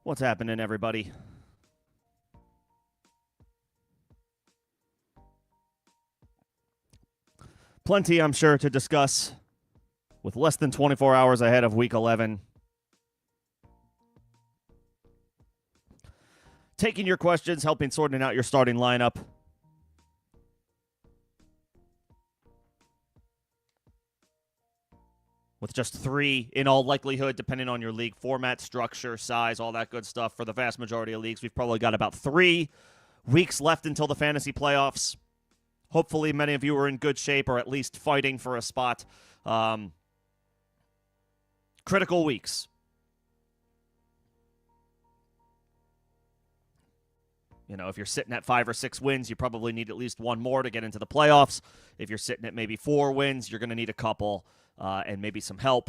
What's happening, everybody? Plenty, I'm sure, to discuss with less than 24 hours ahead of Week 11. Taking your questions, helping sorting out your starting lineup. With just 3, in all likelihood, depending on your league format, structure, size, all that good stuff. For the vast majority of leagues, we've probably got about 3 weeks left until the fantasy playoffs. Hopefully, many of you are in good shape or at least fighting for a spot. Critical weeks. You know, if you're sitting at 5 or 6 wins, you probably need at least one more to get into the playoffs. If you're sitting at maybe 4 wins, you're going to need a couple and maybe some help.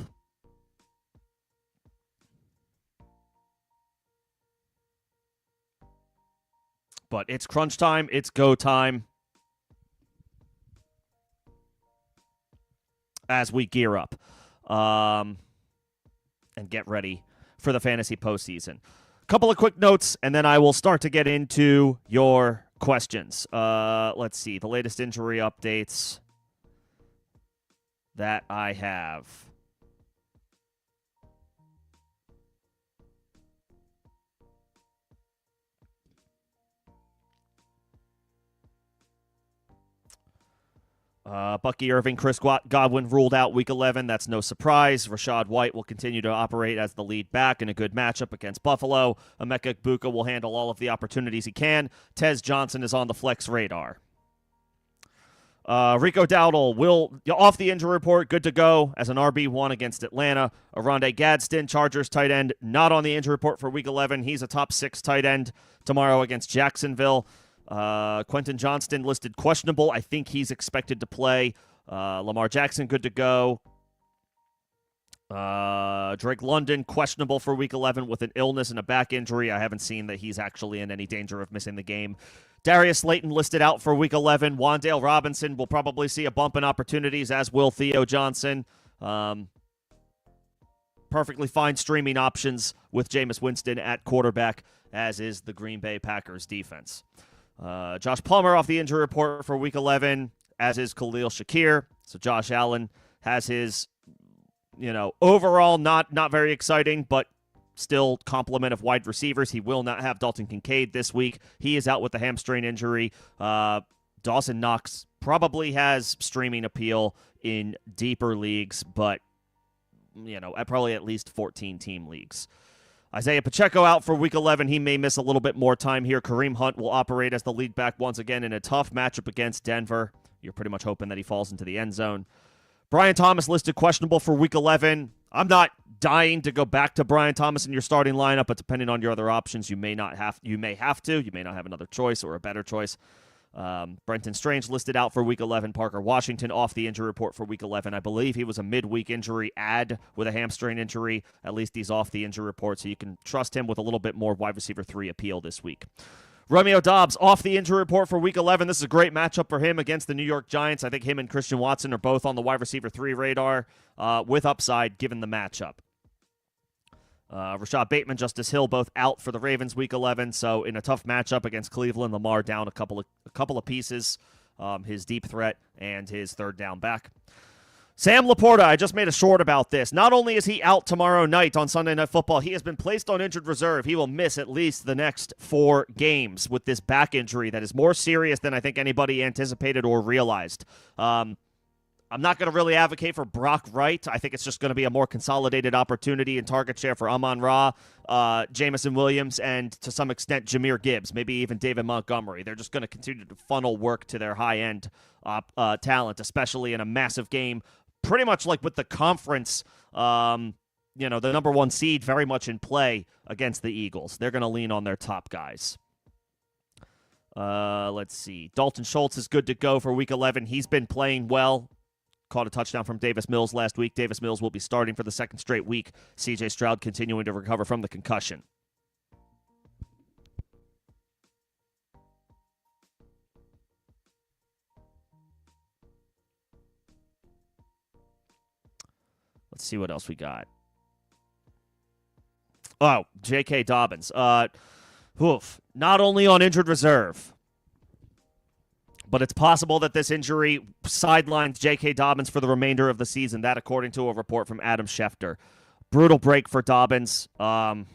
But it's crunch time. It's go time as we gear up and get ready for the fantasy postseason. Couple of quick notes, and then I will start to get into your questions. Let's see. The latest injury updates that I have. Bucky Irving, Chris Godwin ruled out Week 11. That's no surprise. Rachaad White will continue to operate as the lead back in a good matchup against Buffalo. Emeka Egbuka will handle all of the opportunities he can. Tez Johnson is on the flex radar. Rico Dowdle will off the injury report, good to go as an RB1 against Atlanta. Oronde Gadsden, Chargers tight end, not on the injury report for Week 11. He's a top 6 tight end tomorrow against Jacksonville. Quentin Johnston listed questionable. I think he's expected to play. Lamar Jackson, good to go. Drake London, questionable for Week 11 with an illness and a back injury. I haven't seen that he's actually in any danger of missing the game. Darius Slayton listed out for Week 11. Wan'Dale Robinson will probably see a bump in opportunities, as will Theo Johnson. Perfectly fine streaming options with Jameis Winston at quarterback, as is the Green Bay Packers defense. Josh Plummer off the injury report for Week 11, as is Khalil Shakir. So Josh Allen has his, overall not very exciting, but still complement of wide receivers. He will not have Dalton Kincaid this week. He is out with the hamstring injury. Dawson Knox probably has streaming appeal in deeper leagues, but, probably at least 14-team leagues. Isaiah Pacheco out for Week 11. He may miss a little bit more time here. Kareem Hunt will operate as the lead back once again in a tough matchup against Denver. You're pretty much hoping that he falls into the end zone. Brian Thomas listed questionable for Week 11. I'm not dying to go back to Brian Thomas in your starting lineup, but depending on your other options, you may have to. You may not have another choice or a better choice. Brenton Strange listed out for Week 11. Parker Washington off the injury report for Week 11. I believe he was a midweek injury add with a hamstring injury. At least he's off the injury report, so you can trust him with a little bit more wide receiver 3 appeal this week. Romeo Doubs off the injury report for Week 11. This is a great matchup for him against the New York Giants. I think him and Christian Watson are both on the wide receiver 3 radar with upside given the matchup. Rashad Bateman, Justice Hill, both out for the Ravens Week 11. So in a tough matchup against Cleveland, Lamar down a couple of pieces, his deep threat and his third down back. Sam Laporta, I just made a short about this. Not only is he out tomorrow night on Sunday Night Football, he has been placed on injured reserve. He will miss at least the next 4 games with this back injury that is more serious than I think anybody anticipated or realized. I'm not going to really advocate for Brock Wright. I think it's just going to be a more consolidated opportunity and target share for Amon-Ra, Jameson Williams, and to some extent Jahmyr Gibbs, maybe even David Montgomery. They're just going to continue to funnel work to their high-end talent, especially in a massive game, pretty much like with the conference, the number 1 seed very much in play against the Eagles. They're going to lean on their top guys. Let's see. Dalton Schultz is good to go for Week 11. He's been playing well. Caught a touchdown from Davis Mills last week. Davis Mills will be starting for the second straight week. C.J. Stroud continuing to recover from the concussion. Let's see what else we got. Oh, J.K. Dobbins. Not only on injured reserve, but it's possible that this injury sidelines J.K. Dobbins for the remainder of the season. That, according to a report from Adam Schefter. Brutal break for Dobbins. I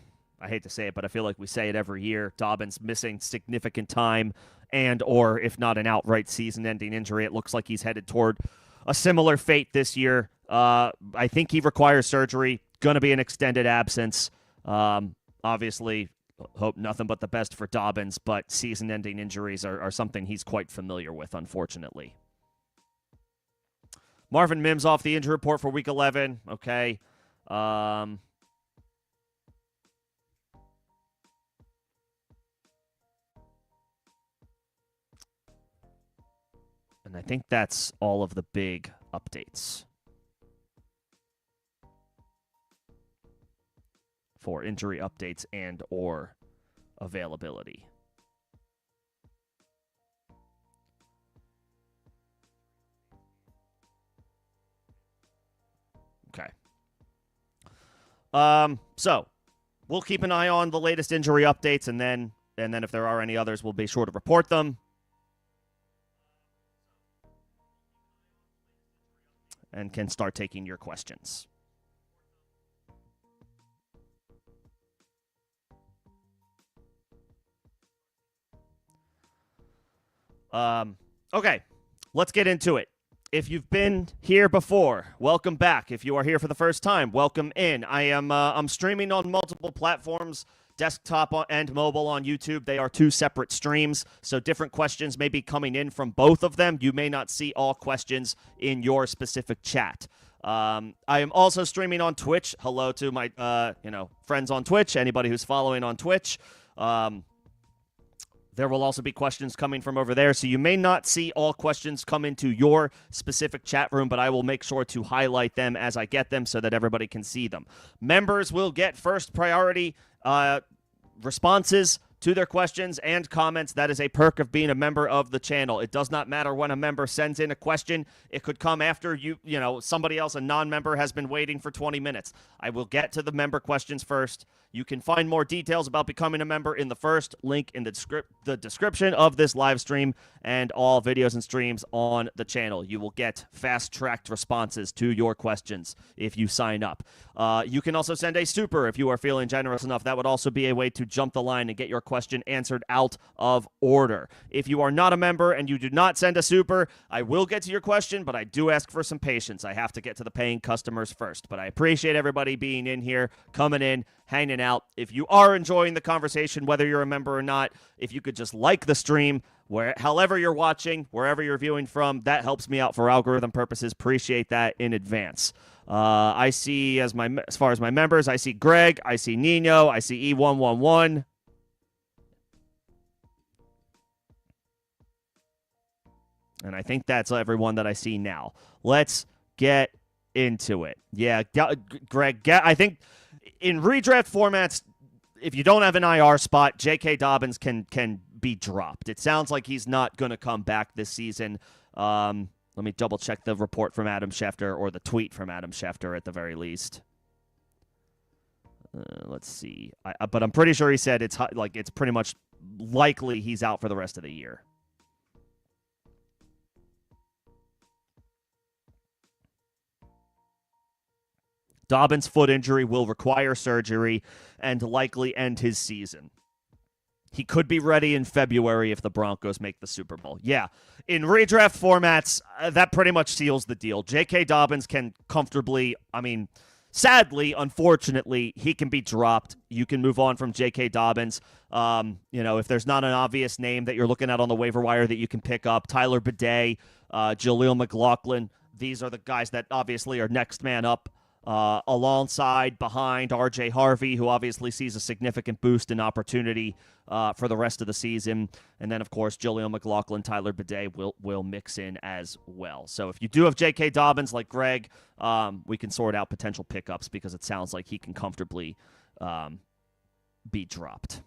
hate to say it, but I feel like we say it every year. Dobbins missing significant time and or, if not an outright season-ending injury, it looks like he's headed toward a similar fate this year. I think he requires surgery. Going to be an extended absence. Obviously, hope nothing but the best for Dobbins, but season-ending injuries are something he's quite familiar with, unfortunately. Marvin Mims off the injury report for Week 11. Okay. And I think that's all of the big updates for injury updates and or availability. Okay. So we'll keep an eye on the latest injury updates, and then if there are any others, we'll be sure to report them. And can start taking your questions. Okay, let's get into it. If you've been here before, welcome back. If you are here for the first time, welcome in. I'm streaming on multiple platforms, desktop and mobile on YouTube. They are two separate streams, so different questions may be coming in from both of them. You may not see all questions in your specific chat. I am also streaming on Twitch. Hello to my friends on Twitch, anybody who's following on Twitch. There will also be questions coming from over there, so you may not see all questions come into your specific chat room, but I will make sure to highlight them as I get them so that everybody can see them. Members will get first priority responses to their questions and comments. That is a perk of being a member of the channel. It does not matter when a member sends in a question. It could come after somebody else, a non-member, has been waiting for 20 minutes. I will get to the member questions first. You can find more details about becoming a member in the first link in the description of this live stream and all videos and streams on the channel. You will get fast-tracked responses to your questions if you sign up. You can also send a super if you are feeling generous enough. That would also be a way to jump the line and get your question answered out of order. If you are not a member and you do not send a super, I will get to your question, but I do ask for some patience. I have to get to the paying customers first. But I appreciate everybody being in here, coming in, hanging out. If you are enjoying the conversation, whether you're a member or not, if you could just like the stream, however you're watching, wherever you're viewing from, that helps me out for algorithm purposes. Appreciate that in advance. I see, as far as my members, I see Greg, I see Nino, I see E111. And I think that's everyone that I see now. Let's get into it. Yeah, Greg, I think in redraft formats, if you don't have an IR spot, J.K. Dobbins can be dropped. It sounds like he's not going to come back this season. Let me double check the report from Adam Schefter, or the tweet from Adam Schefter at the very least. Let's see. But I'm pretty sure he said it's pretty much likely he's out for the rest of the year. Dobbins' foot injury will require surgery and likely end his season. He could be ready in February if the Broncos make the Super Bowl. Yeah, in redraft formats, that pretty much seals the deal. J.K. Dobbins can comfortably, sadly, unfortunately, he can be dropped. You can move on from J.K. Dobbins. If there's not an obvious name that you're looking at on the waiver wire that you can pick up, Tyler Bidet, Jaleel McLaughlin, these are the guys that obviously are next man up. Behind R.J. Harvey, who obviously sees a significant boost in opportunity for the rest of the season. And then, of course, Jaleel McLaughlin, Tyler Bidet will mix in as well. So if you do have J.K. Dobbins like Greg, we can sort out potential pickups because it sounds like he can comfortably be dropped.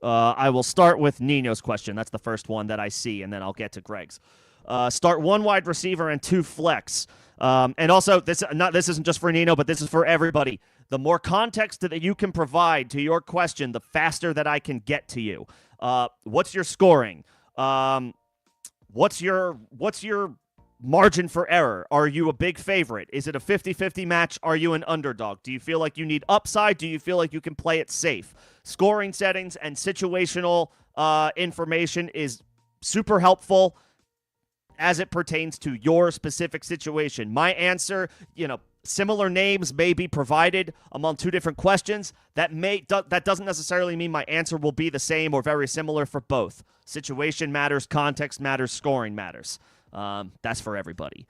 I will start with Nino's question. That's the first one that I see, and then I'll get to Greg's. Start one wide receiver and two flex. And also, this isn't just for Nino, but this is for everybody. The more context that you can provide to your question, the faster that I can get to you. What's your scoring? What's your margin for error? Are you a big favorite? Is it a 50-50 match? Are you an underdog? Do you feel like you need upside? Do you feel like you can play it safe? Scoring settings and situational information is super helpful as it pertains to your specific situation. My answer, similar names may be provided among two different questions. That doesn't necessarily mean my answer will be the same or very similar for both. Situation matters, context matters, scoring matters. That's for everybody.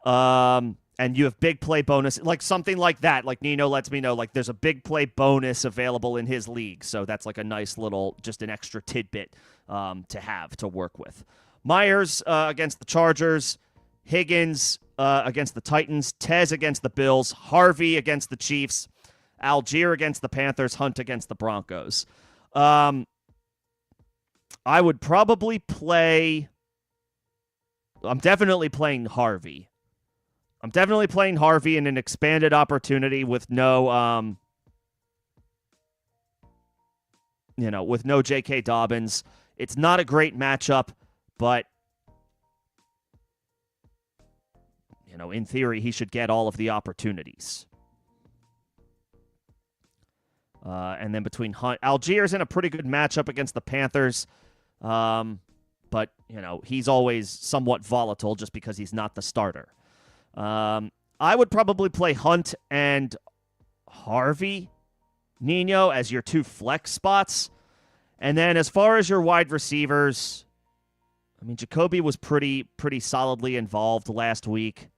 And you have big play bonus, like something like that. Like Nino lets me know, like there's a big play bonus available in his league. So that's like a nice little, just an extra tidbit to have to work with. Myers against the Chargers, Higgins against the Titans, Tez against the Bills, Harvey against the Chiefs, Algier against the Panthers, Hunt against the Broncos. I would probably play... I'm definitely playing Harvey. I'm definitely playing Harvey in an expanded opportunity with no, with no J.K. Dobbins. It's not a great matchup, but, in theory, he should get all of the opportunities. And then between Hunt, Algier's in a pretty good matchup against the Panthers. But, he's always somewhat volatile just because he's not the starter. I would probably play Hunt and Harvey, Nino, as your two flex spots. And then as far as your wide receivers, Jacoby was pretty solidly involved last week.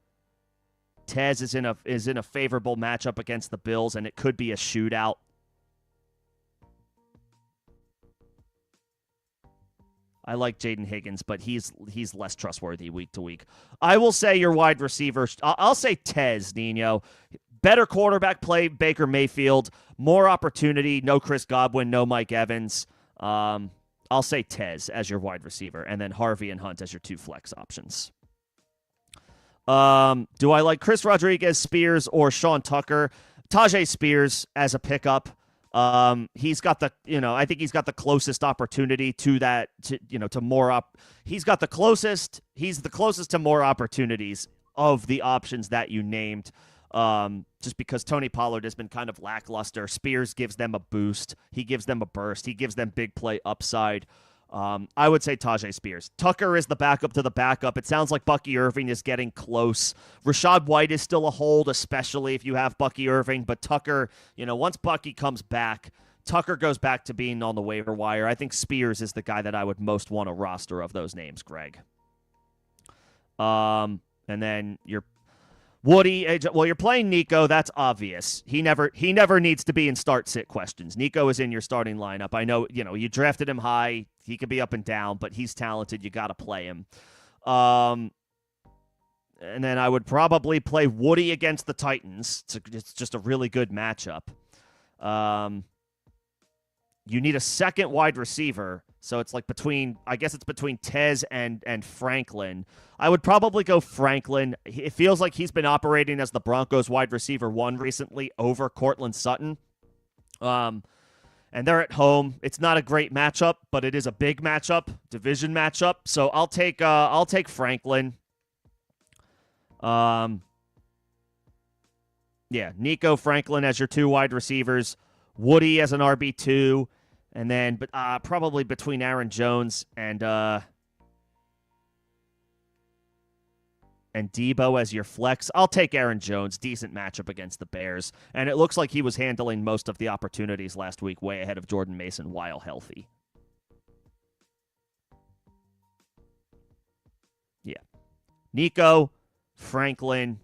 Tez is in a favorable matchup against the Bills, and it could be a shootout. I like Jaden Higgins, but he's less trustworthy week to week. I will say your wide receiver. I'll say Tez, Nino. Better quarterback play, Baker Mayfield. More opportunity. No Chris Godwin. No Mike Evans. I'll say Tez as your wide receiver, and then Harvey and Hunt as your two flex options. Do I like Chris Rodriguez, Spears, or Sean Tucker? Tajay Spears as a pickup. He's got the, I think he's got the closest opportunity to that, to more he's the closest to more opportunities of the options that you named. Just because Tony Pollard has been kind of lackluster. Spears gives them a boost. He gives them a burst. He gives them big play upside. I would say Tajay Spears. Tucker is the backup to the backup. It sounds like Bucky Irving is getting close. Rachaad White is still a hold, especially if you have Bucky Irving. But Tucker, once Bucky comes back, Tucker goes back to being on the waiver wire. I think Spears is the guy that I would most want to roster of those names, Greg. And then you're Woody, well, you're playing Nico. That's obvious. He never needs to be in start-sit questions. Nico is in your starting lineup. I know, you drafted him high. He could be up and down, but he's talented. You got to play him. And then I would probably play Woody against the Titans. It's just a really good matchup. You need a second wide receiver, so it's like between Tez and Franklin. I would probably go Franklin. It feels like he's been operating as the Broncos wide receiver 1 recently over Courtland Sutton. And they're at home. It's not a great matchup, but it is a big matchup, division matchup. So I'll take Franklin. Nico, Franklin as your 2 wide receivers, Woody as an RB2, and then probably between Aaron Jones and Debo as your flex. I'll take Aaron Jones. Decent matchup against the Bears. And it looks like he was handling most of the opportunities last week way ahead of Jordan Mason while healthy. Yeah. Nico, Franklin,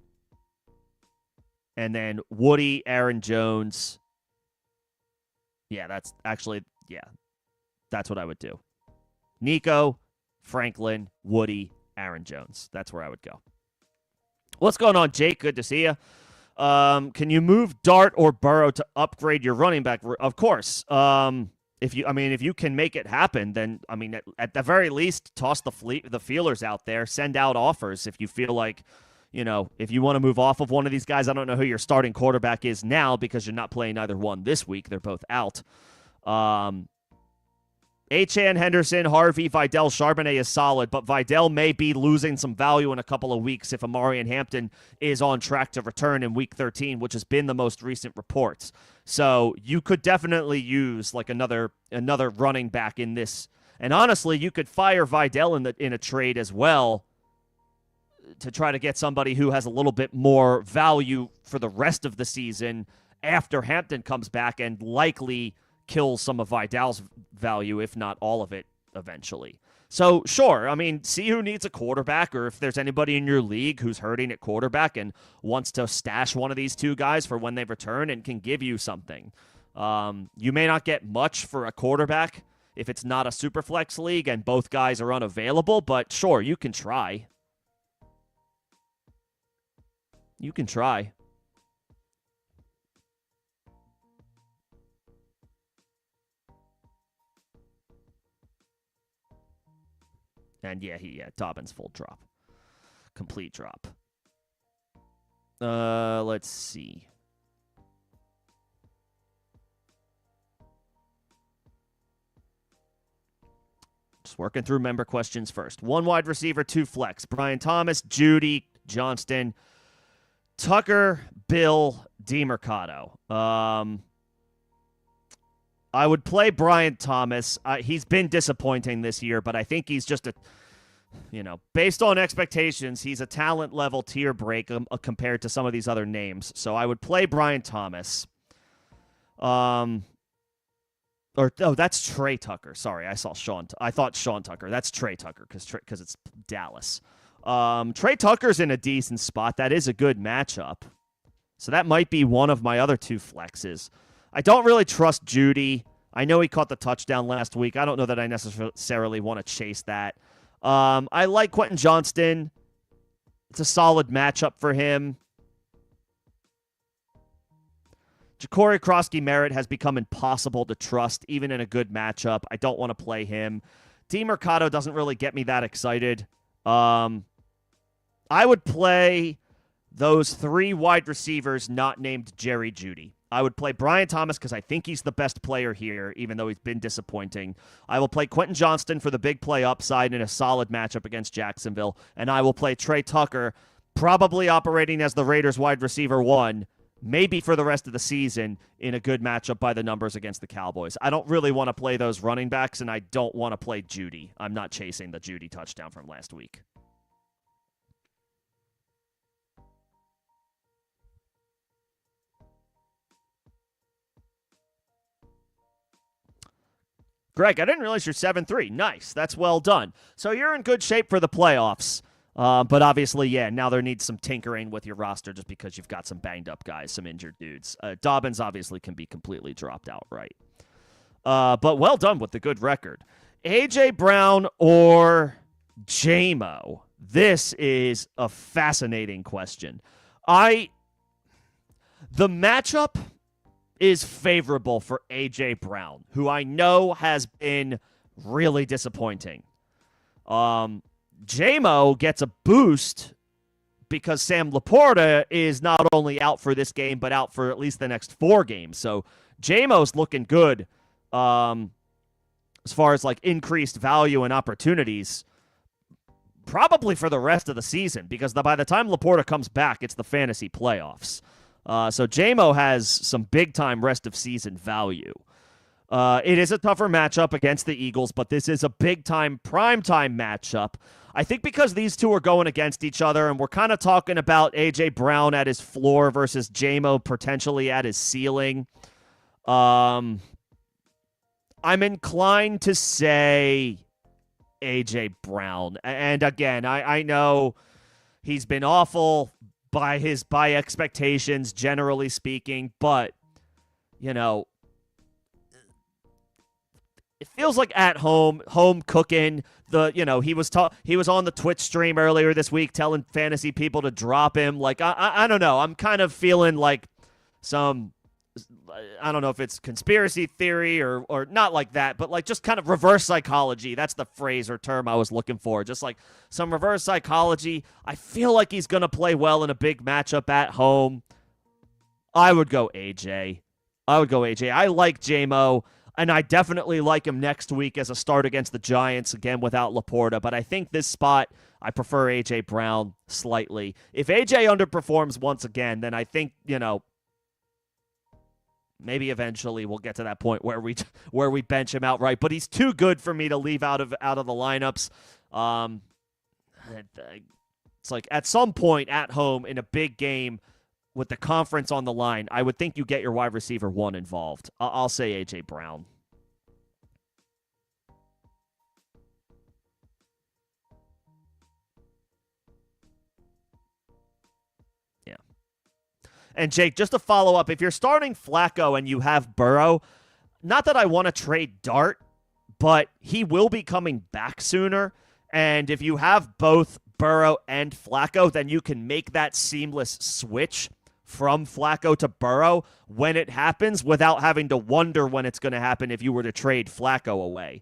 and then Woody, Aaron Jones. Yeah, that's what I would do. Nico, Franklin, Woody, Aaron Jones. That's where I would go. What's going on, Jake? Good to see you. Can you move Dart or Burrow to upgrade your running back? Of course. if you can make it happen, then at the very least, toss the feelers out there, send out offers if you feel like, if you want to move off of one of these guys. I don't know who your starting quarterback is now because you're not playing either one this week. They're both out. Achane, Henderson, Harvey, Vidal, Charbonnet is solid, but Vidal may be losing some value in a couple of weeks if Amarian Hampton is on track to return in Week 13, which has been the most recent reports. So you could definitely use like another running back in this. And honestly, you could fire Vidal in a trade as well to try to get somebody who has a little bit more value for the rest of the season after Hampton comes back and likely kills some of Vidal's value, if not all of it, eventually. So, sure, see who needs a quarterback, or if there's anybody in your league who's hurting at quarterback and wants to stash one of these two guys for when they return and can give you something. You may not get much for a quarterback if it's not a super flex league and both guys are unavailable, but sure, you can try. You can try. And Dobbins full drop. Complete drop. Let's see. Just working through member questions first. 1 wide receiver, 2 flex. Brian Thomas, Judy, Johnston, Tucker, Bill, DeMercado. I would play Brian Thomas. He's been disappointing this year, but I think he's just based on expectations, he's a talent level tier break compared to some of these other names. So I would play Brian Thomas. That's Trey Tucker. Sorry, I thought Sean Tucker. That's Trey Tucker because it's Dallas. Trey Tucker's in a decent spot. That is a good matchup. So that might be one of my other 2 flexes. I don't really trust Judy. I know he caught the touchdown last week. I don't know that I necessarily want to chase that. I like Quentin Johnston. It's a solid matchup for him. Ja'Cory Krosky-Merritt has become impossible to trust, even in a good matchup. I don't want to play him. DeMercado doesn't really get me that excited. I would play those 3 wide receivers not named Jerry Jeudy. I would play Brian Thomas because I think he's the best player here, even though he's been disappointing. I will play Quentin Johnston for the big play upside in a solid matchup against Jacksonville. And I will play Trey Tucker, probably operating as the Raiders wide receiver 1, maybe for the rest of the season in a good matchup by the numbers against the Cowboys. I don't really want to play those running backs, and I don't want to play Jeudy. I'm not chasing the Jeudy touchdown from last week. Greg, I didn't realize you're 7-3. Nice. That's well done. So you're in good shape for the playoffs. But obviously, now there needs some tinkering with your roster just because you've got some banged up guys, some injured dudes. Dobbins obviously can be completely dropped outright. But well done with the good record. A.J. Brown or J-Mo? This is a fascinating question. The matchup is favorable for A.J. Brown, who I know has been really disappointing. J-Mo gets a boost because Sam Laporta is not only out for this game, but out for at least the next 4 games. So J-Mo's looking good as far as like increased value and opportunities, probably for the rest of the season, because by the time Laporta comes back, it's the fantasy playoffs. So J-Mo has some big-time rest of season value. It is a tougher matchup against the Eagles, but this is a big-time, prime-time matchup. I think because these two are going against each other, and we're kind of talking about A.J. Brown at his floor versus J-Mo potentially at his ceiling, I'm inclined to say A.J. Brown. And again, I know he's been awful by expectations, generally speaking, but, it feels like at home cooking. He was on the Twitch stream earlier this week telling fantasy people to drop him. Like, I don't know. I'm kind of feeling like some I don't know if it's conspiracy theory or not like that, but like just kind of reverse psychology. That's the phrase or term I was looking for. Just like some reverse psychology. I feel like he's going to play well in a big matchup at home. I would go AJ. I like JMO, and I definitely like him next week as a start against the Giants, again without Laporta. But I think this spot, I prefer AJ Brown slightly. If AJ underperforms once again, then I think, maybe eventually we'll get to that point where we bench him outright. But he's too good for me to leave out of the lineups. It's like at some point at home in a big game with the conference on the line, I would think you get your wide receiver one involved. I'll say AJ Brown. Yeah. And Jake, just to follow up, if you're starting Flacco and you have Burrow, not that I want to trade Dart, but he will be coming back sooner. And if you have both Burrow and Flacco, then you can make that seamless switch from Flacco to Burrow when it happens without having to wonder when it's going to happen if you were to trade Flacco away.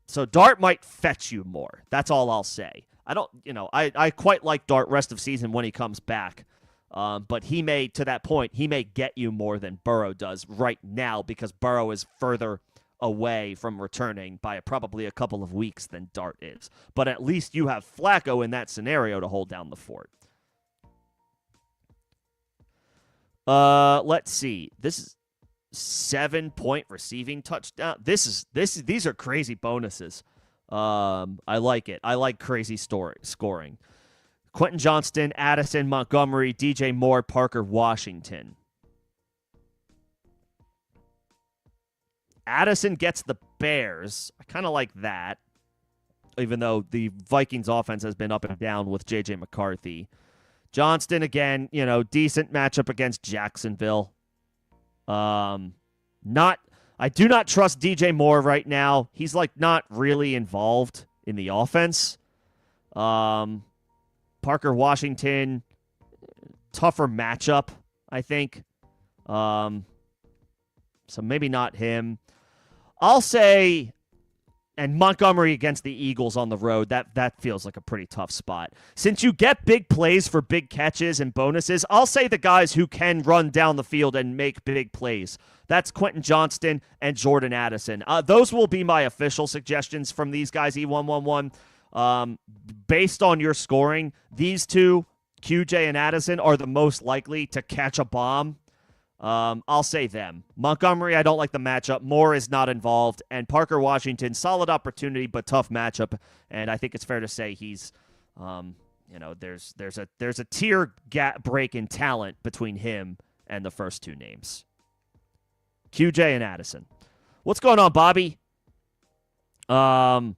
So Dart might fetch you more. That's all I'll say. I quite like Dart rest of season when he comes back. But he may, to that point, he may get you more than Burrow does right now because Burrow is further away from returning by probably a couple of weeks than Dart is. But at least you have Flacco in that scenario to hold down the fort. Let's see. This is 7-point receiving touchdown. These are crazy bonuses. I like it. I like crazy scoring. Quentin Johnston, Addison, Montgomery, DJ Moore, Parker Washington. Addison gets the Bears. I kind of like that, even though the Vikings offense has been up and down with J.J. McCarthy. Johnston, again, decent matchup against Jacksonville. I do not trust DJ Moore right now. He's not really involved in the offense. Parker Washington, tougher matchup, I think. So maybe not him. I'll say, and Montgomery against the Eagles on the road, that feels like a pretty tough spot. Since you get big plays for big catches and bonuses, I'll say the guys who can run down the field and make big plays. That's Quentin Johnston and Jordan Addison. Those will be my official suggestions from these guys, E111. Based on your scoring, these two, QJ and Addison, are the most likely to catch a bomb. I'll say them. Montgomery, I don't like the matchup. Moore is not involved. And Parker Washington, solid opportunity, but tough matchup. And I think it's fair to say he's, there's a tier gap break in talent between him and the first two names. QJ and Addison. What's going on, Bobby? Bobby,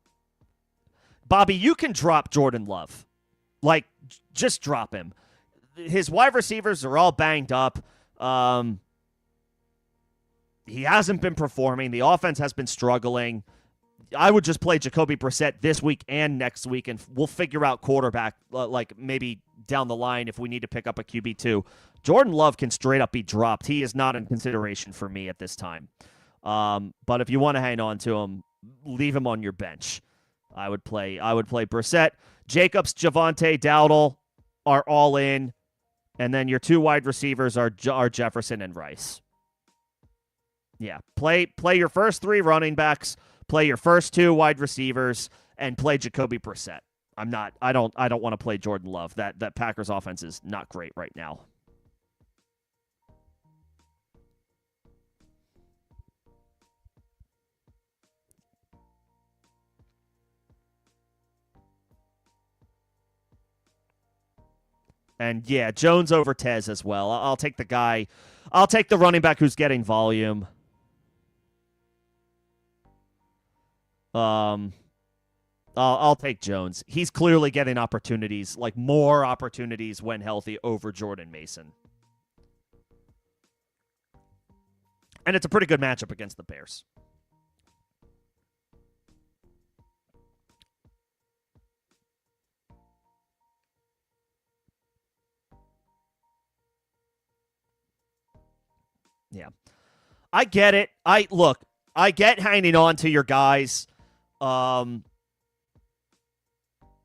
you can drop Jordan Love. Just drop him. His wide receivers are all banged up. He hasn't been performing. The offense has been struggling. I would just play Jacoby Brissett this week and next week, and we'll figure out quarterback maybe down the line if we need to pick up a QB2. Jordan Love can straight up be dropped. He is not in consideration for me at this time. But if you want to hang on to him, leave him on your bench. I would play Brissett. Jacobs, Javonte, Dowdle are all in. And then your two wide receivers are Jefferson and Rice. Yeah, play your first three running backs, play your first two wide receivers, and play Jacoby Brissett. I don't want to play Jordan Love. That Packers offense is not great right now. And yeah, Jones over Tez as well. I'll take the running back who's getting volume. I'll take Jones. He's clearly getting opportunities, more opportunities when healthy over Jordan Mason. And it's a pretty good matchup against the Bears. Yeah. I get it. I get hanging on to your guys. Um,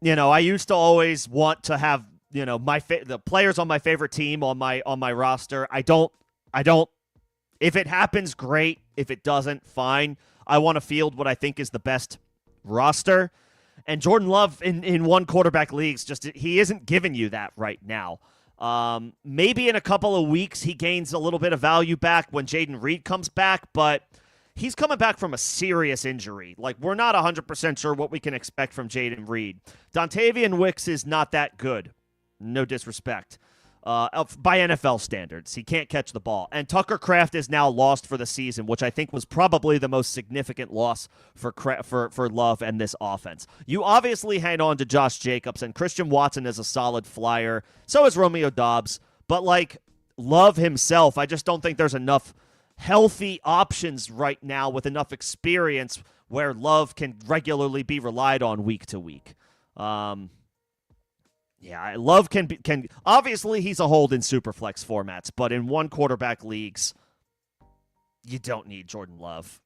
I used to always want to have, the players on my favorite team on my roster. I don't if it happens, great. If it doesn't, fine. I want to field what I think is the best roster. And Jordan Love in one quarterback leagues, just he isn't giving you that right now. Maybe in a couple of weeks he gains a little bit of value back when Jaden Reed comes back, but he's coming back from a serious injury. Like, we're not 100% sure what we can expect from Jaden Reed. Dontavian Wicks is not that good. No disrespect. By NFL standards, he can't catch the ball. And Tucker Kraft is now lost for the season, which I think was probably the most significant loss for Love and this offense. You obviously hang on to Josh Jacobs, and Christian Watson is a solid flyer. So is Romeo Doubs. But, like, Love himself, I just don't think there's enough healthy options right now with enough experience where Love can regularly be relied on week to week. Yeah, Love can obviously he's a hold in superflex formats, but in one quarterback leagues, you don't need Jordan Love.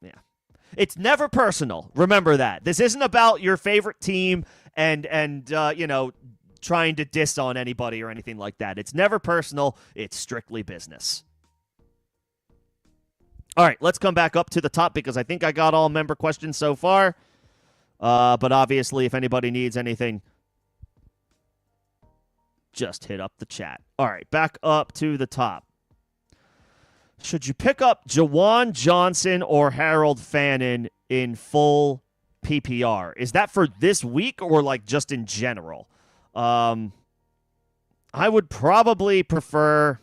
Yeah. It's never personal. Remember that. This isn't about your favorite team and trying to diss on anybody or anything like that. It's never personal. It's strictly business. All right, let's come back up to the top because I think I got all member questions so far. But obviously, if anybody needs anything, just hit up the chat. All right, back up to the top. Should you pick up Jawan Johnson or Harold Fannin in full PPR? Is that for this week or like just in general? I would probably prefer.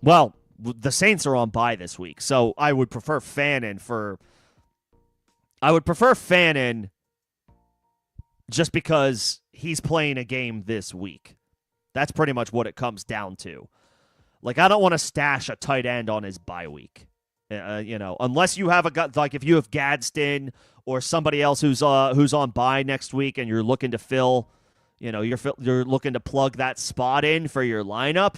Well, the Saints are on bye this week, so I would prefer Fannin just because he's playing a game this week. That's pretty much what it comes down to. Like, I don't want to stash a tight end on his bye week. Unless you have a guy, like if you have Gadsden or somebody else who's on bye next week and you're looking to fill, you're looking to plug that spot in for your lineup.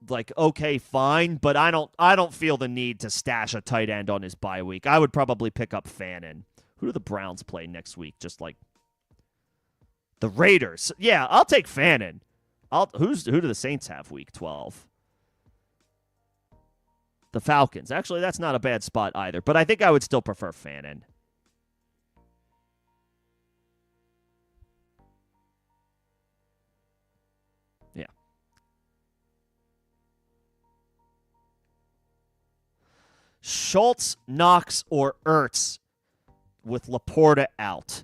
Like, okay, fine, but I don't feel the need to stash a tight end on his bye week. I would probably pick up Fannin. Who do the Browns play next week? Just like the Raiders. Yeah, I'll take Fannin. Who do the Saints have week 12? The Falcons. Actually, that's not a bad spot either, but I think I would still prefer Fannin. Yeah. Schultz, Knox, or Ertz with Laporta out.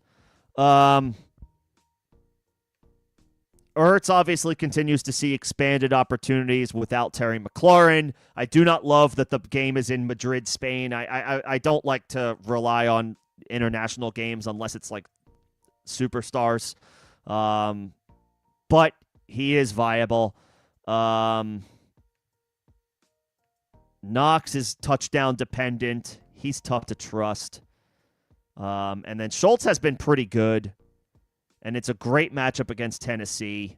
Ertz obviously continues to see expanded opportunities without Terry McLaurin. I do not love that the game is in Madrid, Spain. I don't like to rely on international games unless it's like superstars. But he is viable. Knox is touchdown dependent. He's tough to trust. And then Schultz has been pretty good. And it's a great matchup against Tennessee.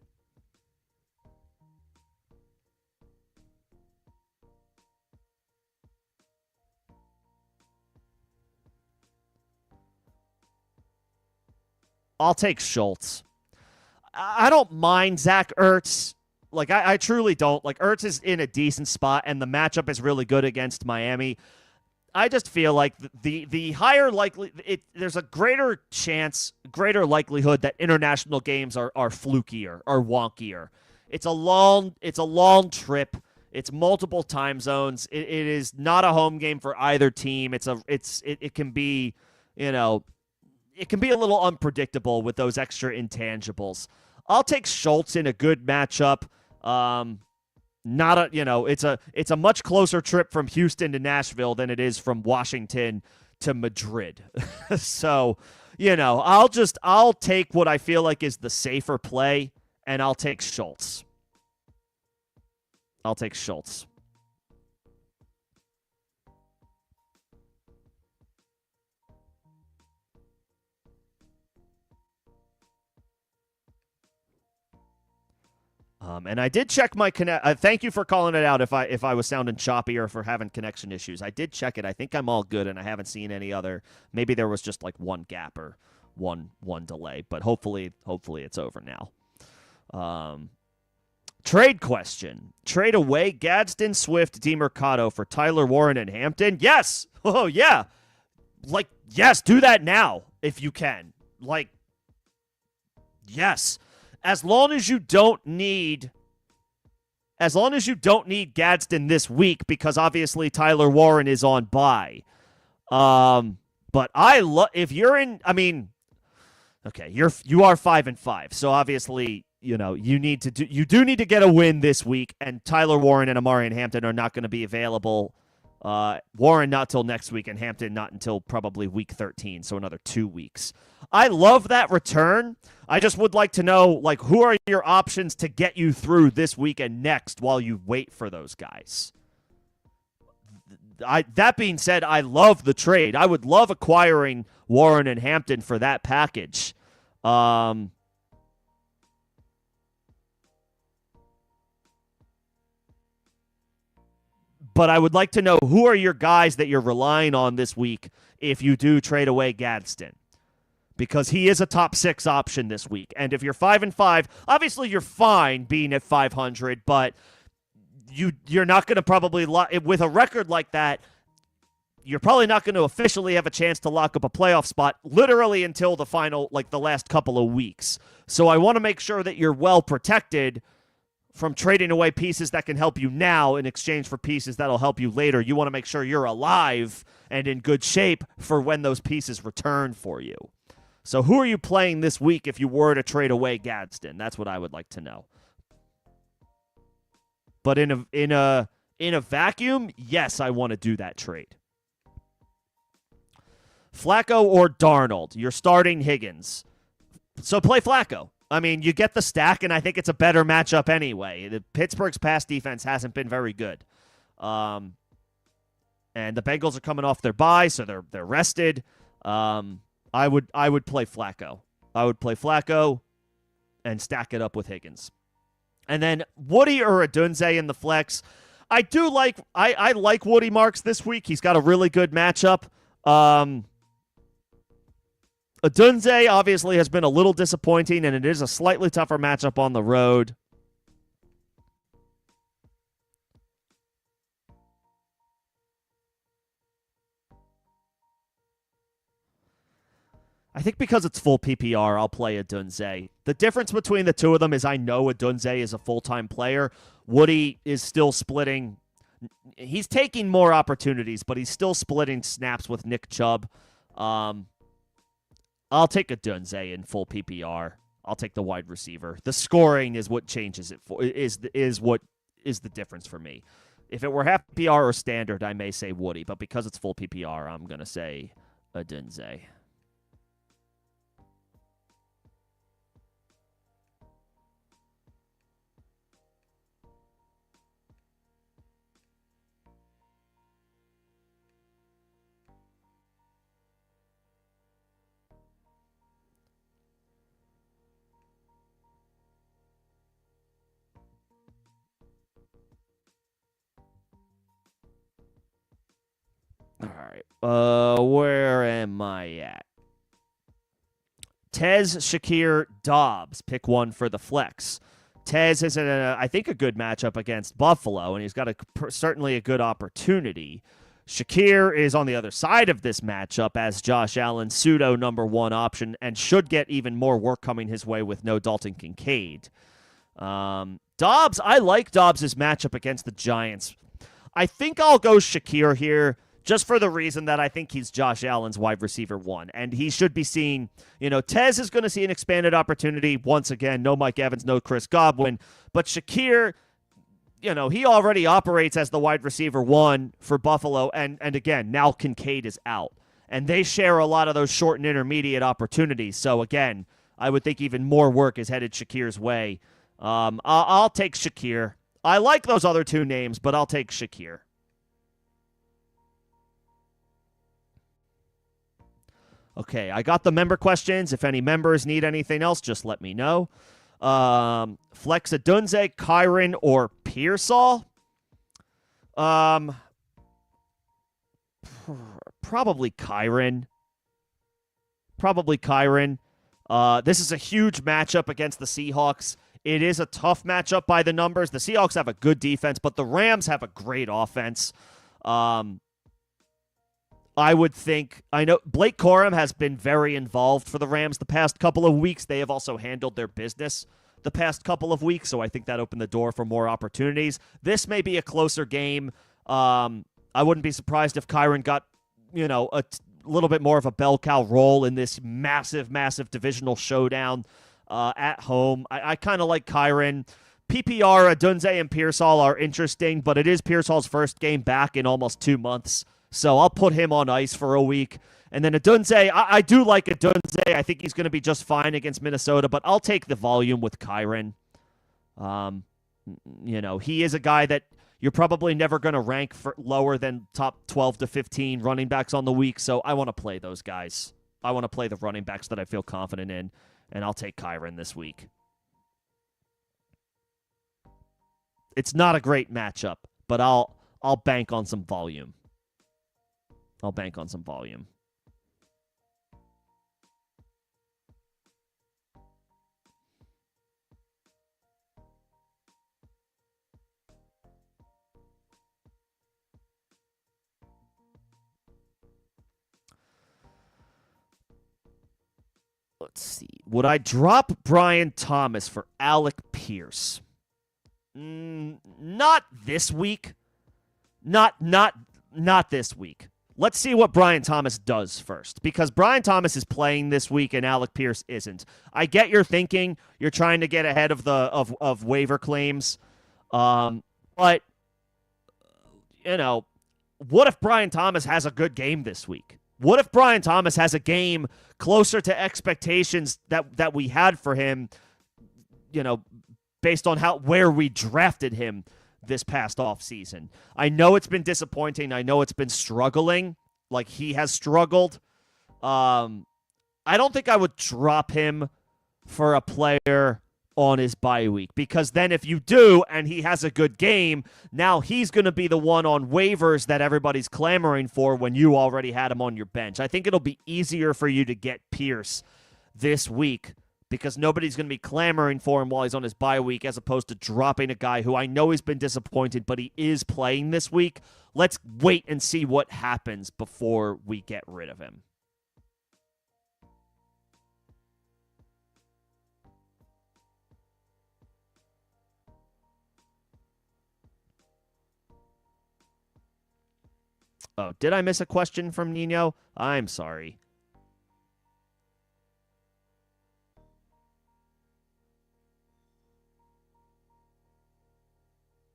I'll take Schultz. I don't mind Zach Ertz. Like, I truly don't. Like, Ertz is in a decent spot, and the matchup is really good against Miami. I just feel like the higher there's a greater likelihood that international games are flukier, are wonkier. It's a long trip. It's multiple time zones. It is not a home game for either team. It can be, it can be a little unpredictable with those extra intangibles. I'll take Schultz in a good matchup. It's a much closer trip from Houston to Nashville than it is from Washington to Madrid. So, I'll take what I feel like is the safer play, and I'll take Schultz. And I did check my connect. Thank you for calling it out. If I was sounding choppy or for having connection issues, I did check it. I think I'm all good, and I haven't seen any other. Maybe there was just like one gap or one delay, but hopefully it's over now. Trade question: trade away Gadsden, Swift, DeMercado for Tyler Warren and Hampton. Yes. Oh yeah. Like yes, do that now if you can. Like yes. As long as you don't need Gadsden this week, because obviously Tyler Warren is on bye. But if you're in, I mean, okay, you are 5-5, so obviously you need to get a win this week, and Tyler Warren and Amari and Hampton are not going to be available. Warren not till next week, and Hampton not until probably week 13, so another 2 weeks. I love that return. I just would like to know, like, who are your options to get you through this week and next while you wait for those guys? That being said, I love the trade. I would love acquiring Warren and Hampton for that package. But I would like to know who are your guys that you're relying on this week if you do trade away Gadsden. Because he is a top 6 option this week. And if you're 5-5, obviously you're fine being at 500, but you're not going to probably, with a record like that, you're probably not going to officially have a chance to lock up a playoff spot literally until the final, like the last couple of weeks. So I want to make sure that you're well protected from trading away pieces that can help you now in exchange for pieces that'll help you later. You want to make sure you're alive and in good shape for when those pieces return for you. So who are you playing this week if you were to trade away Gadsden? That's what I would like to know. But in a vacuum, yes, I want to do that trade. Flacco or Darnold? You're starting Higgins. So play Flacco. I mean, you get the stack, and I think it's a better matchup anyway. Pittsburgh's pass defense hasn't been very good. And the Bengals are coming off their bye, so they're rested. I would play Flacco. I would play Flacco and stack it up with Higgins. And then Woody or Odunze in the flex. I like Woody Marks this week. He's got a really good matchup. Odunze obviously has been a little disappointing, and it is a slightly tougher matchup on the road. I think because it's full PPR, I'll play Odunze. The difference between the two of them is I know Odunze is a full-time player. Woody is still splitting. He's taking more opportunities, but he's still splitting snaps with Nick Chubb. I'll take Odunze in full PPR. I'll take the wide receiver. The scoring is what changes it for is what is the difference for me. If it were half PPR or standard, I may say Woody, but because it's full PPR, I'm gonna say Odunze. All right. Where am I at? Tez, Shakir, Dobbs. Pick one for the flex. Tez is I think a good matchup against Buffalo, and he's got certainly a good opportunity. Shakir is on the other side of this matchup as Josh Allen's pseudo number 1 option and should get even more work coming his way with no Dalton Kincaid. Dobbs, I like Dobbs' matchup against the Giants. I think I'll go Shakir here, just for the reason that I think he's Josh Allen's wide receiver 1. And he should be seeing, Tez is going to see an expanded opportunity. Once again, no Mike Evans, no Chris Godwin. But Shakir, he already operates as the wide receiver 1 for Buffalo. And again, now Kincaid is out. And they share a lot of those short and intermediate opportunities. So again, I would think even more work is headed Shakir's way. I'll take Shakir. I like those other 2 names, but I'll take Shakir. Okay, I got the member questions. If any members need anything else, just let me know. Flex Adunze, Kyren, or Pearsall. Probably Kyren. Probably Kyren. This is a huge matchup against the Seahawks. It is a tough matchup by the numbers. The Seahawks have a good defense, but the Rams have a great offense. I would think, I know Blake Corum has been very involved for the Rams the past couple of weeks. They have also handled their business the past couple of weeks, so I think that opened the door for more opportunities. This may be a closer game. I wouldn't be surprised if Kyren got, a little bit more of a bell cow role in this massive, massive divisional showdown at home. I kind of like Kyren. PPR, Adunze, and Pearsall are interesting, but it is Pearsall's first game back in almost 2 months. So I'll put him on ice for a week. And then Adunze, I do like Adunze. I think he's going to be just fine against Minnesota, but I'll take the volume with Kyren. He is a guy that you're probably never going to rank for lower than top 12 to 15 running backs on the week, so I want to play those guys. I want to play the running backs that I feel confident in, and I'll take Kyren this week. It's not a great matchup, but I'll bank on some volume. I'll bank on some volume. Let's see. Would I drop Brian Thomas for Alec Pierce? Not this week. Not this week. Let's see what Brian Thomas does first, because Brian Thomas is playing this week and Alec Pierce isn't. I get your thinking. You're trying to get ahead of of waiver claims, but what if Brian Thomas has a good game this week? What if Brian Thomas has a game closer to expectations that we had for him? Based on where we drafted him this past offseason. I know it's been disappointing. I know it's been struggling. Like, he has struggled. I don't think I would drop him for a player on his bye week, because then if you do and he has a good game, now he's going to be the one on waivers that everybody's clamoring for when you already had him on your bench. I think it'll be easier for you to get Pierce this week, because nobody's going to be clamoring for him while he's on his bye week, as opposed to dropping a guy who I know has been disappointed, but he is playing this week. Let's wait and see what happens before we get rid of him. Oh, did I miss a question from Nino? I'm sorry.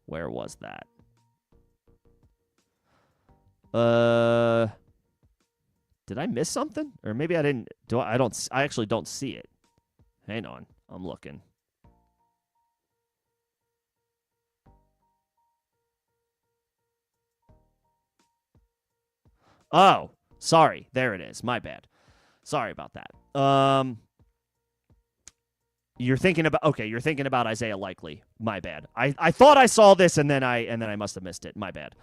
Where was that? Did I miss something? Or maybe I didn't. I actually don't see it. Hang on. I'm looking. Oh, sorry. There it is. My bad. Sorry about that. You're thinking about Isaiah Likely. My bad. I thought I saw this and then I must have missed it. My bad.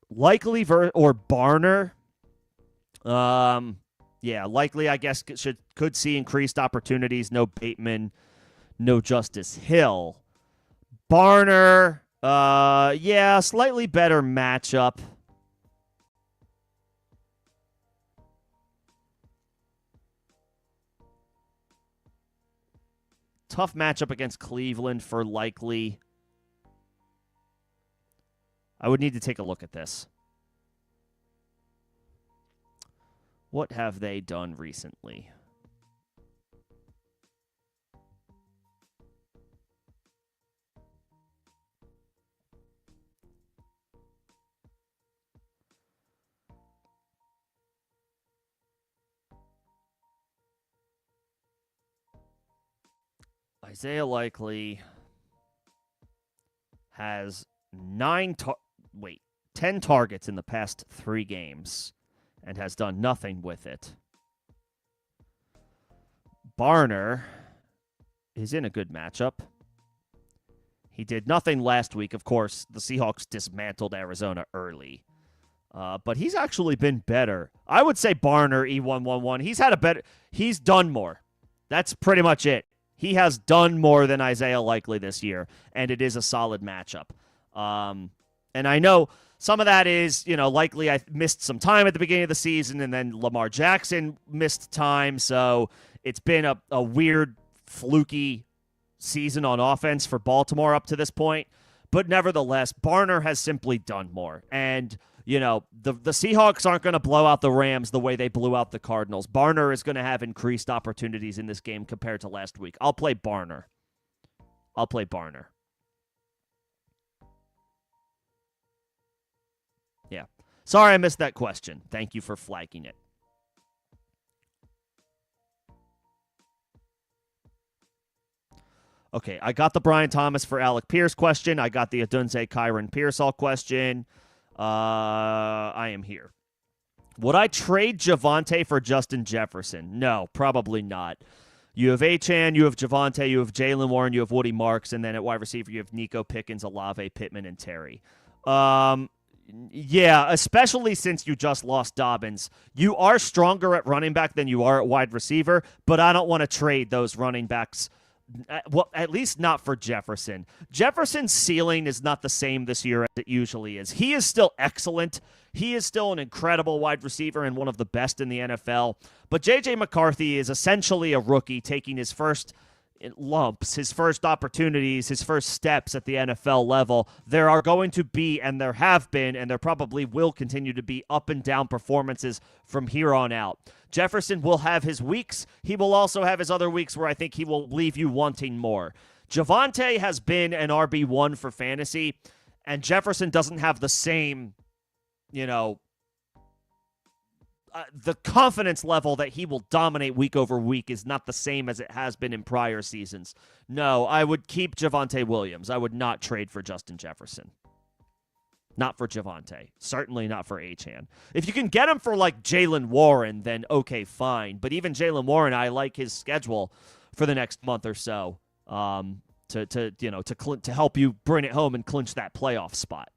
Likely or Barner. Yeah, Likely, I guess, could see increased opportunities. No Bateman, no Justice Hill. Barner, yeah, slightly better matchup. Tough matchup against Cleveland for Likely. I would need to take a look at this. What have they done recently? Isaiah Likely has 10 targets in the past 3 games and has done nothing with it. Barner is in a good matchup. He did nothing last week. Of course, the Seahawks dismantled Arizona early. But he's actually been better. I would say Barner, E111. He's done more. That's pretty much it. He has done more than Isaiah Likely this year, and it is a solid matchup. And I know some of that is, Likely I missed some time at the beginning of the season, and then Lamar Jackson missed time, so it's been a weird, fluky season on offense for Baltimore up to this point. But nevertheless, Barner has simply done more. And, the Seahawks aren't going to blow out the Rams the way they blew out the Cardinals. Barner is going to have increased opportunities in this game compared to last week. I'll play Barner. Yeah. Sorry I missed that question. Thank you for flagging it. Okay, I got the Brian Thomas for Alec Pierce question. I got the Adunze Kyron Pearsall question. I am here. Would I trade Javonte for Justin Jefferson? No, probably not. You have Achane, you have Javonte, you have Jaylen Warren, you have Woody Marks, and then at wide receiver you have Nico Pickens, Olave, Pittman, and Terry. Yeah, especially since you just lost Dobbins. You are stronger at running back than you are at wide receiver, but I don't want to trade those running backs. Well, at least not for Jefferson. Jefferson's ceiling is not the same this year as it usually is. He is still excellent. He is still an incredible wide receiver and one of the best in the NFL. But J.J. McCarthy is essentially a rookie taking his first lumps, his first opportunities, his first steps at the NFL level. There are going to be, and there have been, and there probably will continue to be up and down performances from here on out. Jefferson will have his weeks. He will also have his other weeks where I think he will leave you wanting more. Javonte has been an RB1 for fantasy, and Jefferson doesn't have the same, the confidence level that he will dominate week over week is not the same as it has been in prior seasons. No, I would keep Javonte Williams. I would not trade for Justin Jefferson. Not for Javonte. Certainly not for Achane. If you can get him for like Jaylen Warren, then okay, fine. But even Jaylen Warren, I like his schedule for the next month or so to help you bring it home and clinch that playoff spot.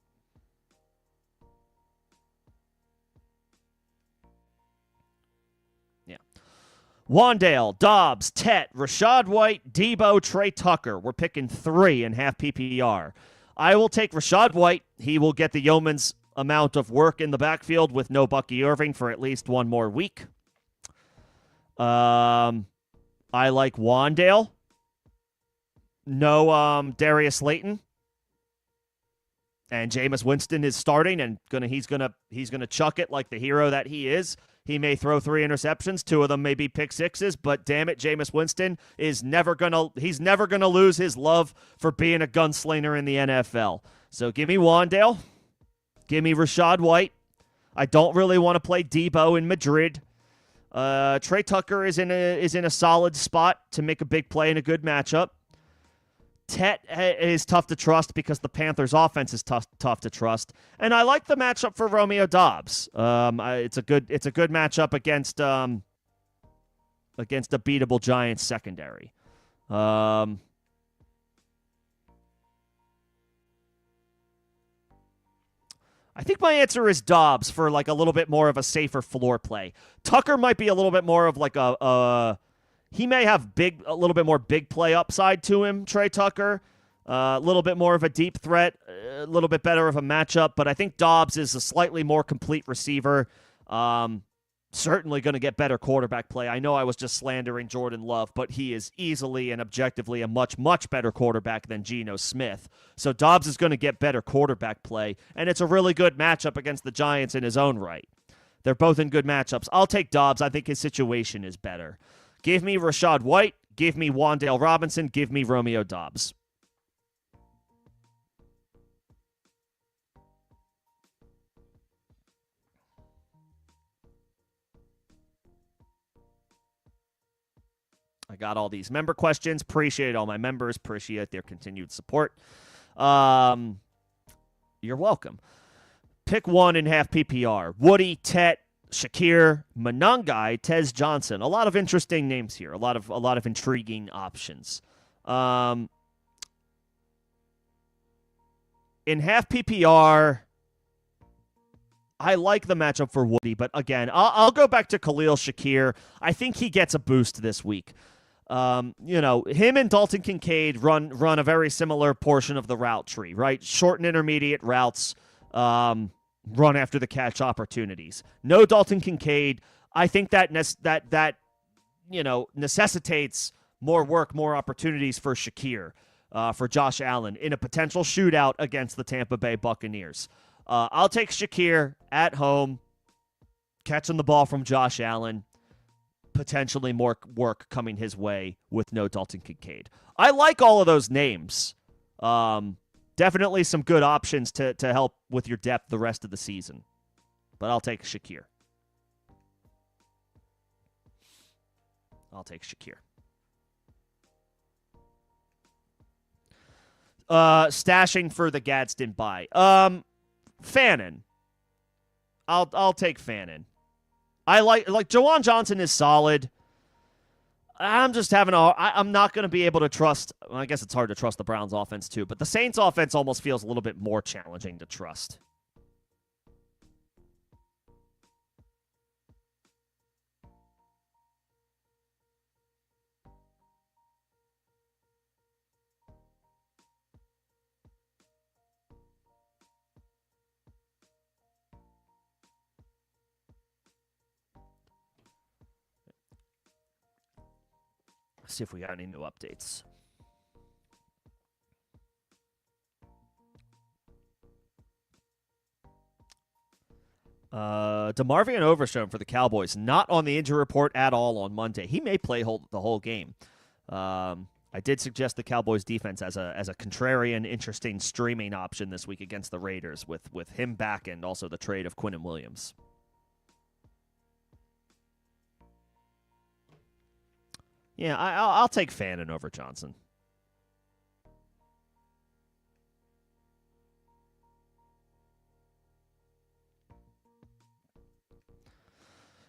Wandale, Dobbs, Tet, Rachaad White, Debo, Trey Tucker. We're picking 3 in half PPR. I will take Rachaad White. He will get the yeoman's amount of work in the backfield with no Bucky Irving for at least one more week. I like Wandale. No Darius Slayton. And Jameis Winston is starting and he's gonna chuck it like the hero that he is. He may throw 3 interceptions. 2 of them may be pick sixes, but damn it, Jameis Winston is never gonna lose his love for being a gunslinger in the NFL. So give me Wandale. Give me Rachaad White. I don't really want to play Debo in Madrid. Trey Tucker is in a solid spot to make a big play in a good matchup. Tet is tough to trust because the Panthers' offense is tough to trust, and I like the matchup for Romeo Doubs. It's a good matchup against a beatable Giants secondary. I think my answer is Doubs for like a little bit more of a safer floor play. Tucker might be a little bit more of like he may have a little bit more big play upside to him, Trey Tucker. A little bit more of a deep threat, a little bit better of a matchup, but I think Doubs is a slightly more complete receiver. Certainly going to get better quarterback play. I know I was just slandering Jordan Love, but he is easily and objectively a much, much better quarterback than Geno Smith. So Doubs is going to get better quarterback play, and it's a really good matchup against the Giants in his own right. They're both in good matchups. I'll take Doubs. I think his situation is better. Give me Rachaad White. Give me Wandale Robinson. Give me Romeo Doubs. I got all these member questions. Appreciate all my members. Appreciate their continued support. You're welcome. Pick 1 in half PPR. Woody, Tet, Shakir, Monangai, Tez Johnson. A lot of interesting names here. A lot of intriguing options. In half PPR, I like the matchup for Woody, but again, I'll go back to Khalil Shakir. I think he gets a boost this week. Him and Dalton Kincaid run a very similar portion of the route tree, right? Short and intermediate routes, run after the catch opportunities. No Dalton Kincaid. I think that necessitates more work, more opportunities for Shakir, for Josh Allen in a potential shootout against the Tampa Bay Buccaneers. I'll take Shakir at home, catching the ball from Josh Allen. Potentially more work coming his way with no Dalton Kincaid. I like all of those names. Definitely some good options to help with your depth the rest of the season. But I'll take Shakir. Stashing for the Gadsden bye. Fannin. I'll take Fannin. I like Jawan Johnson is solid. I'm just I'm not going to be able to trust. Well, I guess it's hard to trust the Browns offense too, but the Saints offense almost feels a little bit more challenging to trust. See if we got any new updates. DeMarvion Overshown for the Cowboys, not on the injury report at all on Monday. He may play the whole game. I did suggest the Cowboys defense as a contrarian, interesting streaming option this week against the Raiders with him back and also the trade of Quinnen Williams. Yeah, I'll take Fannin over Johnson.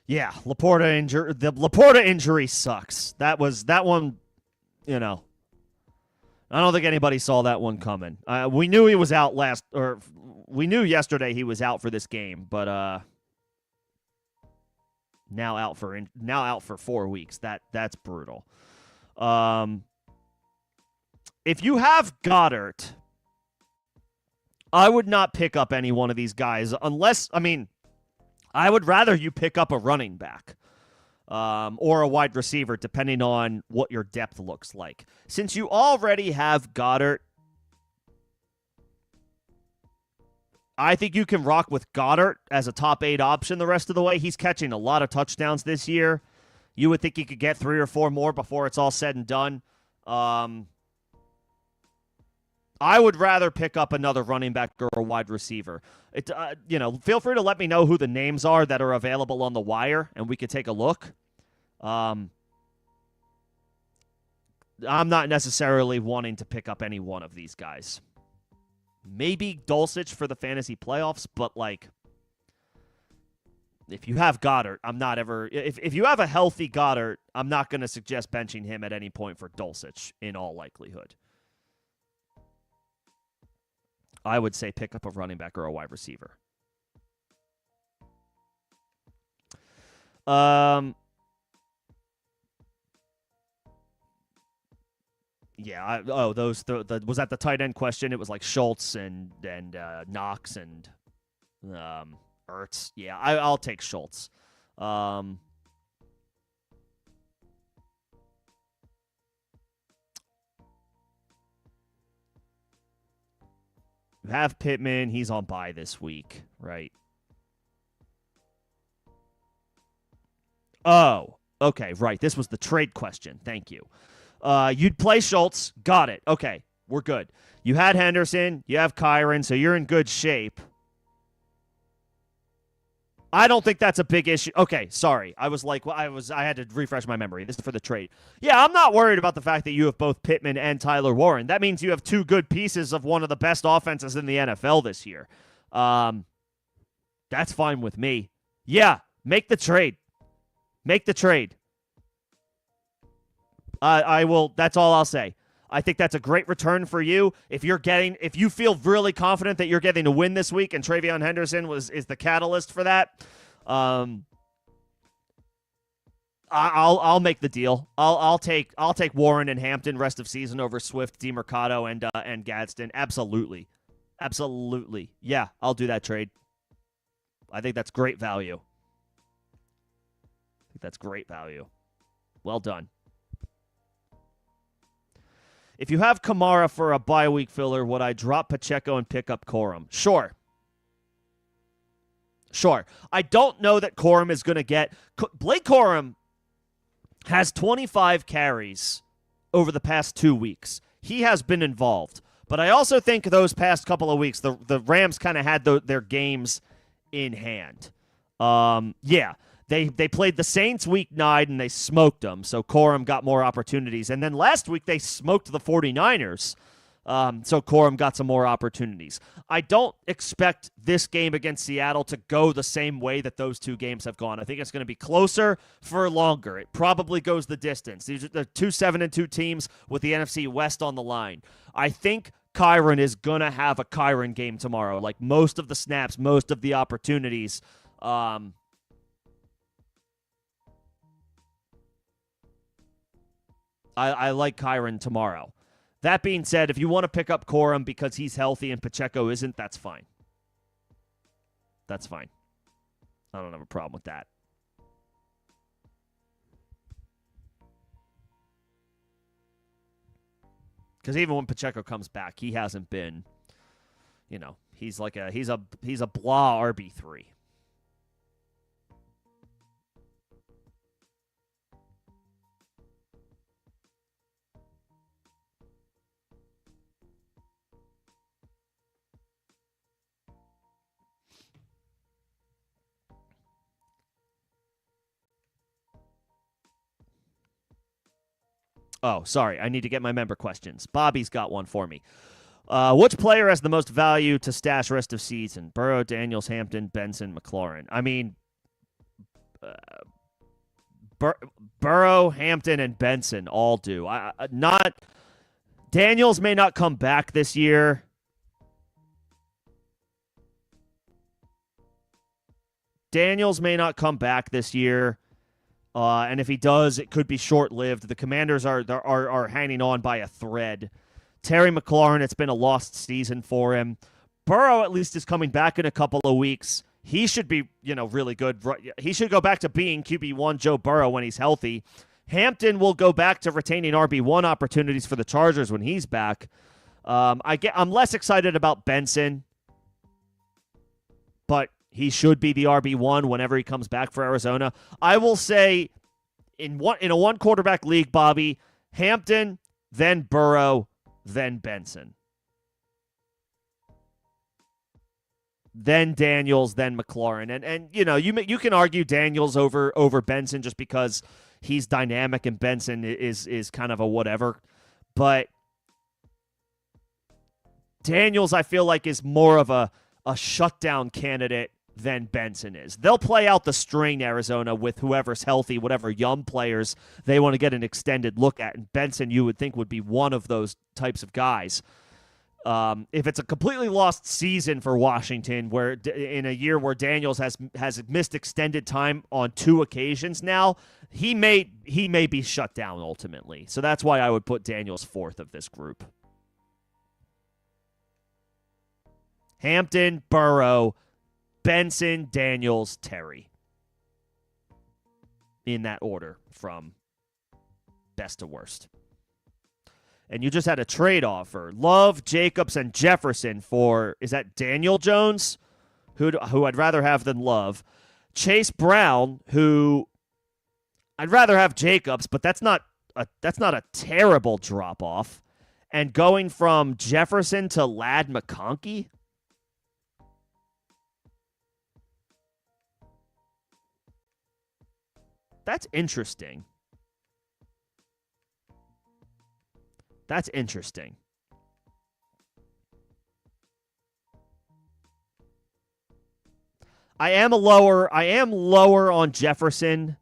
Yeah, the Laporta injury sucks. That one, I don't think anybody saw that one coming. We knew he was out we knew yesterday he was out for this game, but now out for 4 weeks. That's brutal. If you have Goddard, I would not pick up any one of these guys unless, I would rather you pick up a running back or a wide receiver, depending on what your depth looks like. Since you already have Goddard, I think you can rock with Goddard as a top 8 option the rest of the way. He's catching a lot of touchdowns this year. You would think he could get 3 or 4 more before it's all said and done. I would rather pick up another running back or a wide receiver. Feel free to let me know who the names are that are available on the wire, and we could take a look. I'm not necessarily wanting to pick up any one of these guys. Maybe Dulcich for the fantasy playoffs, but if you have Goddard, I'm not ever. If you have a healthy Goddard, I'm not going to suggest benching him at any point for Dulcich in all likelihood. I would say pick up a running back or a wide receiver. Yeah. Was that the tight end question? It was like Schultz and Knox and Ertz. Yeah, I'll take Schultz. You have Pittman. He's on bye this week, right? Oh, okay, right. This was the trade question. Thank you. You'd play Schultz. Got it. Okay, we're good. You had Henderson. You have Kyron, so you're in good shape. I don't think that's a big issue. Okay, sorry. I had to refresh my memory. This is for the trade. Yeah, I'm not worried about the fact that you have both Pittman and Tyler Warren. That means you have 2 good pieces of one of the best offenses in the NFL this year. That's fine with me. Yeah, make the trade. Make the trade. I will. That's all I'll say. I think that's a great return for you. If you feel really confident that you're getting a win this week, and Travion Henderson is the catalyst for that, I'll make the deal. I'll take Warren and Hampton rest of season over Swift, DeMercado, and Gadsden. Absolutely. Yeah, I'll do that trade. I think that's great value. Well done. If you have Kamara for a bye week filler, would I drop Pacheco and pick up Corum? Sure. I don't know that Corum is going to get... Blake Corum has 25 carries over the past 2 weeks. He has been involved. But I also think those past couple of weeks, the Rams kind of had their games in hand. They played the Saints week 9 and they smoked them, so Corum got more opportunities. And then last week they smoked the 49ers, so Corum got some more opportunities. I don't expect this game against Seattle to go the same way that those two games have gone. I think it's going to be closer for longer. It probably goes the distance. These are the 2-7-2 teams with the NFC West on the line. I think Kyren is going to have a Kyren game tomorrow. Like most of the snaps, most of the opportunities. I like Kyren tomorrow. That being said, if you want to pick up Corum because he's healthy and Pacheco isn't, that's fine. I don't have a problem with that. Because even when Pacheco comes back, he hasn't been, he's a blah RB3. Oh, sorry. I need to get my member questions. Bobby's got one for me. Which player has the most value to stash rest of season? Burrow, Daniels, Hampton, Benson, McLaurin. I mean, Burrow, Hampton, and Benson all do. Daniels may not come back this year. And if he does, it could be short-lived. The Commanders are hanging on by a thread. Terry McLaurin, it's been a lost season for him. Burrow at least is coming back in a couple of weeks. He should be, really good. He should go back to being QB1 Joe Burrow when he's healthy. Hampton will go back to retaining RB1 opportunities for the Chargers when he's back. I'm less excited about Benson, but he should be the RB1 whenever he comes back for Arizona. I will say in a one quarterback league, Bobby, Hampton, then Burrow, then Benson. Then Daniels, then McLaurin. And you can argue Daniels over Benson just because he's dynamic and Benson is kind of a whatever. But Daniels, I feel like, is more of a shutdown candidate than Benson is. They'll play out the string, Arizona, with whoever's healthy, whatever young players they want to get an extended look at. And Benson, you would think, would be one of those types of guys. If it's a completely lost season for Washington, where in a year where Daniels has missed extended time on 2 occasions now, he may be shut down ultimately. So that's why I would put Daniels 4th of this group. Hampton, Burrow, Benson, Daniels, Terry. In that order from best to worst. And you just had a trade offer. Love, Jacobs, and Jefferson for, is that Daniel Jones? Who I'd rather have than Love. Chase Brown, who I'd rather have Jacobs, but that's not a terrible drop-off. And going from Jefferson to Ladd McConkey? That's interesting. I am lower on Jefferson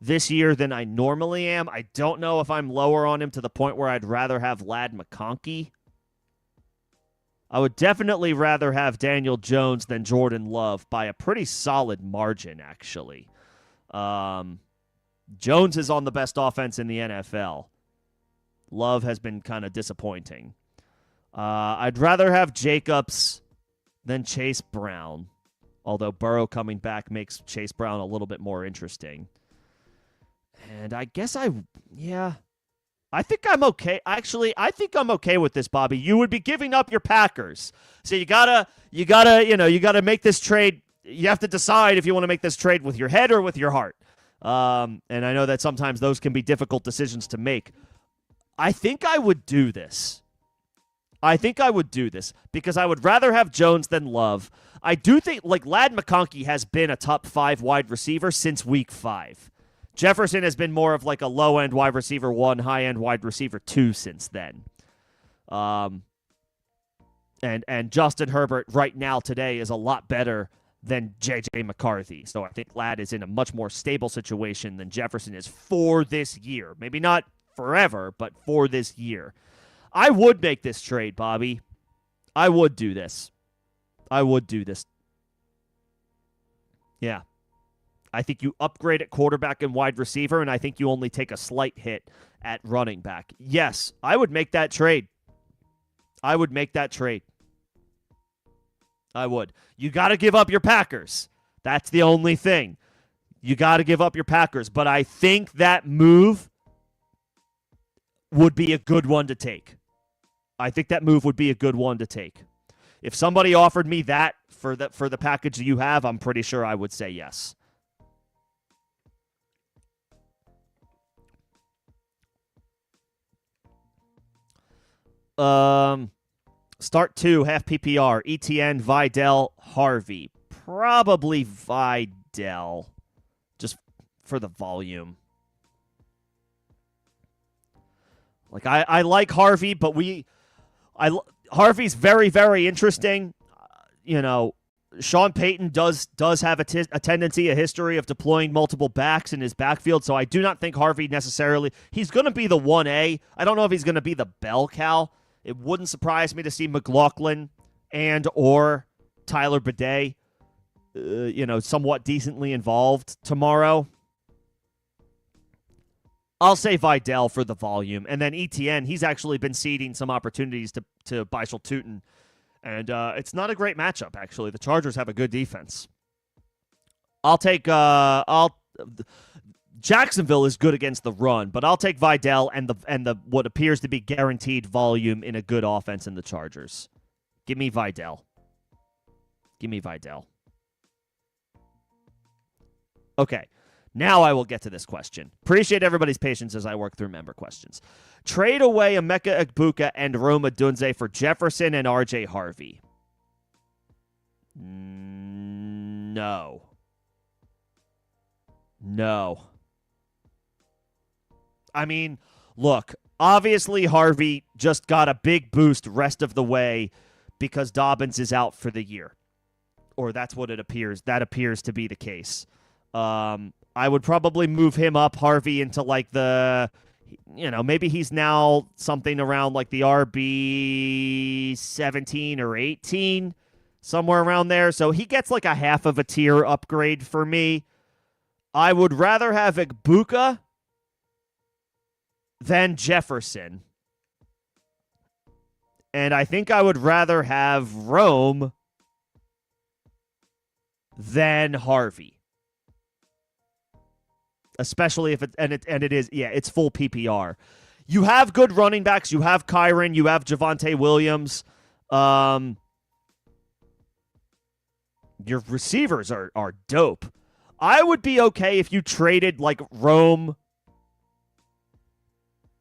this year than I normally am. I don't know if I'm lower on him to the point where I'd rather have Ladd McConkey. I would definitely rather have Daniel Jones than Jordan Love by a pretty solid margin, actually. Jones is on the best offense in the NFL. Love has been kind of disappointing. I'd rather have Jacobs than Chase Brown, although Burrow coming back makes Chase Brown a little bit more interesting. And I guess I think I'm okay. Actually, I think I'm okay with this, Bobby. You would be giving up your Packers. So you gotta make this trade. You have to decide if you want to make this trade with your head or with your heart. And I know that sometimes those can be difficult decisions to make. I think I would do this. Because I would rather have Jones than Love. I do think Ladd McConkey has been a top 5 wide receiver since week 5. Jefferson has been more of a low-end wide receiver 1, high-end wide receiver 2 since then. And Justin Herbert right now today is a lot better than J.J. McCarthy. So I think Ladd is in a much more stable situation than Jefferson is for this year. Maybe not forever, but for this year. I would make this trade, Bobby. I would do this. Yeah. I think you upgrade at quarterback and wide receiver, and I think you only take a slight hit at running back. Yes, I would make that trade. I would. You got to give up your Packers. That's the only thing. You got to give up your Packers. But I think that move would be a good one to take. If somebody offered me that for the package that you have, I'm pretty sure I would say yes. Start 2, half PPR. ETN, Vidal, Harvey. Probably Vidal, just for the volume. I like Harvey, but Harvey's very, very interesting. Sean Payton does have a tendency, a history of deploying multiple backs in his backfield, so I do not think Harvey necessarily. He's going to be the 1A. I don't know if he's going to be the bell cow. It wouldn't surprise me to see McLaughlin and or Tyler Bidet, somewhat decently involved tomorrow. I'll say Vidal for the volume. And then ETN, he's actually been ceding some opportunities to Bishal Tutin. And it's not a great matchup, actually. The Chargers have a good defense. Jacksonville is good against the run, but I'll take Vidal and the what appears to be guaranteed volume in a good offense in the Chargers. Give me Vidal. Okay. Now I will get to this question. Appreciate everybody's patience as I work through member questions. Trade away Emeka Egbuka and Rome Odunze for Jefferson and RJ Harvey. No. I mean, look, obviously Harvey just got a big boost rest of the way because Dobbins is out for the year. Or that's what it appears. That appears to be the case. I would probably move him up, Harvey, into maybe he's now something around the RB 17 or 18, somewhere around there. So he gets a half of a tier upgrade for me. I would rather have Egbuka than Jefferson. And I think I would rather have Rome than Harvey. Especially if it's full PPR. You have good running backs. You have Kyron. You have Javonte Williams. Your receivers are dope. I would be okay if you traded Rome.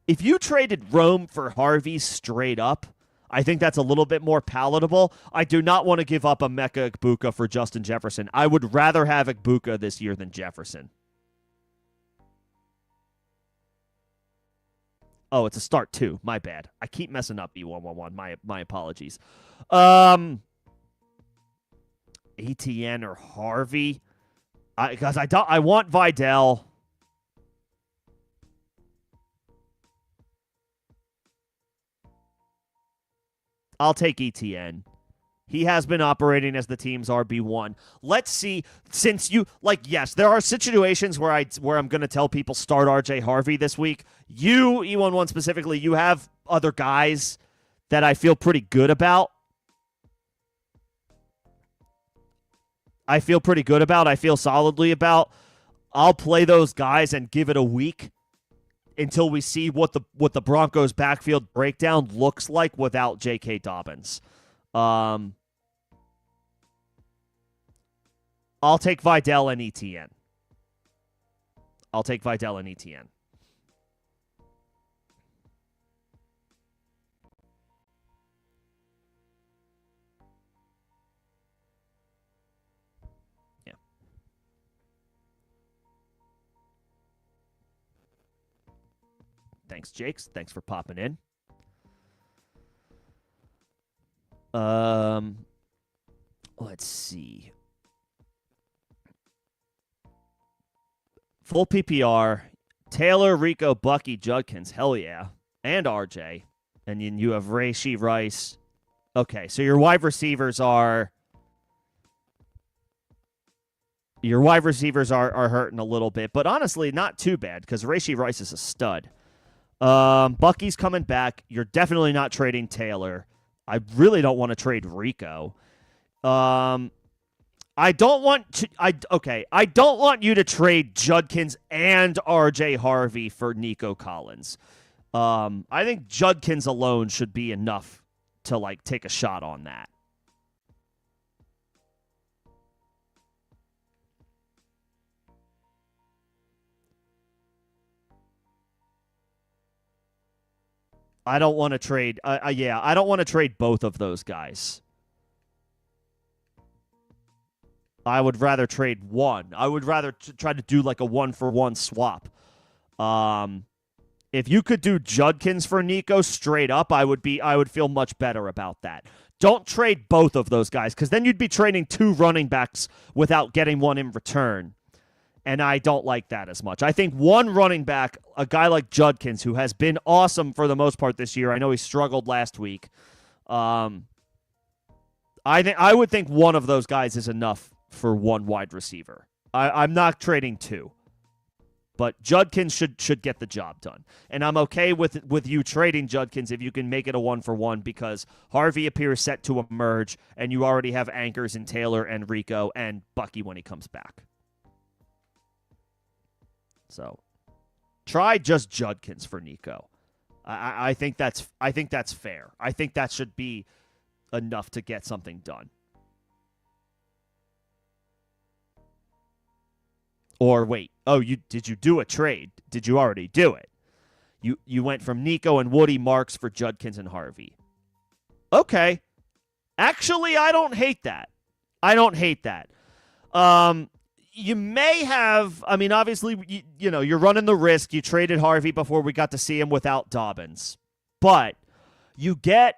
If you traded Rome for Harvey straight up, I think that's a little bit more palatable. I do not want to give up Emeka Egbuka for Justin Jefferson. I would rather have Egbuka this year than Jefferson. Oh, it's a start 2. My bad. I keep messing up B111. My apologies. ETN or Harvey? Because I want Vidal. I'll take ETN. He has been operating as the team's RB1. Let's see, since you yes, there are situations where I'm going to tell people start RJ Harvey this week. You, E11 specifically, you have other guys that I feel pretty good about. I feel solidly about. I'll play those guys and give it a week until we see what the Broncos backfield breakdown looks like without J.K. Dobbins. I'll take Vidal and ETN. Yeah. Thanks, Jakes. Thanks for popping in. Let's see. Full PPR, Taylor, Rico, Bucky, Judkins, hell yeah, and RJ. And then you have Rashee Rice. Okay, so your wide receivers are hurting a little bit, but honestly, not too bad because Rashee Rice is a stud. Bucky's coming back. You're definitely not trading Taylor. I really don't want to trade Rico. I don't want you to trade Judkins and RJ Harvey for Nico Collins. I think Judkins alone should be enough to take a shot on that. I don't want to trade. I don't want to trade both of those guys. I would rather trade one. I would rather try to do a 1-for-1 swap. If you could do Judkins for Nico straight up, I would feel much better about that. Don't trade both of those guys because then you'd be trading 2 running backs without getting one in return. And I don't like that as much. I think one running back, a guy like Judkins, who has been awesome for the most part this year. I know he struggled last week. I would think one of those guys is enough for one wide receiver. I'm not trading 2. But Judkins should get the job done. And I'm okay with you trading Judkins if you can make it a 1-for-1 because Harvey appears set to emerge and you already have anchors in Taylor and Rico and Bucky when he comes back. So try just Judkins for Nico. I think that's fair. I think that should be enough to get something done. Or wait, did you do a trade? Did you already do it? You went from Nico and Woody Marks for Judkins and Harvey. Okay. Actually, I don't hate that. You may have, obviously, you're running the risk. You traded Harvey before we got to see him without Dobbins. But you got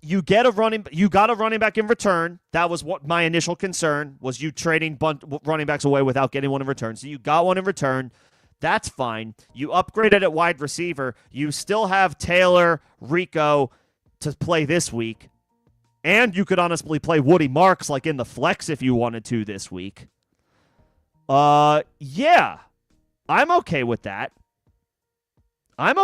a running back in return. That was what my initial concern was, you trading running backs away without getting one in return. So you got one in return. That's fine. You upgraded at wide receiver. You still have Taylor, Rico to play this week. And you could honestly play Woody Marks in the flex if you wanted to this week. Yeah. I'm okay with that. I'm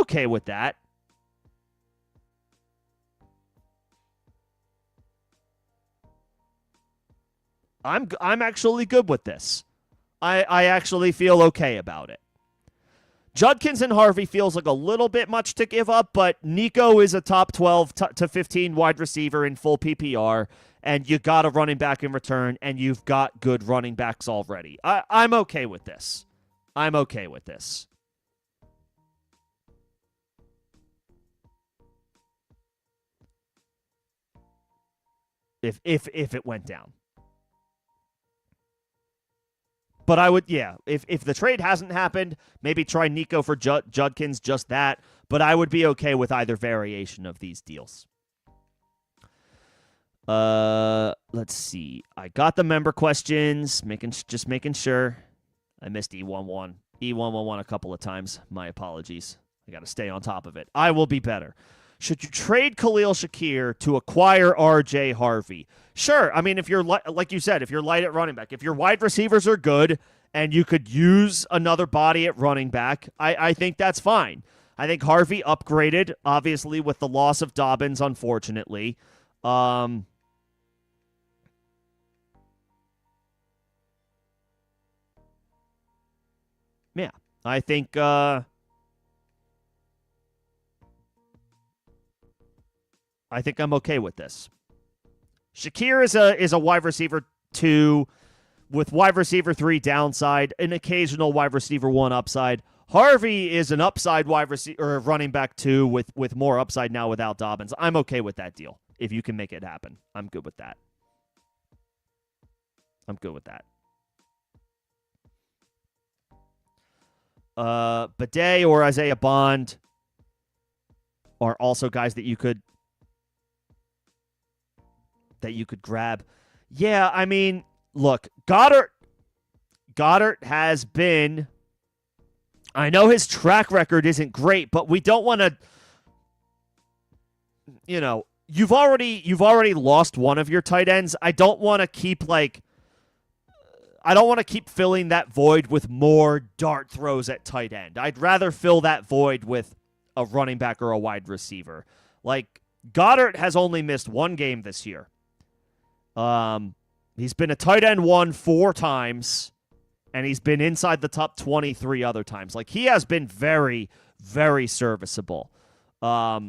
actually good with this. I actually feel okay about it. Judkins and Harvey feels like a little bit much to give up, but Nico is a top 12 to 15 wide receiver in full PPR, and you got a running back in return, and you've got good running backs already. I'm okay with this. If it went down. But I would, if the trade hasn't happened, maybe try Nico for Judkins, just that. But I would be okay with either variation of these deals. Let's see. I got the member questions. Just making sure. I missed E11 a couple of times. My apologies. I got to stay on top of it. I will be better. Should you trade Khalil Shakir to acquire R.J. Harvey? Sure. I mean, if you're like you said, if you're light at running back, if your wide receivers are good and you could use another body at running back, I think that's fine. I think Harvey upgraded, obviously, with the loss of Dobbins, unfortunately. Yeah, I think I'm okay with this. Shakir is a wide receiver 2 with wide receiver 3 downside, an occasional wide receiver 1 upside. Harvey is an upside wide receiver or running back 2 with more upside now without Dobbins. I'm okay with that deal. If you can make it happen, I'm good with that. I'm good with that. Bidet or Isaiah Bond are also guys that you could grab. Yeah, I mean, look, Goddard has been, I know his track record isn't great, but we don't want to, you've already lost one of your tight ends. I don't want to keep filling that void with more dart throws at tight end. I'd rather fill that void with a running back or a wide receiver. Like, Goddard has only missed one game this year. He's been a tight end 1 4 times, and he's been inside the top 23 other times. Like, he has been very, very serviceable. So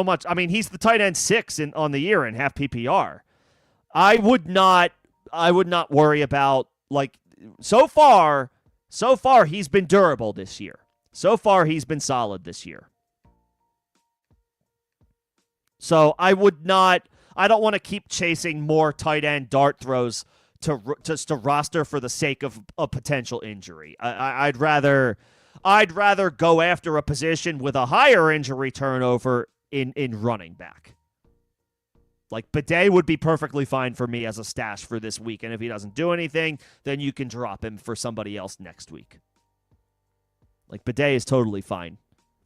much. I mean, he's the tight end 6 on the year in half PPR. I would not worry about, like, so far he's been durable this year. So far he's been solid this year. So I don't want to keep chasing more tight end dart throws to roster for the sake of a potential injury. I'd rather go after a position with a higher injury turnover in running back. Like, Bidet would be perfectly fine for me as a stash for this week, and if he doesn't do anything, then you can drop him for somebody else next week. Like, Bidet is totally fine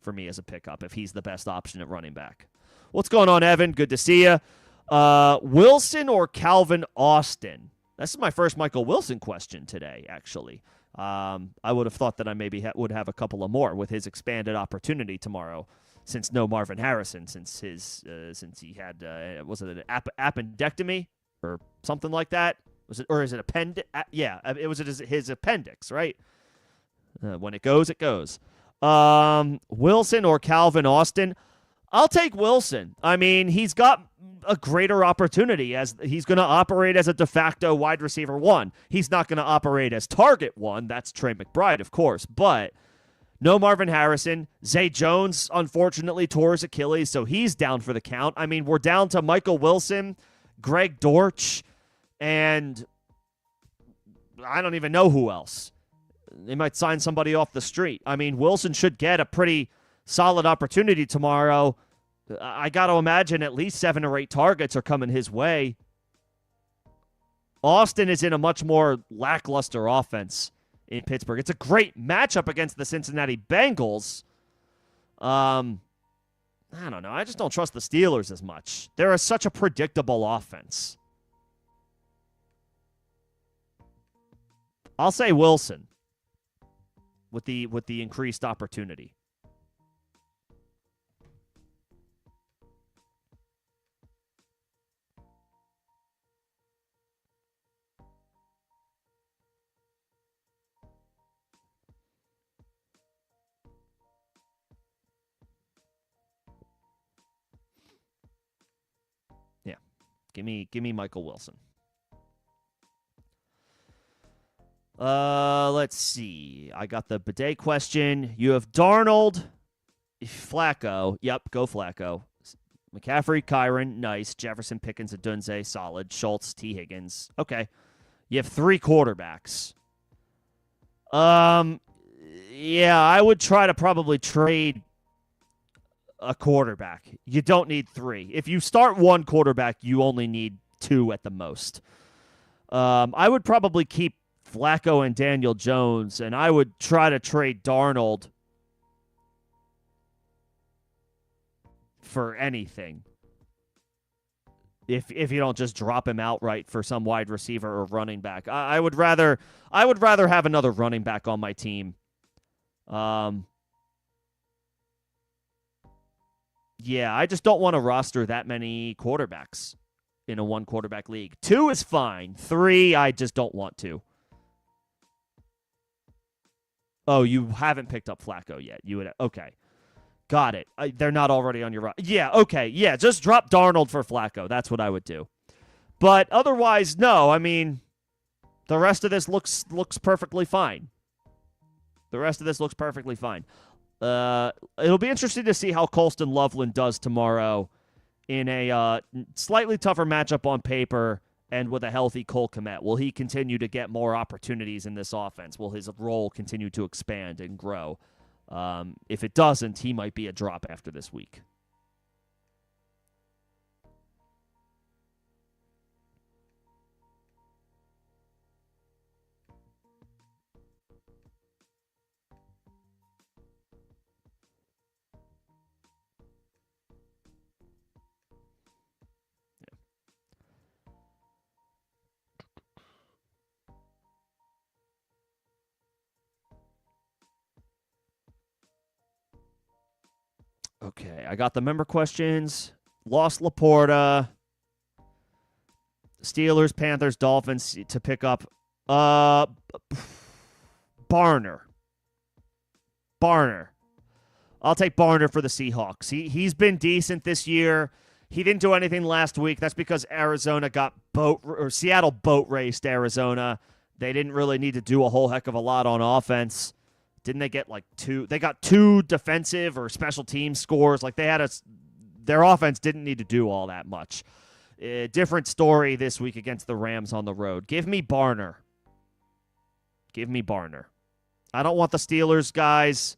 for me as a pickup if he's the best option at running back. What's going on, Evan? Good to see you. Wilson or Calvin Austin? This is my first Michael Wilson question today, actually. I would have thought that I maybe would have a couple of more with his expanded opportunity tomorrow, since no Marvin Harrison, since he had was it an appendectomy or something like that? Was it, or is it yeah, it was his appendix, right? When it goes, it goes. Wilson or Calvin Austin? I'll take Wilson. I mean, he's got a greater opportunity as he's going to operate as a de facto wide receiver 1. He's not going to operate as target 1. That's Trey McBride, of course, but no Marvin Harrison. Zay Jones, unfortunately, tore his Achilles, so he's down for the count. I mean, we're down to Michael Wilson, Greg Dortch, and I don't even know who else. They might sign somebody off the street. I mean, Wilson should get a pretty solid opportunity tomorrow. I got to imagine at least 7 or 8 targets are coming his way. Austin is in a much more lackluster offense in Pittsburgh. It's a great matchup against the Cincinnati Bengals. I don't know. I just don't trust the Steelers as much. They're such a predictable offense. I'll say Wilson with the increased opportunity. Give me Michael Wilson. Let's see. I got the Bidet question. You have Darnold, Flacco. Yep, go Flacco. McCaffrey, Kyron, nice. Jefferson, Pickens, Adunze, solid. Schultz, T. Higgins. Okay. You have 3 quarterbacks. Yeah, I would try to probably trade a quarterback. You don't need 3. If you start 1 quarterback, you only need 2 at the most. I would probably keep Flacco and Daniel Jones, and I would try to trade Darnold for anything. If you don't just drop him outright for some wide receiver or running back, I would rather have another running back on my team. Yeah, I just don't want to roster that many quarterbacks in a one quarterback league. 2 is fine. 3, I just don't want to. Oh, you haven't picked up Flacco yet. You would okay. Got it. They're not already on your roster. Yeah, okay. Yeah, just drop Darnold for Flacco. That's what I would do. But otherwise, no. I mean, the rest of this looks perfectly fine. The rest of this looks perfectly fine. It'll be interesting to see how Colston Loveland does tomorrow in a slightly tougher matchup on paper and with a healthy Cole Kmet. Will he continue to get more opportunities in this offense? Will his role continue to expand and grow? If it doesn't, he might be a drop after this week. Okay, I got the member questions. Lost Laporta. Steelers, Panthers, Dolphins to pick up. Barner. I'll take Barner for the Seahawks. He's been decent this year. He didn't do anything last week. That's because Seattle boat raced Arizona. They didn't really need to do a whole heck of a lot on offense. Didn't they get like 2? They got 2 defensive or special team scores. Like their offense didn't need to do all that much. Different story this week against the Rams on the road. Give me Barner. I don't want the Steelers guys.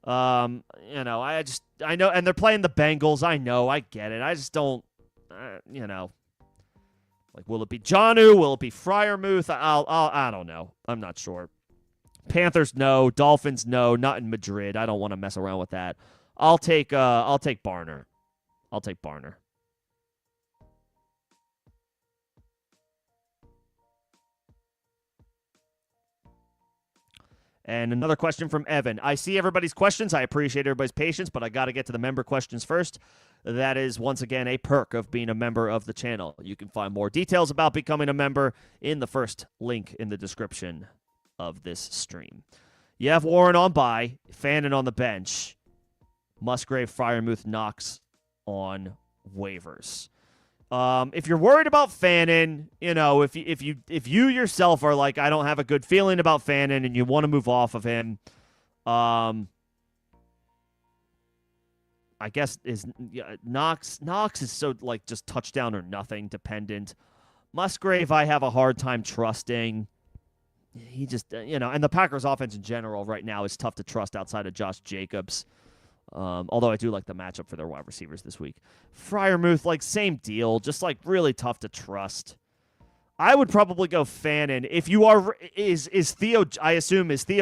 I know, and they're playing the Bengals. I know, I get it. I just don't, like, will it be Jonnu? Will it be Freiermuth? I don't know. I'm not sure. Panthers, no. Dolphins, no. Not in Madrid. I don't want to mess around with that. I'll take Barner. And another question from Evan. I see everybody's questions. I appreciate everybody's patience, but I got to get to the member questions first. That is, once again, a perk of being a member of the channel. You can find more details about becoming a member in the first link in the description of this stream. You have Warren on bye, Fannin on the bench, Musgrave, Freiermuth, Knox on waivers. If you're worried about Fannin, if you yourself are like, I don't have a good feeling about Fannin and you want to move off of him, I guess Knox is so like just touchdown or nothing dependent. Musgrave, I have a hard time trusting. He just, and the Packers offense in general right now is tough to trust outside of Josh Jacobs. Although I do like the matchup for their wide receivers this week. Freiermuth, like, same deal. Just, like, really tough to trust. I would probably go Fannin. If you are, is Theo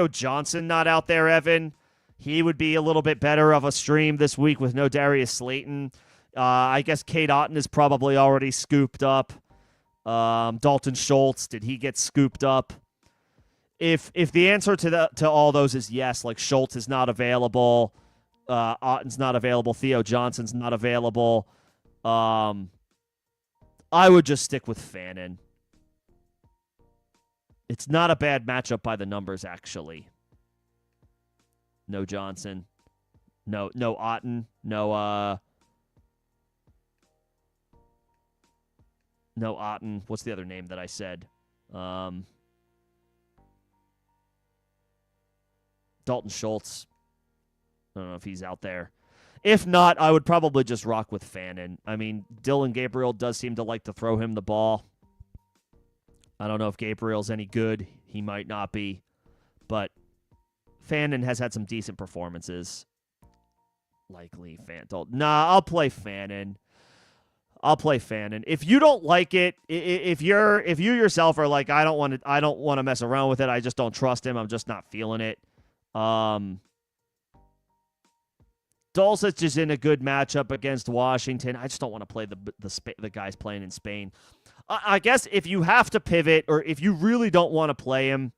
Johnson not out there, Evan? He would be a little bit better of a stream this week with no Darius Slayton. I guess Cade Otton is probably already scooped up. Dalton Schultz, did he get scooped up? If the answer to all those is yes, like Schultz is not available, Otton's not available, Theo Johnson's not available, I would just stick with Fannin. It's not a bad matchup by the numbers, actually. No Johnson. No Otton. No Otton. What's the other name that I said? Dalton Schultz. I don't know if he's out there. If not, I would probably just rock with Fannin. I mean, Dylan Gabriel does seem to like to throw him the ball. I don't know if Gabriel's any good. He might not be. But Fannin has had some decent performances. Likely Dalton. Nah, I'll play Fannin. If you don't like it, if you yourself are like, I don't want to mess around with it. I just don't trust him. I'm just not feeling it. Dulcich is in a good matchup against Washington. I just don't want to play the guys playing in Spain. I guess if you have to pivot or if you really don't want to play him,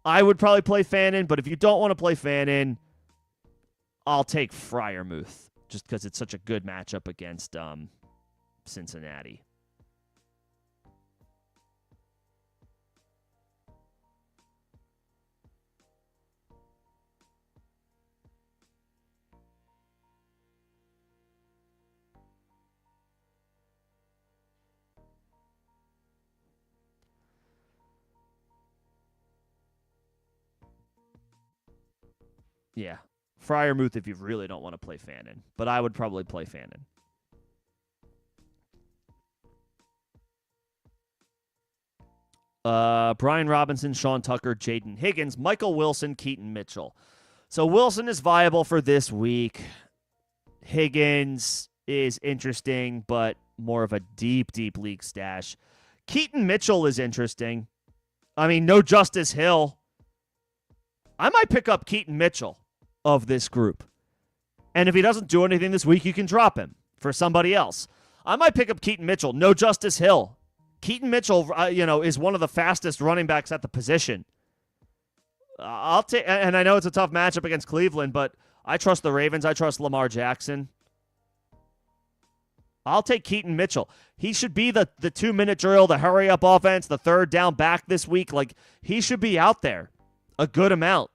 I would probably play Fannin. But if you don't want to play Fannin, I'll take Freiermuth just because it's such a good matchup against Cincinnati. Yeah. Freiermuth if you really don't want to play Fannin. But I would probably play Fannin. Brian Robinson, Sean Tucker, Jaden Higgins, Michael Wilson, Keaton Mitchell. So Wilson is viable for this week. Higgins is interesting, but more of a deep league stash. Keaton Mitchell is interesting. I mean, no Justice Hill. I might pick up Keaton Mitchell of this group. And if he doesn't do anything this week, you can drop him for somebody else. I might pick up Keaton Mitchell. No Justice Hill. Keaton Mitchell, is one of the fastest running backs at the position. I'll take, and I know it's a tough matchup against Cleveland, but I trust the Ravens. I trust Lamar Jackson. I'll take Keaton Mitchell. He should be the 2-minute drill, the hurry-up offense, the third down back this week. Like, he should be out there a good amount.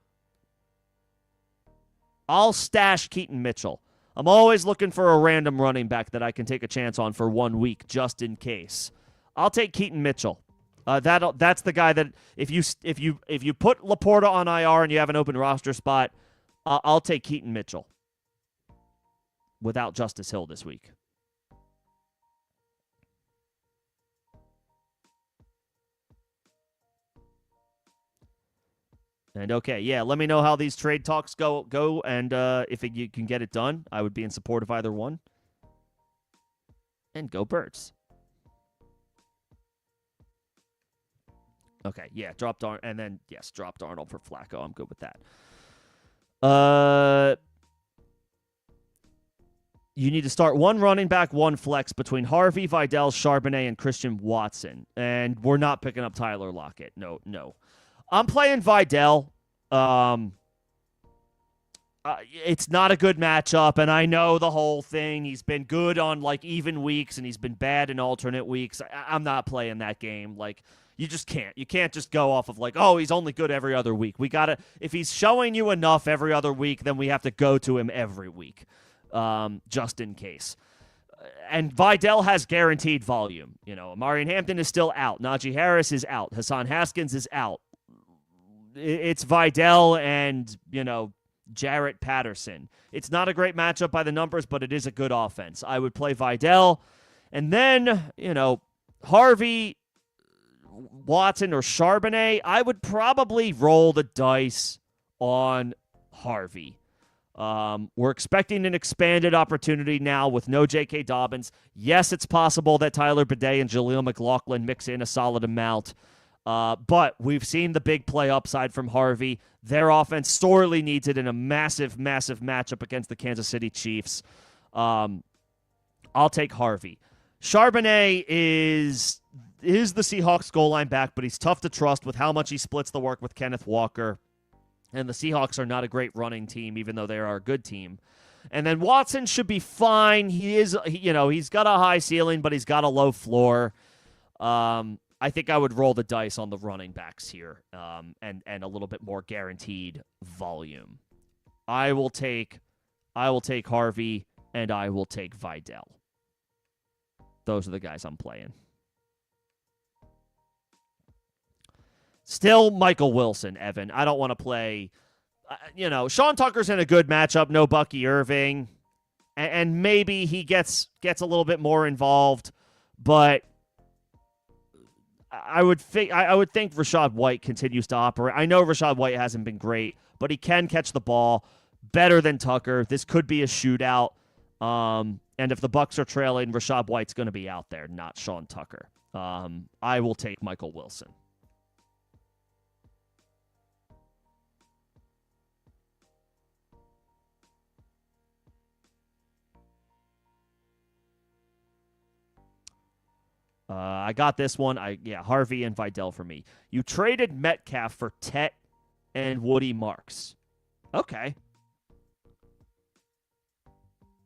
I'll stash Keaton Mitchell. I'm always looking for a random running back that I can take a chance on for 1 week just in case. I'll take Keaton Mitchell. That's the guy that if you put Laporta on IR and you have an open roster spot, I'll take Keaton Mitchell without Justice Hill this week. And okay, yeah, let me know how these trade talks go, and if you can get it done, I would be in support of either one. And go Birds. Okay, yeah, drop Darnold, and then, yes, drop Darnold for Flacco. I'm good with that. You need to start one running back, one flex between Harvey, Vidal, Charbonnet, and Christian Watson. And we're not picking up Tyler Lockett. No. I'm playing Vidal. It's not a good matchup, and I know the whole thing. He's been good on, even weeks, and he's been bad in alternate weeks. I'm not playing that game. You just can't. You can't just go off of he's only good every other week. If he's showing you enough every other week, then we have to go to him every week, just in case. And Vidal has guaranteed volume. Amarian Hampton is still out. Najee Harris is out. Hassan Haskins is out. It's Vidal and, Jarrett Patterson. It's not a great matchup by the numbers, but it is a good offense. I would play Vidal. And then, Harvey, Watson, or Charbonnet, I would probably roll the dice on Harvey. We're expecting an expanded opportunity now with no J.K. Dobbins. Yes, it's possible that Tyler Bidet and Jaleel McLaughlin mix in a solid amount. But we've seen the big play upside from Harvey. Their offense sorely needs it in a massive matchup against the Kansas City Chiefs. I'll take Harvey. Charbonnet is the Seahawks goal line back, but he's tough to trust with how much he splits the work with Kenneth Walker. And the Seahawks are not a great running team, even though they are a good team. And then Watson should be fine. He's got a high ceiling, but he's got a low floor. I think I would roll the dice on the running backs here, and a little bit more guaranteed volume. I will take Harvey, and I will take Vidal. Those are the guys I'm playing. Still Michael Wilson, Evan. I don't want to play. Sean Tucker's in a good matchup. No Bucky Irving, and maybe he gets a little bit more involved, but I would think Rachaad White continues to operate. I know Rachaad White hasn't been great, but he can catch the ball better than Tucker. This could be a shootout. And if the Bucs are trailing, Rachaad White's going to be out there, not Sean Tucker. I will take Michael Wilson. I got this one. Harvey and Vidal for me. You traded Metcalf for Tet and Woody Marks. Okay.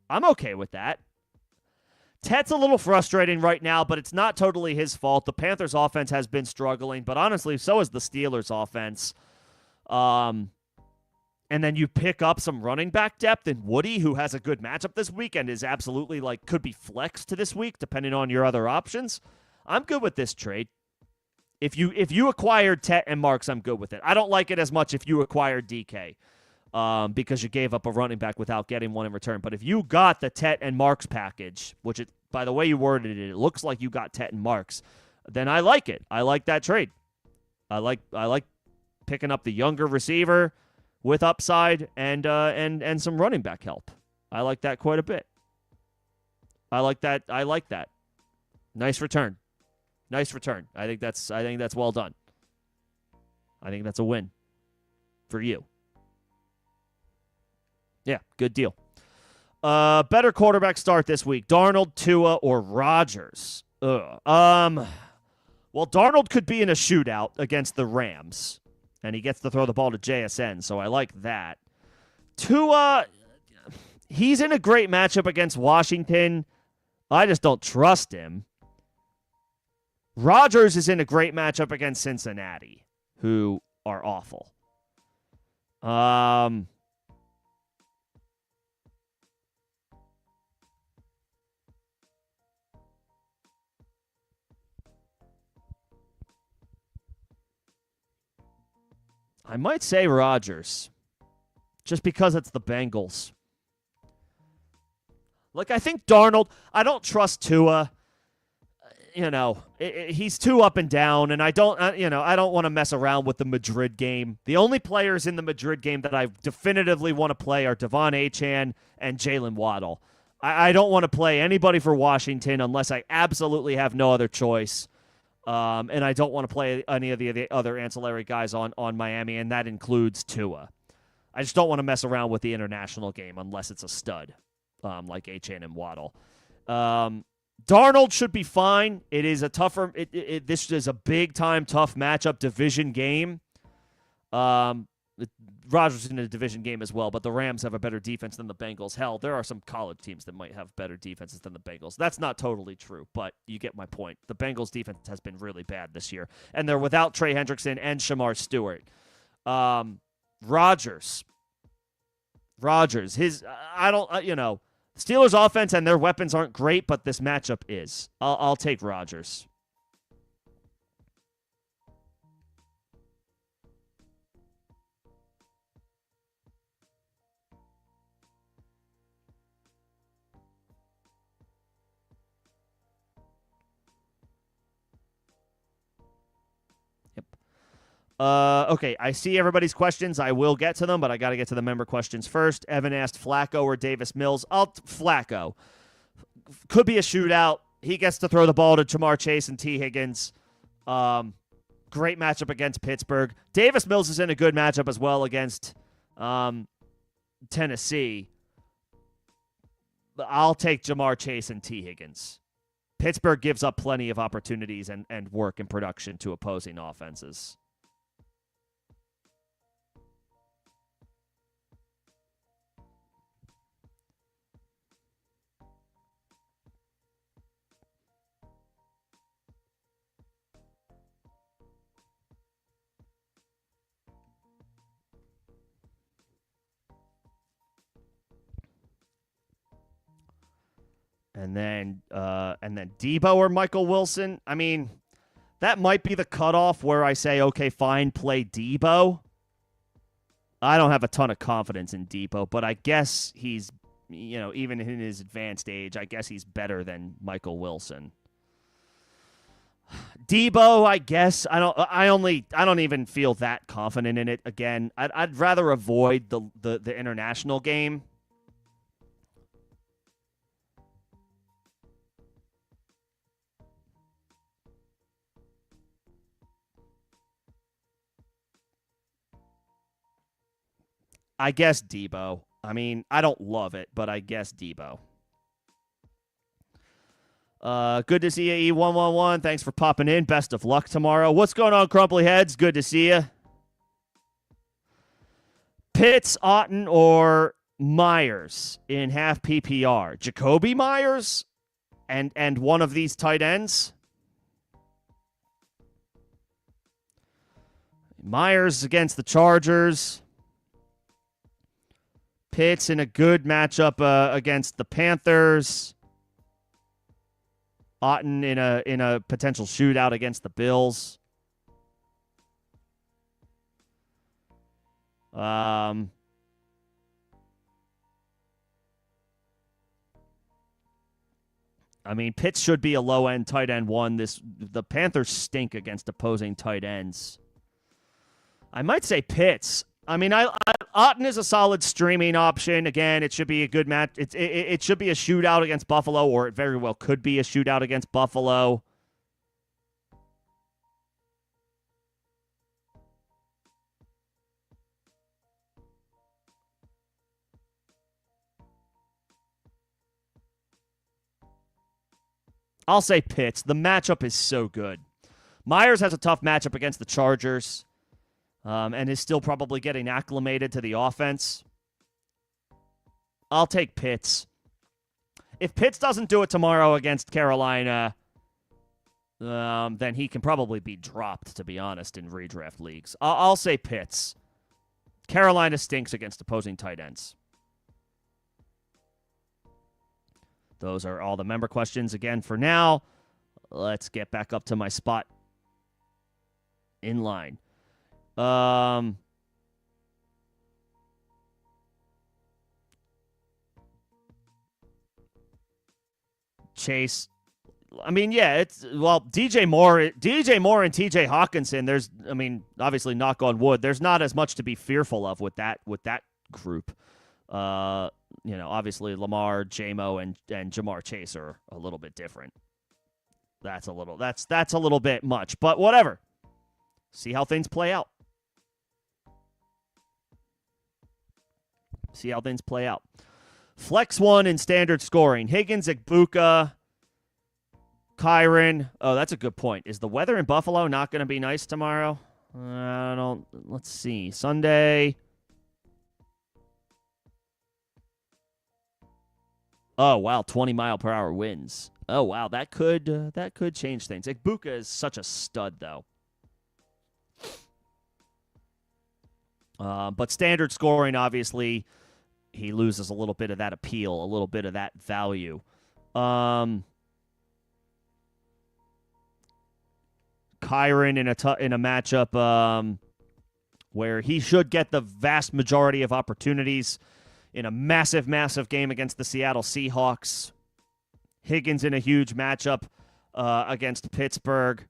I'm okay with that. Tet's a little frustrating right now, but it's not totally his fault. The Panthers' offense has been struggling, but honestly, so is the Steelers' offense. And then you pick up some running back depth in Woody, who has a good matchup this week and is absolutely could be flexed this week, depending on your other options. I'm good with this trade. If you acquired Tet and Marks, I'm good with it. I don't like it as much if you acquired DK. Because you gave up a running back without getting one in return. But if you got the Tet and Marks package, which, by the way you worded it, it looks like you got Tet and Marks, then I like it. I like that trade. I like picking up the younger receiver with upside and some running back help. I like that quite a bit. I like that. Nice return. I think that's well done. I think that's a win for you. Yeah, good deal. Better quarterback start this week: Darnold, Tua, or Rodgers. Well, Darnold could be in a shootout against the Rams, and he gets to throw the ball to JSN, so I like that. Tua, he's in a great matchup against Washington. I just don't trust him. Rodgers is in a great matchup against Cincinnati, who are awful. I might say Rodgers, just because it's the Bengals. I think Darnold, I don't trust Tua. He's too up and down, and I don't want to mess around with the Madrid game. The only players in the Madrid game that I definitively want to play are Devon Achane and Jalen Waddle. I don't want to play anybody for Washington unless I absolutely have no other choice. And I don't want to play any of the other ancillary guys on Miami, and that includes Tua. I just don't want to mess around with the international game unless it's a stud, like Achane and Waddle. Darnold should be fine. It is a tougher. This is a big time tough matchup, division game. Rodgers is in a division game as well, but the Rams have a better defense than the Bengals. Hell, there are some college teams that might have better defenses than the Bengals. That's not totally true, but you get my point. The Bengals defense has been really bad this year, and they're without Trey Hendrickson and Shamar Stewart. Rodgers, Steelers offense and their weapons aren't great, but this matchup is. I'll take Rodgers. Okay, I see everybody's questions. I will get to them, but I got to get to the member questions first. Evan asked Flacco or Davis Mills. Flacco. Could be a shootout. He gets to throw the ball to Jamar Chase and T. Higgins. Great matchup against Pittsburgh. Davis Mills is in a good matchup as well against Tennessee. I'll take Jamar Chase and T. Higgins. Pittsburgh gives up plenty of opportunities and work and production to opposing offenses. And then Debo or Michael Wilson. I mean, that might be the cutoff where I say, okay, fine, play Debo. I don't have a ton of confidence in Debo, but I guess he's, even in his advanced age, I guess he's better than Michael Wilson. Debo, I guess I don't even feel that confident in it. Again, I'd rather avoid the international game. I guess Debo. I mean, I don't love it, but I guess Debo. Good to see you, E111. Thanks for popping in. Best of luck tomorrow. What's going on, Crumply Heads? Good to see you. Pitts, Otten, or Myers in half PPR? Jacoby Myers and one of these tight ends? Myers against the Chargers. Pitts in a good matchup against the Panthers. Otten in a potential shootout against the Bills. I mean, Pitts should be a low-end tight end one. The Panthers stink against opposing tight ends. I might say Pitts. I mean, Otten is a solid streaming option. Again, it should be a good match. It should be a shootout against Buffalo, or it very well could be a shootout against Buffalo. I'll say Pitts. The matchup is so good. Myers has a tough matchup against the Chargers. And is still probably getting acclimated to the offense. I'll take Pitts. If Pitts doesn't do it tomorrow against Carolina, then he can probably be dropped, to be honest, in redraft leagues. I'll say Pitts. Carolina stinks against opposing tight ends. Those are all the member questions again for now. Let's get back up to my spot in line. Chase. I mean, yeah, DJ Moore and TJ Hawkinson, there's, I mean, obviously knock on wood, there's not as much to be fearful of with that group. Obviously Lamar, J-Mo, and Jamar Chase are a little bit different. That's a little bit much, but whatever. See how things play out. Flex one in standard scoring. Higgins, Igbuka, Kyren. Oh, that's a good point. Is the weather in Buffalo not going to be nice tomorrow? Let's see. Sunday. Oh, wow. 20-mile-per-hour winds. Oh, wow. That could change things. Igbuka is such a stud, though. But standard scoring, obviously, he loses a little bit of that appeal, a little bit of that value. Kyren in a matchup where he should get the vast majority of opportunities in a massive, massive game against the Seattle Seahawks. Higgins in a huge matchup against Pittsburgh,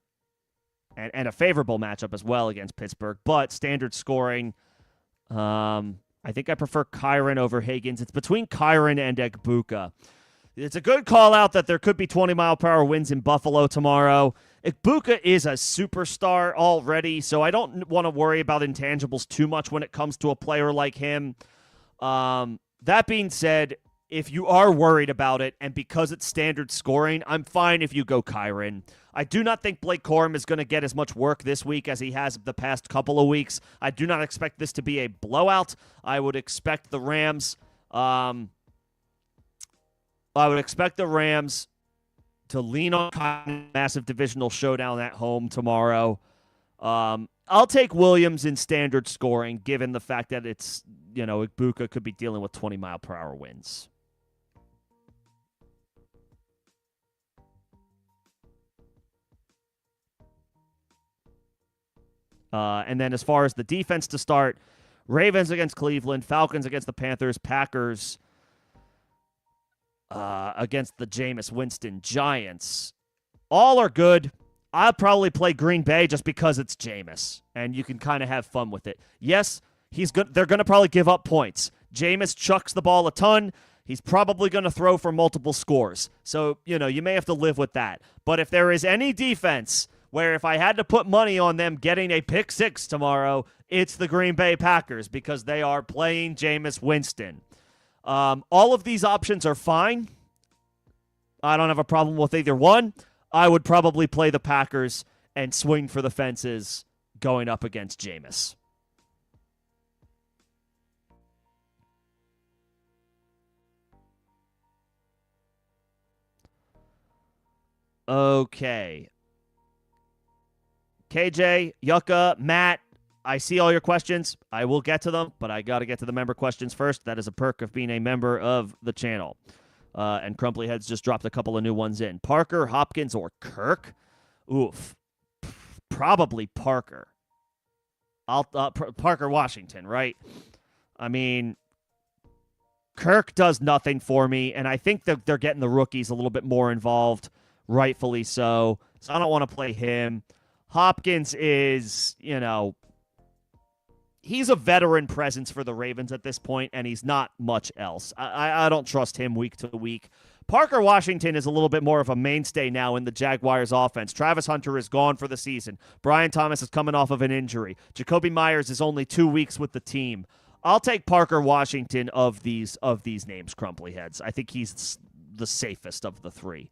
and a favorable matchup as well against Pittsburgh. But standard scoring, I think I prefer Kyren over Higgins. It's between Kyren and Igbuka. It's a good call out that there could be 20-mile-per-hour winds in Buffalo tomorrow. Igbuka is a superstar already, so I don't want to worry about intangibles too much when it comes to a player like him. That being said, if you are worried about it, and because it's standard scoring, I'm fine if you go Kyren. I do not think Blake Corum is going to get as much work this week as he has the past couple of weeks. I do not expect this to be a blowout. I would expect the Rams to lean on Kyren, massive divisional showdown at home tomorrow. I'll take Williams in standard scoring, given the fact that it's, Igbuka could be dealing with 20-mile-per-hour winds. And then as far as the defense to start, Ravens against Cleveland, Falcons against the Panthers, Packers against the Jameis Winston Giants. All are good. I'll probably play Green Bay just because it's Jameis, and you can kind of have fun with it. Yes, they're going to probably give up points. Jameis chucks the ball a ton. He's probably going to throw for multiple scores. So, you may have to live with that. But if there is any defense where if I had to put money on them getting a pick six tomorrow, it's the Green Bay Packers because they are playing Jameis Winston. All of these options are fine. I don't have a problem with either one. I would probably play the Packers and swing for the fences going up against Jameis. Okay. KJ, Yucca, Matt, I see all your questions. I will get to them, but I got to get to the member questions first. That is a perk of being a member of the channel. And Crumply Heads just dropped a couple of new ones in. Parker, Hopkins, or Kirk? Oof. Probably Parker. Parker Washington, right? I mean, Kirk does nothing for me, and I think that they're getting the rookies a little bit more involved, rightfully so. So I don't want to play him. Hopkins is, he's a veteran presence for the Ravens at this point, and he's not much else. I don't trust him week to week. Parker Washington is a little bit more of a mainstay now in the Jaguars offense. Travis Hunter is gone for the season. Brian Thomas is coming off of an injury. Jacoby Myers is only 2 weeks with the team. I'll take Parker Washington of these names, Crumply Heads. I think he's the safest of the three.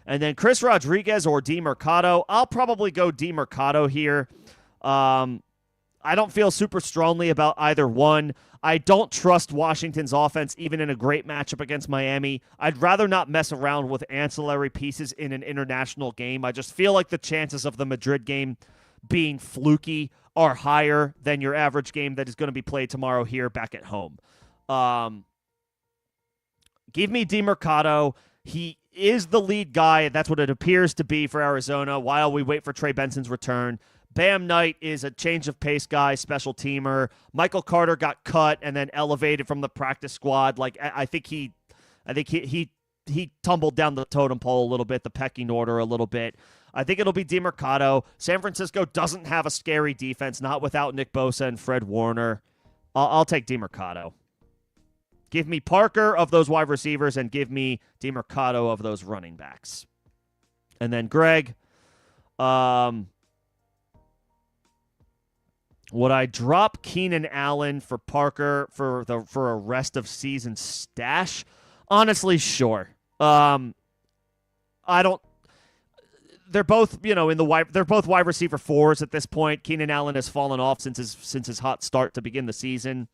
And then Chris Rodriguez or DeMercado. I'll probably go DeMercado here. I don't feel super strongly about either one. I don't trust Washington's offense even in a great matchup against Miami. I'd rather not mess around with ancillary pieces in an international game. I just feel like the chances of the Madrid game being fluky are higher than your average game that is going to be played tomorrow here back at home. Give me DeMercado. He is the lead guy. That's what it appears to be for Arizona while we wait for Trey Benson's return. Bam Knight is a change of pace guy, special teamer. Michael Carter got cut and then elevated from the practice squad. Like I think he tumbled down the totem pole a little bit, the pecking order a little bit. I think it'll be DeMercado. San Francisco doesn't have a scary defense, not without Nick Bosa and Fred Warner. I'll take DeMercado. Give me Parker of those wide receivers and give me DeMercado of those running backs. And then Greg, would I drop Keenan Allen for Parker for a rest of season stash? Honestly, sure. I don't. They're both, they're both wide receiver 4s at this point. Keenan Allen has fallen off since his hot start to begin the season.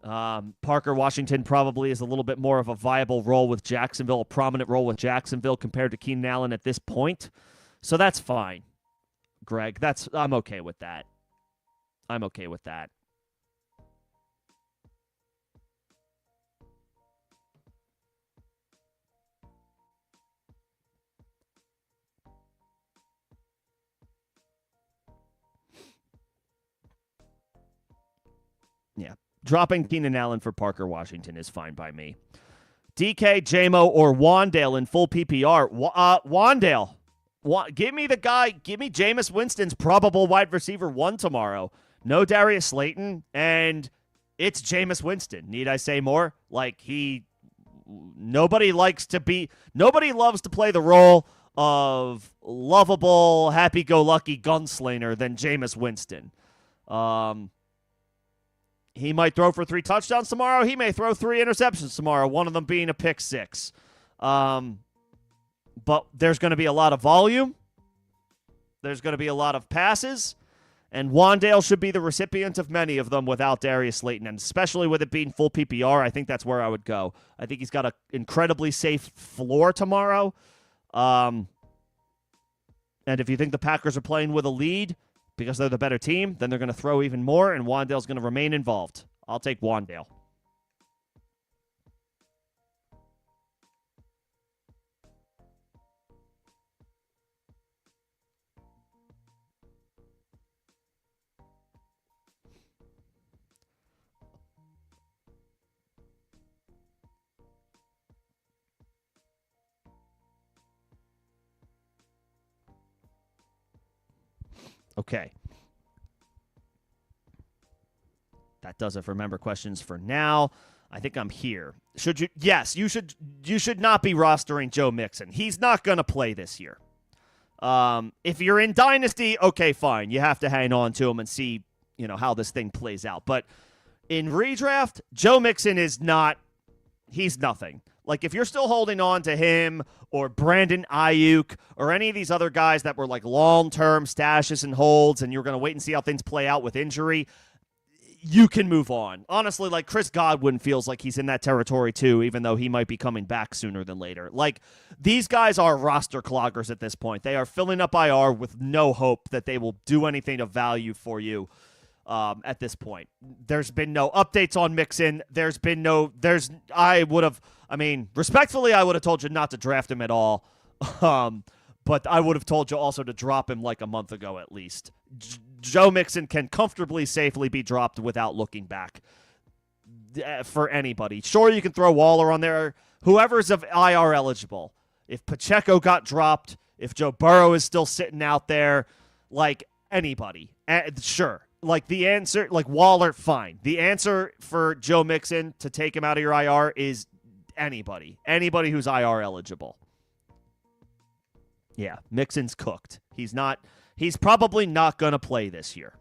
Parker Washington probably is a little bit more of a viable role with Jacksonville, a prominent role with Jacksonville compared to Keenan Allen at this point. So that's fine, Greg. I'm okay with that. I'm okay with that. Yeah. Dropping Keenan Allen for Parker Washington is fine by me. DK, JMO, or Wandale in full PPR. Wandale. Give me the guy. Give me Jameis Winston's probable wide receiver 1 tomorrow. No Darius Slayton, and it's Jameis Winston. Need I say more? Nobody loves to play the role of lovable, happy-go-lucky gunslinger than Jameis Winston. He might throw for 3 touchdowns tomorrow. He may throw 3 interceptions tomorrow, one of them being a pick 6. But there's going to be a lot of volume. There's going to be a lot of passes. And Wandale should be the recipient of many of them without Darius Slayton. And especially with it being full PPR, I think that's where I would go. I think he's got an incredibly safe floor tomorrow. And if you think the Packers are playing with a lead because they're the better team, then they're going to throw even more, and Wandale's going to remain involved. I'll take Wandale. Okay. That does it for member questions for now. I think I'm here. Should you? Yes, you should. You should not be rostering Joe Mixon. He's not going to play this year. If you're in Dynasty, okay, fine. You have to hang on to him and see, how this thing plays out. But in redraft, Joe Mixon is not he's nothing. Like, if you're still holding on to him or Brandon Ayuk or any of these other guys that were like long-term stashes and holds and you're going to wait and see how things play out with injury, you can move on. Honestly, like Chris Godwin feels like he's in that territory too, even though he might be coming back sooner than later. Like, these guys are roster cloggers at this point. They are filling up IR with no hope that they will do anything of value for you at this point. There's been no updates on Mixon. Respectfully, I would have told you not to draft him at all. But I would have told you also to drop him like a month ago at least. Joe Mixon can comfortably, safely be dropped without looking back for anybody. Sure, you can throw Waller on there. Whoever's of IR eligible. If Pacheco got dropped, if Joe Burrow is still sitting out there, like anybody. Sure. Like the answer, like Waller, fine. The answer for Joe Mixon to take him out of your IR is anybody. Anybody who's IR eligible. Yeah, Mixon's cooked. He's probably not going to play this year.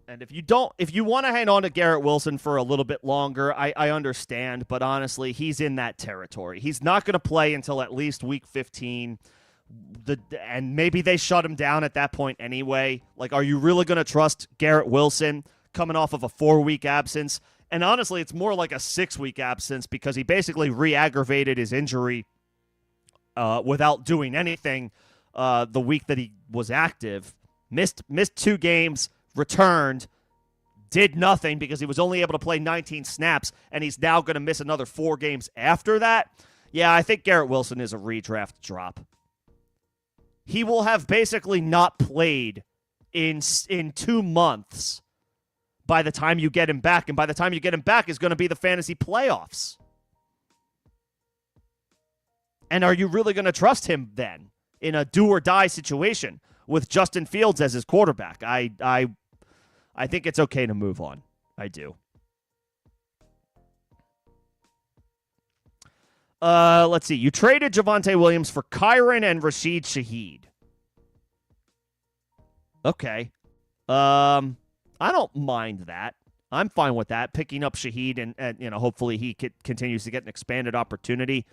And if you want to hang on to Garrett Wilson for a little bit longer, I understand. But honestly, he's in that territory. He's not going to play until at least week 15. And maybe they shut him down at that point anyway. Like, are you really going to trust Garrett Wilson coming off of a 4-week absence? And honestly, it's more like a 6-week absence because he basically re-aggravated his injury without doing anything the week that he was active. Missed 2 games. Returned, did nothing because he was only able to play 19 snaps, and he's now going to miss another 4 games after that. Yeah, I think Garrett Wilson is a redraft drop. He will have basically not played in 2 months by the time you get him back, and by the time you get him back is going to be the fantasy playoffs. And are you really going to trust him then in a do-or-die situation with Justin Fields as his quarterback? I think it's okay to move on. I do. Let's see. You traded Javonte Williams for Kyren and Rashid Shaheed. Okay. I don't mind that. I'm fine with that. Picking up Shaheed and hopefully he continues to get an expanded opportunity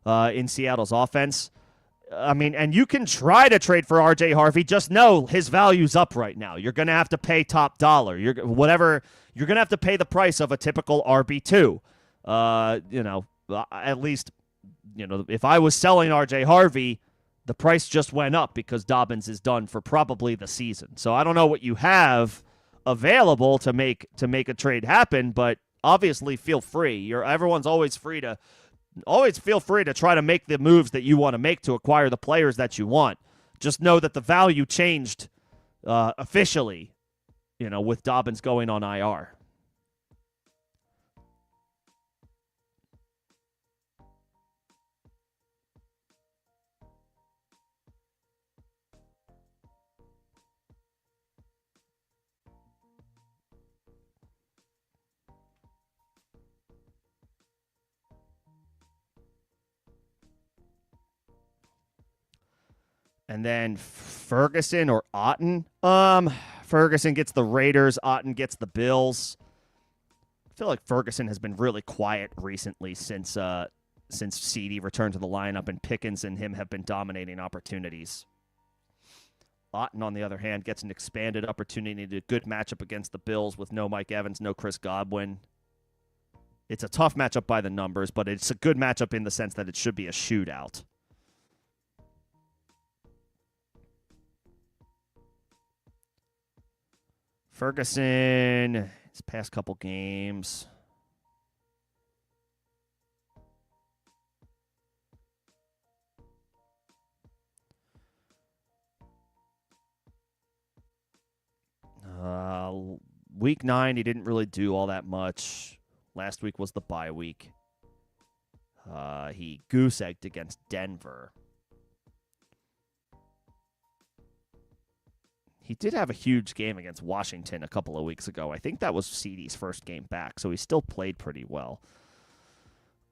in Seattle's offense. I mean, and you can try to trade for R.J. Harvey. Just know his value's up right now. You're going to have to pay top dollar. You're going to have to pay the price of a typical RB2. At least, if I was selling R.J. Harvey, the price just went up because Dobbins is done for probably the season. So I don't know what you have available to make a trade happen, but obviously feel free. Everyone's always feel free to try to make the moves that you want to make to acquire the players that you want. Just know that the value changed officially, with Dobbins going on IR. And then Ferguson or Otten. Ferguson gets the Raiders. Otten gets the Bills. I feel like Ferguson has been really quiet recently since CeeDee returned to the lineup, and Pickens and him have been dominating opportunities. Otten, on the other hand, gets an expanded opportunity to a good matchup against the Bills with no Mike Evans, no Chris Godwin. It's a tough matchup by the numbers, but it's a good matchup in the sense that it should be a shootout. Ferguson, his past couple games. Week 9, he didn't really do all that much. Last week was the bye week. He goose-egged against Denver. He did have a huge game against Washington a couple of weeks ago. I think that was CeeDee's first game back, so he still played pretty well.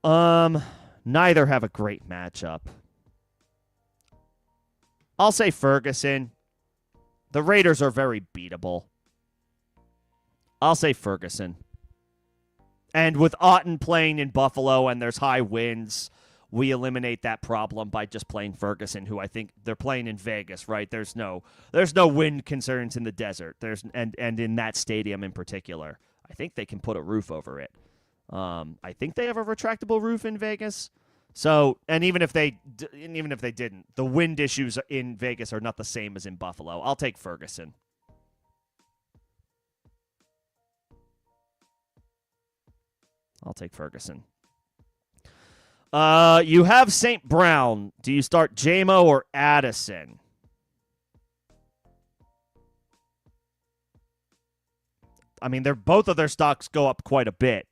Neither have a great matchup. I'll say Ferguson. The Raiders are very beatable. I'll say Ferguson. And with Otton playing in Buffalo and there's high winds, we eliminate that problem by just playing Ferguson, who I think they're playing in Vegas, right? There's no wind concerns in the desert. And in that stadium in particular. I think they can put a roof over it. I think they have a retractable roof in Vegas. So, and even if they didn't, the wind issues in Vegas are not the same as in Buffalo. I'll take Ferguson. You have St. Brown. Do you start JMO or Addison? I mean, both of their stocks go up quite a bit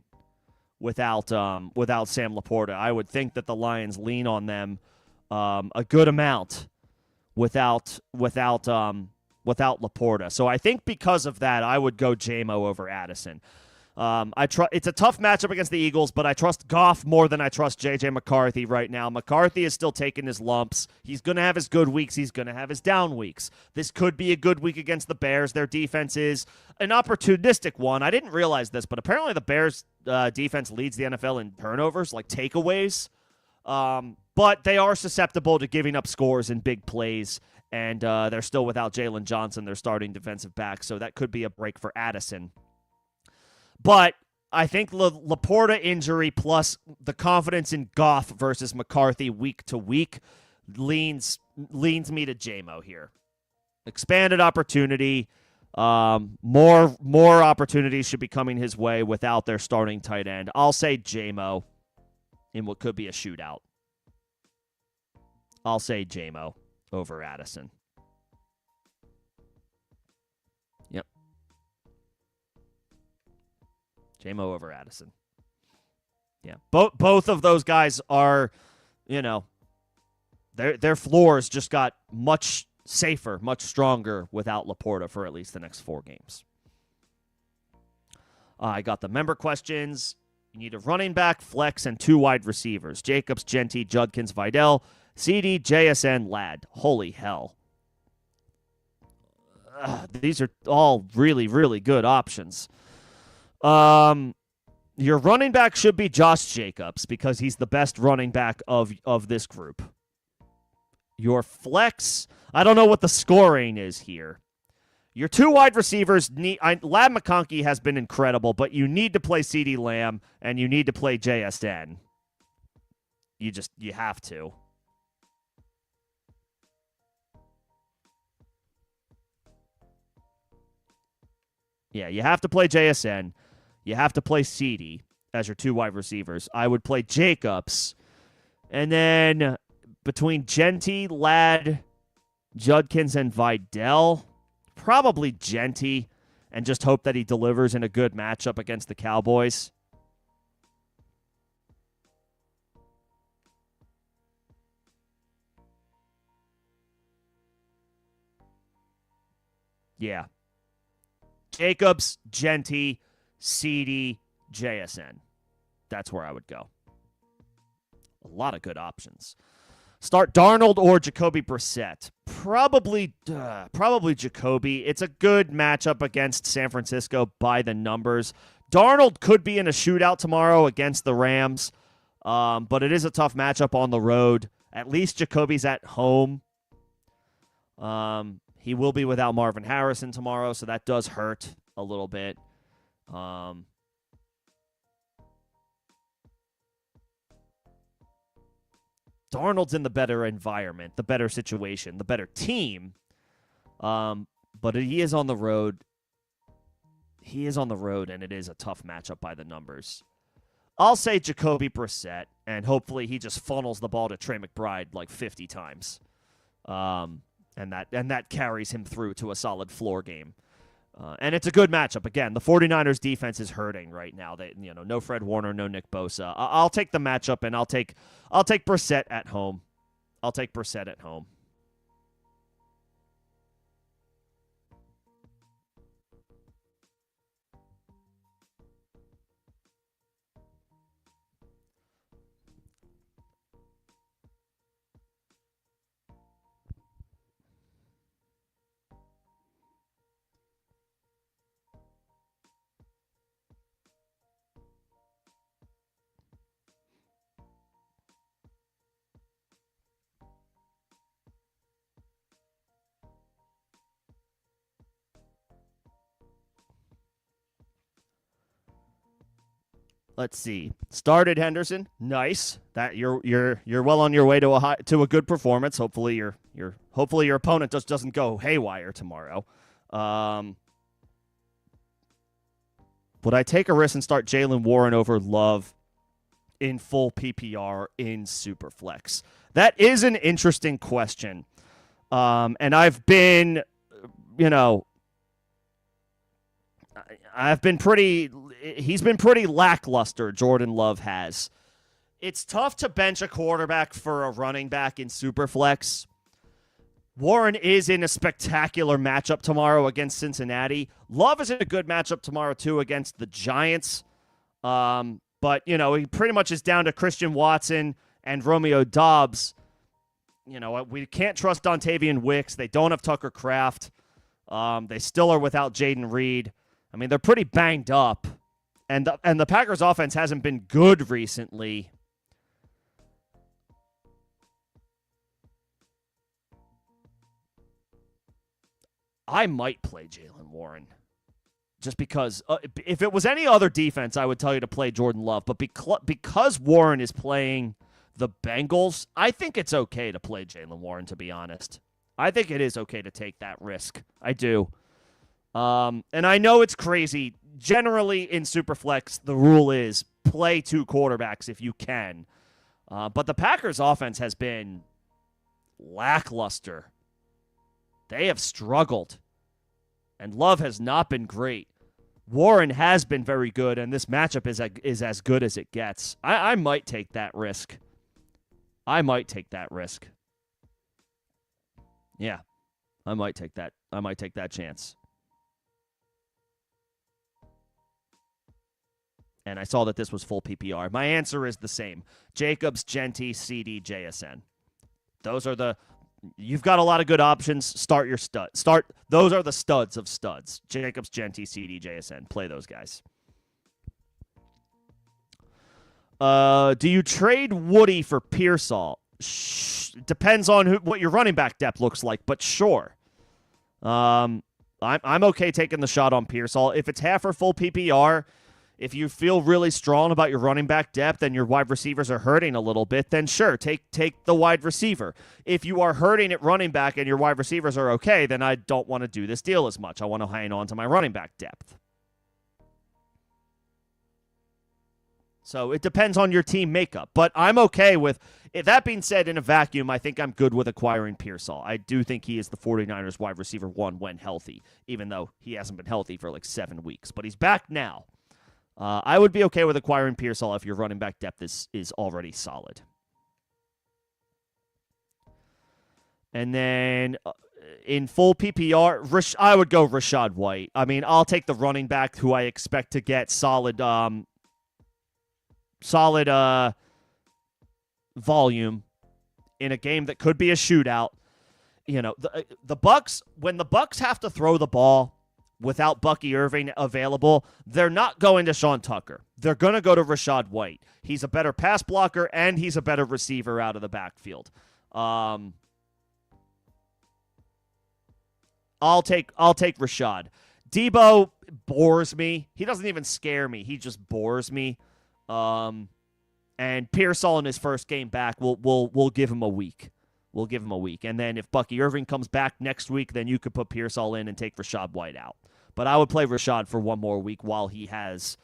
without Sam Laporta. I would think that the Lions lean on them a good amount without Laporta. So I think because of that, I would go JMO over Addison. It's a tough matchup against the Eagles, but I trust Goff more than I trust J.J. McCarthy right now. McCarthy is still taking his lumps. He's going to have his good weeks. He's going to have his down weeks. This could be a good week against the Bears. Their defense is an opportunistic one. I didn't realize this, but apparently the Bears' defense leads the NFL in turnovers, like takeaways. But they are susceptible to giving up scores in big plays, and they're still without Jalen Johnson, their starting defensive back, so that could be a break for Addison. But I think Laporta injury plus the confidence in Goff versus McCarthy week to week leans me to JMO here. Expanded opportunity. More opportunities should be coming his way without their starting tight end. I'll say JMO in what could be a shootout. I'll say JMO over Addison. Yep. JMO over Addison. Yeah. Both of those guys are, their floors just got much safer, much stronger without Laporta for at least the next 4 games. I got the member questions. You need a running back, flex, and 2 wide receivers. Jacobs, Genty, Judkins, Vidal, CD, JSN, Ladd. Holy hell. These are all really, really good options. Your running back should be Josh Jacobs because he's the best running back of this group. Your flex, I don't know what the scoring is here. Your 2 wide receivers, Ladd McConkey has been incredible, but you need to play CeeDee Lamb and you need to play JSN. You have to. Yeah, you have to play JSN. You have to play CeeDee as your 2 wide receivers. I would play Jacobs. And then between Genty, Ladd, Judkins, and Vidal, probably Genty, and just hope that he delivers in a good matchup against the Cowboys. Yeah. Jacobs, Genty, CeeDee, JSN. That's where I would go. A lot of good options. Start Darnold or Jacoby Brissett. Probably Jacoby. It's a good matchup against San Francisco by the numbers. Darnold could be in a shootout tomorrow against the Rams, but it is a tough matchup on the road. At least Jacoby's at home. He will be without Marvin Harrison tomorrow, so that does hurt a little bit. Darnold's in the better environment, the better situation, the better team. But he is on the road. He is on the road, and it is a tough matchup by the numbers. I'll say Jacoby Brissett, and hopefully he just funnels the ball to Trey McBride like 50 times. And that carries him through to a solid floor game. And it's a good matchup. Again, the 49ers defense is hurting right now. They, no Fred Warner, no Nick Bosa. I'll take the matchup, and I'll take Brissett at home. I'll take Brissett at home. Let's see. Started Henderson. Nice. That you're well on your way to a good performance. Hopefully your opponent just doesn't go haywire tomorrow. Would I take a risk and start Jaylen Warren over Love in full PPR in Superflex? That is an interesting question. And I've been, he's been pretty lackluster, Jordan Love has. It's tough to bench a quarterback for a running back in Superflex. Warren is in a spectacular matchup tomorrow against Cincinnati. Love is in a good matchup tomorrow, too, against the Giants. But, he pretty much is down to Christian Watson and Romeo Doubs. We can't trust Dontavian Wicks. They don't have Tucker Kraft. They still are without Jaden Reed. I mean, they're pretty banged up. And the Packers offense hasn't been good recently. I might play Jaylen Warren. Just because if it was any other defense, I would tell you to play Jordan Love. But because Warren is playing the Bengals, I think it's okay to play Jaylen Warren, to be honest. I think it is okay to take that risk. I do. And I know it's crazy. Generally in Superflex, the rule is play two quarterbacks if you can. But the Packers offense has been lackluster. They have struggled. And Love has not been great. Warren has been very good, and this matchup is as good as it gets. I might take that risk. I might take that risk. Yeah. I might take that chance. And I saw that this was full PPR. My answer is the same. Jacobs, Genty, CD, JSN. You've got a lot of good options. Start your stud. Those are the studs of studs. Jacobs, Genty, CD, JSN. Play those guys. Do you trade Woody for Pearsall? Depends on what your running back depth looks like, but sure. I'm okay taking the shot on Pearsall. If it's half or full PPR, if you feel really strong about your running back depth and your wide receivers are hurting a little bit, then sure, take the wide receiver. If you are hurting at running back and your wide receivers are okay, then I don't want to do this deal as much. I want to hang on to my running back depth. So it depends on your team makeup. But I'm okay with, that being said, in a vacuum, I think I'm good with acquiring Pearsall. I do think he is the 49ers wide receiver one when healthy, even though he hasn't been healthy for like 7 weeks. But he's back now. I would be okay with acquiring Pearsall if your running back depth is already solid. And then in full PPR, I would go Rachaad White. I mean, I'll take the running back who I expect to get solid volume in a game that could be a shootout. The Bucks, when the Bucks have to throw the ball without Bucky Irving available, they're not going to Sean Tucker. They're going to go to Rachaad White. He's a better pass blocker, and he's a better receiver out of the backfield. I'll take Rachaad. Debo bores me. He doesn't even scare me. He just bores me. And Pearsall in his first game back, we'll give him a week. We'll give him a week. And then if Bucky Irving comes back next week, then you could put Pearsall in and take Rachaad White out. But I would play Rachaad for one more week while he has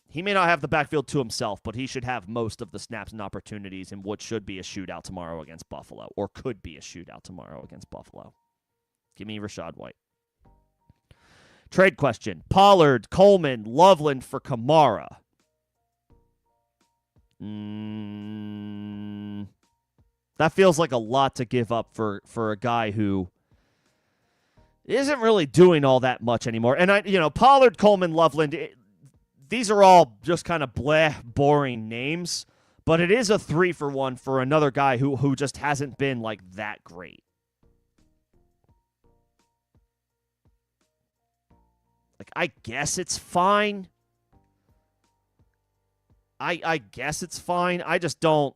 he may not have the backfield to himself, but he should have most of the snaps and opportunities in what should be a shootout tomorrow against Buffalo, or could be a shootout tomorrow against Buffalo. Give me Rachaad White. Trade question: Pollard, Coleman, Loveland for Kamara. That feels like a lot to give up for a guy who isn't really doing all that much anymore. And Pollard, Coleman, Loveland, these are all just kind of boring names, but it is a 3-for-1 for another guy who just hasn't been like that great. Like, I guess it's fine. I guess it's fine. I don't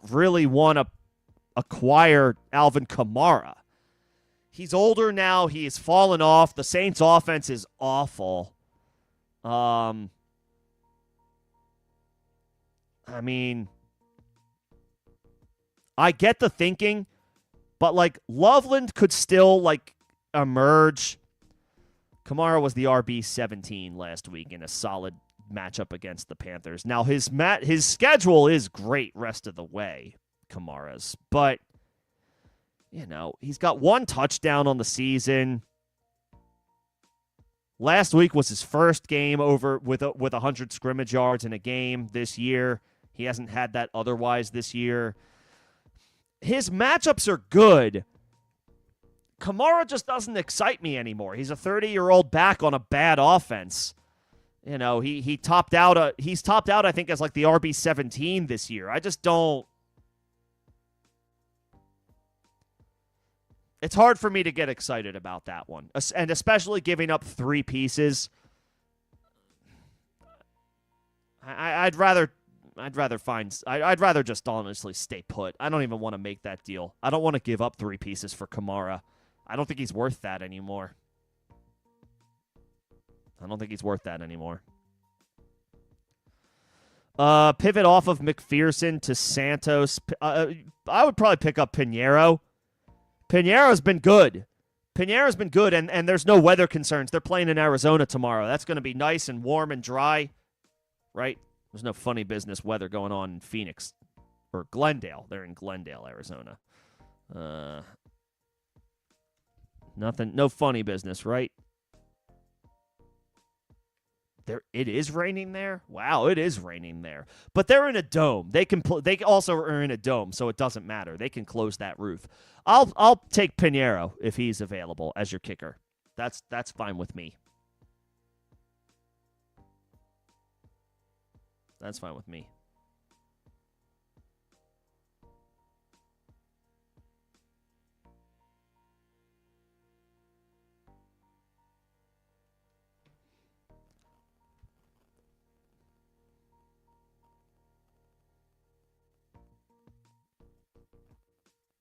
really want to acquire Alvin Kamara. He's older now. He has fallen off. The Saints' offense is awful. I mean, I get the thinking, but like Loveland could still like emerge. Kamara was the RB17 last week in a solid matchup against the Panthers. Now his schedule is great rest of the way, Kamara's, but he's got 1 touchdown on the season. Last week was his first game over with 100 scrimmage yards in a game this year. He hasn't had that otherwise this year. His matchups are good. Kamara just doesn't excite me anymore. He's a 30-year-old back on a bad offense. He topped out. He's topped out, I think, as like the RB17 this year. I just don't. It's hard for me to get excited about that one, and especially giving up 3 pieces. I'd rather just honestly stay put. I don't even want to make that deal. I don't want to give up 3 pieces for Kamara. I don't think he's worth that anymore. Pivot off of McPherson to Santos. I would probably pick up Pinheiro. Pinheiro's been good. And there's no weather concerns. They're playing in Arizona tomorrow. That's going to be nice and warm and dry, right? There's no funny business weather going on in Phoenix or Glendale. They're in Glendale, Arizona. Nothing, no funny business, right? It is raining there. Wow, it is raining there. But they're in a dome. They also are in a dome, so it doesn't matter. They can close that roof. I'll take Pinheiro if he's available as your kicker. That's fine with me. That's fine with me.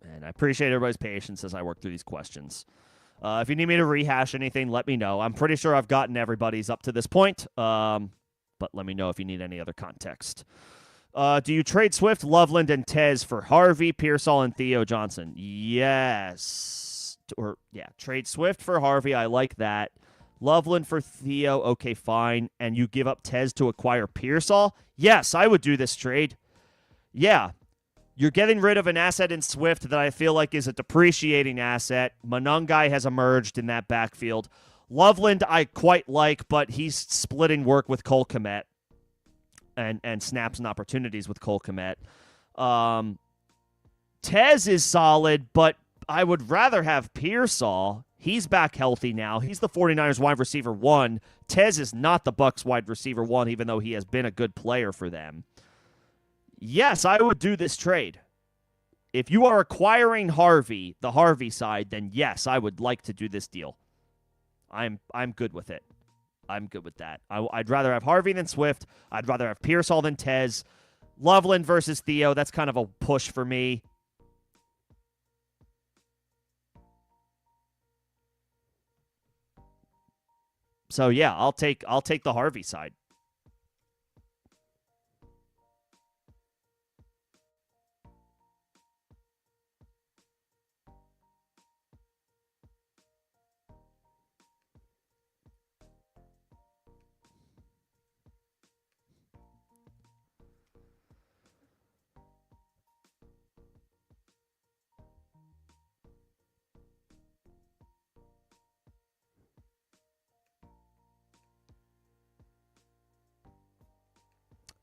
And I appreciate everybody's patience as I work through these questions. If you need me to rehash anything, let me know. I'm pretty sure I've gotten everybody's up to this point, but let me know if you need any other context. Do you trade Swift, Loveland, and Tez for Harvey, Pearsall, and Theo Johnson? Yes. Trade Swift for Harvey. I like that. Loveland for Theo. Okay, fine. And you give up Tez to acquire Pearsall? Yes, I would do this trade. Yeah. You're getting rid of an asset in Swift that I feel like is a depreciating asset. Monangai has emerged in that backfield. Loveland I quite like, but he's splitting work with Cole Kmet and snaps and opportunities with Cole Kmet. Tez is solid, but I would rather have Pearsall. He's back healthy now. He's the 49ers wide receiver 1. Tez is not the Bucs wide receiver 1, even though he has been a good player for them. Yes, I would do this trade. If you are acquiring Harvey, the Harvey side, then yes, I would like to do this deal. I'm good with it. I'm good with that. I'd rather have Harvey than Swift. I'd rather have Pearsall than Tez. Loveland versus Theo, that's kind of a push for me. So yeah, I'll take the Harvey side.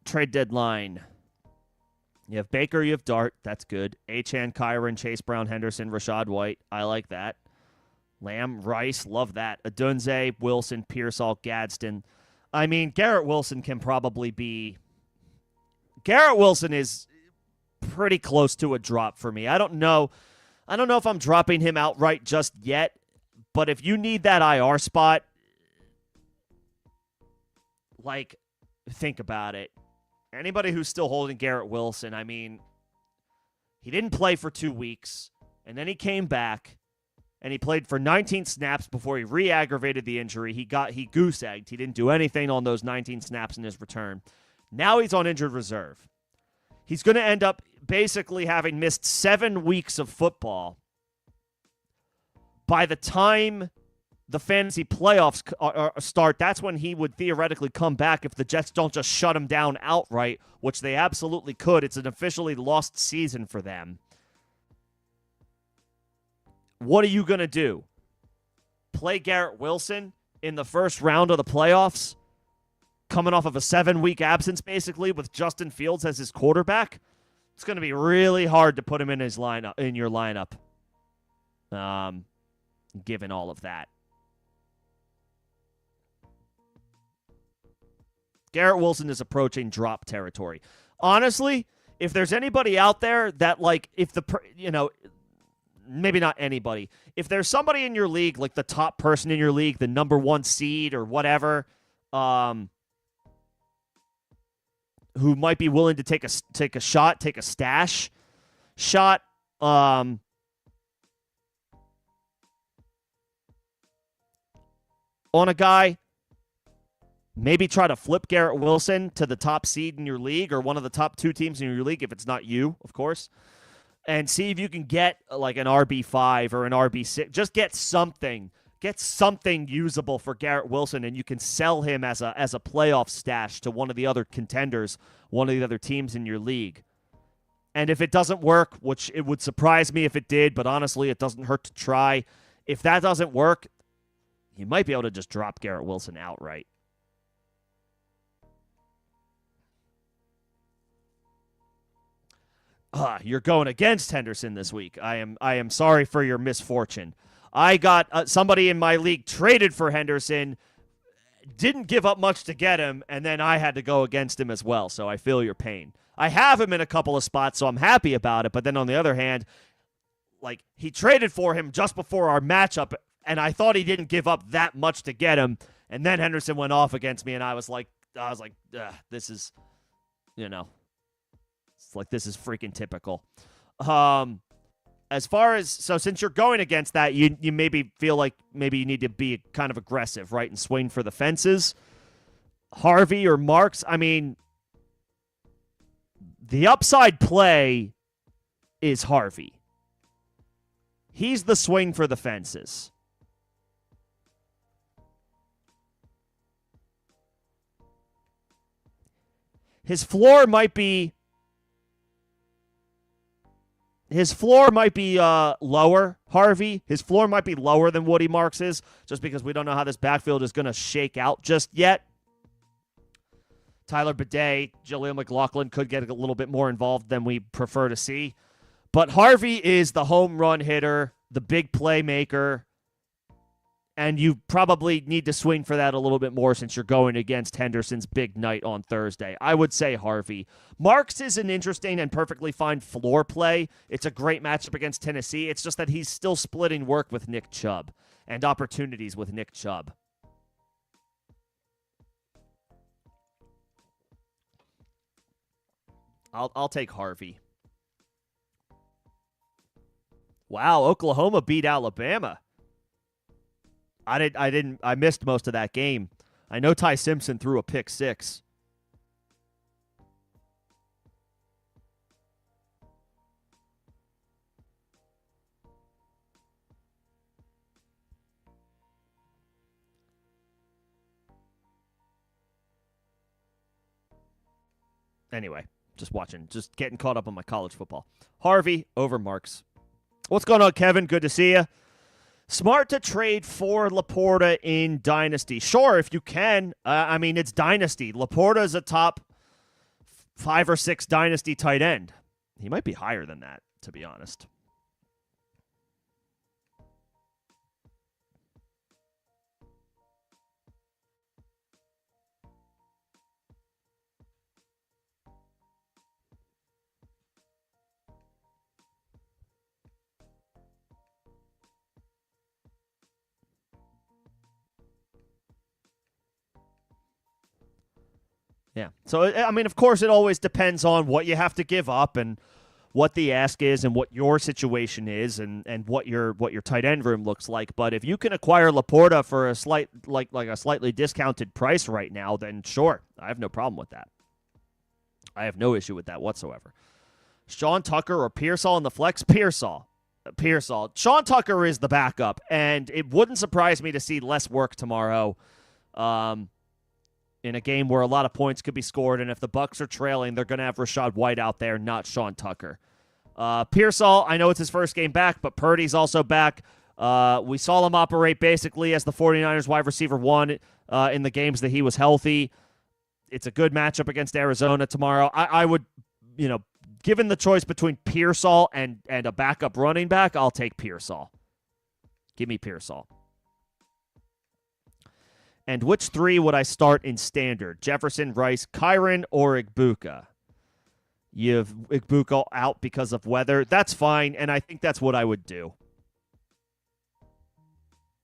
Trade deadline. You have Baker, you have Dart. That's good. Achane, Kyron, Chase Brown, Henderson, Rashad White. I like that. Lamb, Rice, love that. Adunze, Wilson, Pearsall, Gadsden. I mean, Garrett Wilson can probably be... Garrett Wilson is pretty close to a drop for me. I don't know if I'm dropping him outright just yet, but if you need that IR spot, like, think about it. Anybody who's still holding Garrett Wilson, I mean, he didn't play for 2 weeks, and then he came back, and he played for 19 snaps before he re-aggravated the injury. He goose-egged. He didn't do anything on those 19 snaps in his return. Now he's on injured reserve. He's going to end up basically having missed 7 weeks of football. By the time the fantasy playoffs start, that's when he would theoretically come back if the Jets don't just shut him down outright, which they absolutely could. It's an officially lost season for them. What are you going to do? Play Garrett Wilson in the first round of the playoffs? Coming off of a 7-week absence, basically, with Justin Fields as his quarterback? It's going to be really hard to put him in his lineup, in your lineup. Given all of that. Garrett Wilson is approaching drop territory. Honestly, if there's anybody out there that, like, maybe not anybody. If there's somebody in your league, like the top person in your league, the number 1 seed or whatever, who might be willing to take a stash shot, on a guy, maybe try to flip Garrett Wilson to the top seed in your league or one of the top 2 teams in your league, if it's not you, of course, and see if you can get like an RB5 or an RB6. Just get something usable for Garrett Wilson, and you can sell him as a playoff stash to one of the other contenders, one of the other teams in your league. And if it doesn't work, which it would surprise me if it did, but honestly, it doesn't hurt to try. If that doesn't work, you might be able to just drop Garrett Wilson outright. You're going against Henderson this week. I am sorry for your misfortune. I got somebody in my league traded for Henderson, didn't give up much to get him, and then I had to go against him as well, so I feel your pain. I have him in a couple of spots, so I'm happy about it, but then on the other hand, like, he traded for him just before our matchup, and I thought he didn't give up that much to get him, and then Henderson went off against me, and I was like, this is, it's like, this is freaking typical. Since you're going against that, you maybe feel like maybe you need to be kind of aggressive, right, and swing for the fences. Harvey or Marks, I mean, the upside play is Harvey. He's the swing for the fences. His floor might be lower, Harvey. His floor might be lower than Woody Marks is, just because we don't know how this backfield is going to shake out just yet. Tyler Bidet, Jaleel McLaughlin could get a little bit more involved than we prefer to see. But Harvey is the home run hitter, the big playmaker, and you probably need to swing for that a little bit more since you're going against Henderson's big night on Thursday. I would say Harvey. Marks is an interesting and perfectly fine floor play. It's a great matchup against Tennessee. It's just that he's still splitting work with Nick Chubb and opportunities with Nick Chubb. I'll take Harvey. Wow, Oklahoma beat Alabama. I missed most of that game. I know Ty Simpson threw a pick 6. Anyway, just getting caught up on my college football. Harvey over Marks. What's going on, Kevin? Good to see you. Smart to trade for Laporta in Dynasty. Sure, if you can. I mean, it's Dynasty. Laporta is a top 5 or 6 dynasty tight end. He might be higher than that, to be honest. Yeah. So, I mean, of course, it always depends on what you have to give up and what the ask is and what your situation is and what your tight end room looks like. But if you can acquire Laporta for a slightly discounted price right now, then sure, I have no problem with that. I have no issue with that whatsoever. Sean Tucker or Pearsall in the flex? Pearsall. Sean Tucker is the backup, and it wouldn't surprise me to see less work tomorrow. In a game where a lot of points could be scored, and if the Bucs are trailing, they're going to have Rachaad White out there, not Sean Tucker. Pearsall, I know it's his first game back, but Purdy's also back. We saw him operate basically as the 49ers wide receiver 1 in the games that he was healthy. It's a good matchup against Arizona tomorrow. I would, given the choice between Pearsall and a backup running back, I'll take Pearsall. Give me Pearsall. And which 3 would I start in standard? Jefferson, Rice, Kyren, or Igbuka? You have Igbuka out because of weather. That's fine, and I think that's what I would do.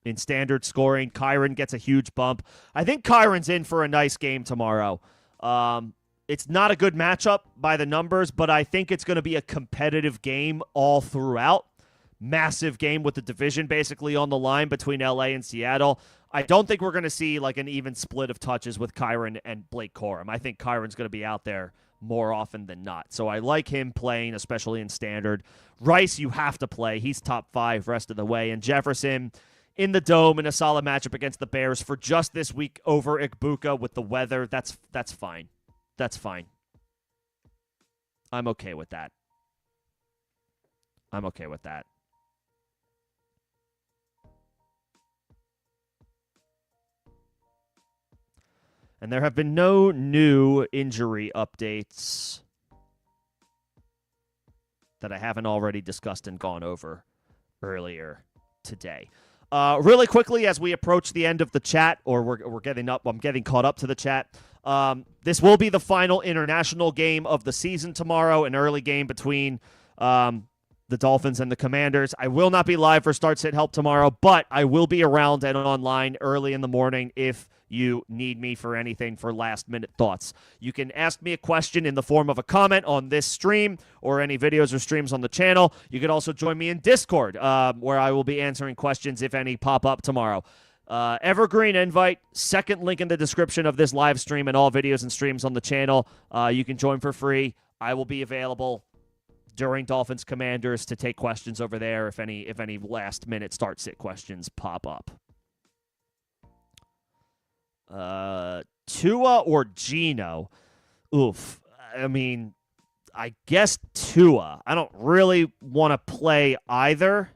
In standard scoring, Kyren gets a huge bump. I think Kyren's in for a nice game tomorrow. It's not a good matchup by the numbers, but I think it's going to be a competitive game all throughout. Massive game with the division basically on the line between LA and Seattle. I don't think we're going to see like an even split of touches with Kyren and Blake Corum. I think Kyren's going to be out there more often than not. So I like him playing, especially in standard. Rice, you have to play. He's top 5 rest of the way. And Jefferson in the Dome in a solid matchup against the Bears for just this week over Igbuka with the weather. That's fine. That's fine. I'm okay with that. And there have been no new injury updates that I haven't already discussed and gone over earlier today. Really quickly, as we approach the end of the chat, or I'm getting caught up to the chat. This will be the final international game of the season tomorrow, an early game between the Dolphins and the Commanders. I will not be live for Start Sit Help tomorrow, but I will be around and online early in the morning if you need me for anything for last-minute thoughts. You can ask me a question in the form of a comment on this stream or any videos or streams on the channel. You can also join me in Discord, where I will be answering questions if any pop up tomorrow. Evergreen invite, second link in the description of this live stream and all videos and streams on the channel. You can join for free. I will be available during Dolphins Commanders to take questions over there if any last-minute start-sit questions pop up. Tua or Geno? Oof. I mean, I guess Tua. I don't really want to play either.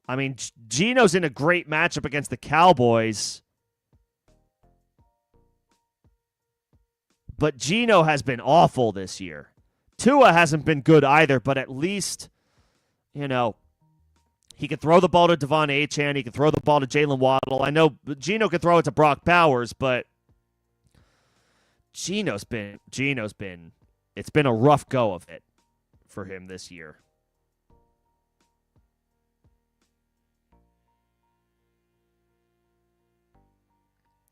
I mean, Geno's in a great matchup against the Cowboys. But Geno has been awful this year. Tua hasn't been good either, but at least, he can throw the ball to Devon Achane. He can throw the ball to Jalen Waddle. I know Geno can throw it to Brock Bowers, but it's been a rough go of it for him this year.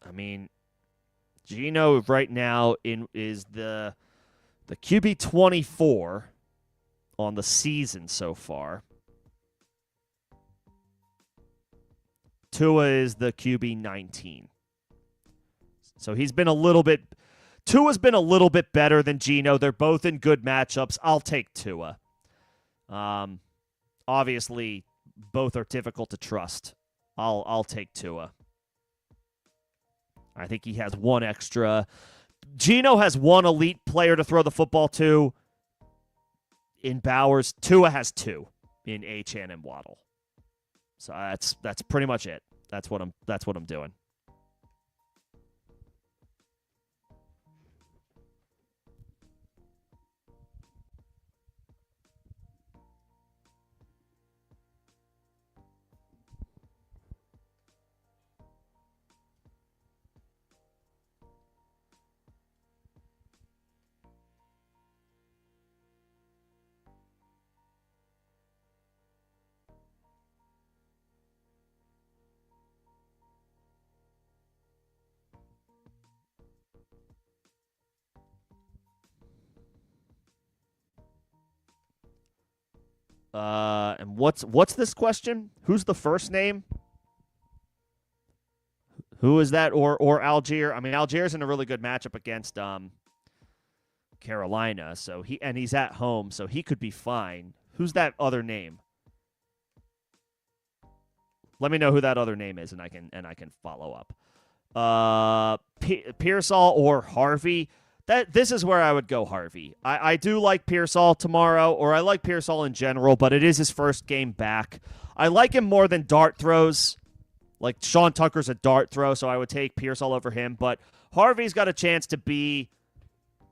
I mean, Geno right now is the QB 24 on the season so far. Tua is the QB 19. So Tua's been a little bit better than Geno. They're both in good matchups. I'll take Tua. Obviously, both are difficult to trust. I'll take Tua. I think he has one extra. Geno has one elite player to throw the football to in Bowers. Tua has 2 in Achane and Waddle. So that's pretty much it. That's what I'm doing. And what's this question? Who's the first name? Who is that? Or Allgeier? I mean, Allgeier's in a really good matchup against Carolina, so he's at home, so he could be fine. Who's that other name? Let me know who that other name is, and I can follow up. Pearsall or Harvey. This is where I would go Harvey. I do like Pearsall tomorrow, or I like Pearsall in general, but it is his first game back. I like him more than dart throws. Like Sean Tucker's a dart throw, so I would take Pearsall over him. But Harvey's got a chance to be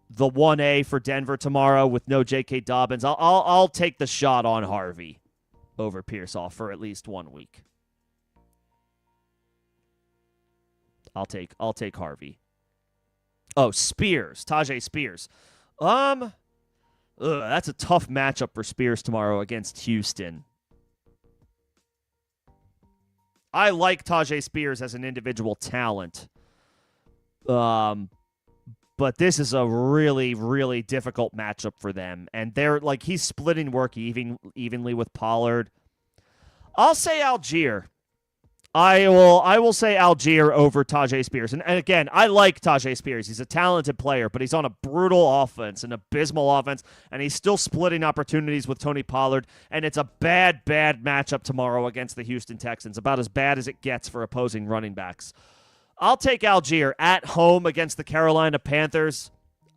the 1A for Denver tomorrow with no J.K. Dobbins. I'll take the shot on Harvey over Pearsall for at least 1 week. I'll take Harvey. Oh, Spears, Tajay Spears. That's a tough matchup for Spears tomorrow against Houston. I like Tajay Spears as an individual talent. But this is a really, really difficult matchup for them. And he's splitting work evenly with Pollard. I'll say Allgeier. I will say Allgeier over Tajay Spears. And again, I like Tajay Spears. He's a talented player, but he's on a brutal offense, an abysmal offense, and he's still splitting opportunities with Tony Pollard. And it's a bad, bad matchup tomorrow against the Houston Texans, about as bad as it gets for opposing running backs. I'll take Allgeier at home against the Carolina Panthers.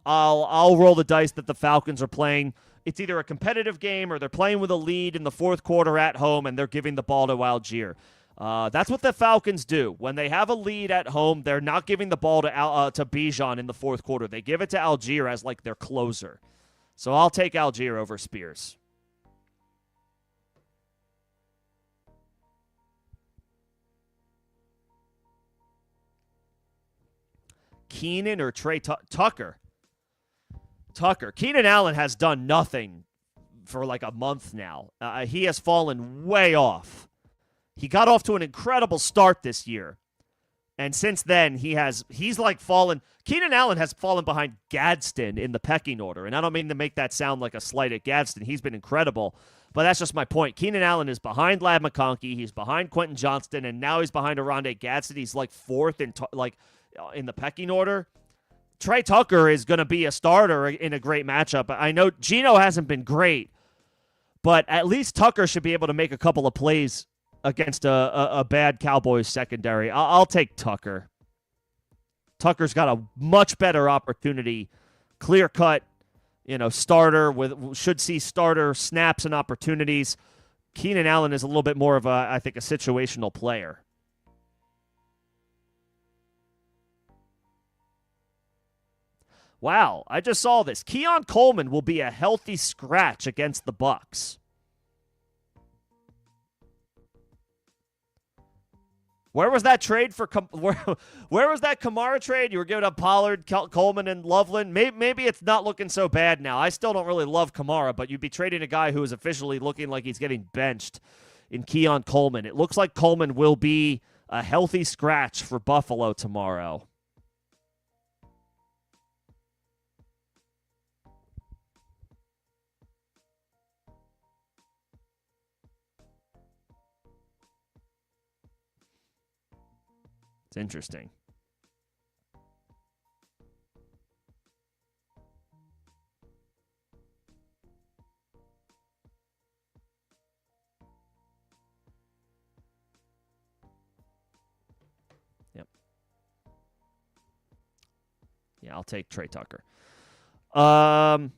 I'll roll the dice that the Falcons are playing. It's either a competitive game or they're playing with a lead in the fourth quarter at home, and they're giving the ball to Allgeier. That's what the Falcons do. When they have a lead at home, they're not giving the ball to Bijan in the fourth quarter. They give it to Allgeier as like their closer. So I'll take Allgeier over Spears. Keenan or Trey Tucker? Tucker. Keenan Allen has done nothing for like a month now. He has fallen way off. He got off to an incredible start this year. And since then, he's like fallen. Keenan Allen has fallen behind Gadsden in the pecking order. And I don't mean to make that sound like a slight at Gadsden. He's been incredible. But that's just my point. Keenan Allen is behind Ladd McConkey. He's behind Quentin Johnston. And now he's behind Oronde Gadsden. He's like fourth in the pecking order. Trey Tucker is going to be a starter in a great matchup. I know Geno hasn't been great, but at least Tucker should be able to make a couple of plays against a bad Cowboys secondary. I'll take Tucker. Tucker's got a much better opportunity, clear-cut, starter should see starter snaps and opportunities. Keenan Allen is a little bit more of a situational player. Wow, I just saw this. Keon Coleman will be a healthy scratch against the Bucs. Where was that trade for where was that Kamara trade? You were giving up Pollard, Coleman, and Loveland. Maybe it's not looking so bad now. I still don't really love Kamara, but you'd be trading a guy who is officially looking like he's getting benched in Keon Coleman. It looks like Coleman will be a healthy scratch for Buffalo tomorrow. It's interesting. Yep. Yeah, I'll take Trey Tucker. Back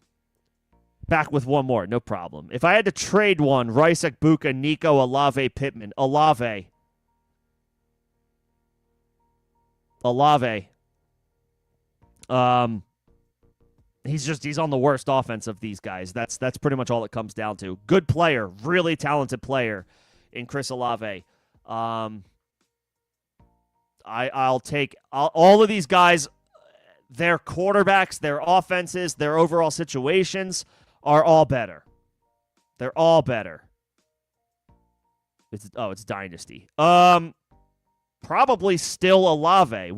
with one more, no problem. If I had to trade one, Rice, Ekbuka, Nico, Olave, Pittman. Olave. He's on the worst offense of these guys. That's pretty much all it comes down to. Good player, really talented player in Chris Olave. I'll take all of these guys. Their quarterbacks, their offenses, their overall situations are all better. They're all better. It's Dynasty. Probably still Olave.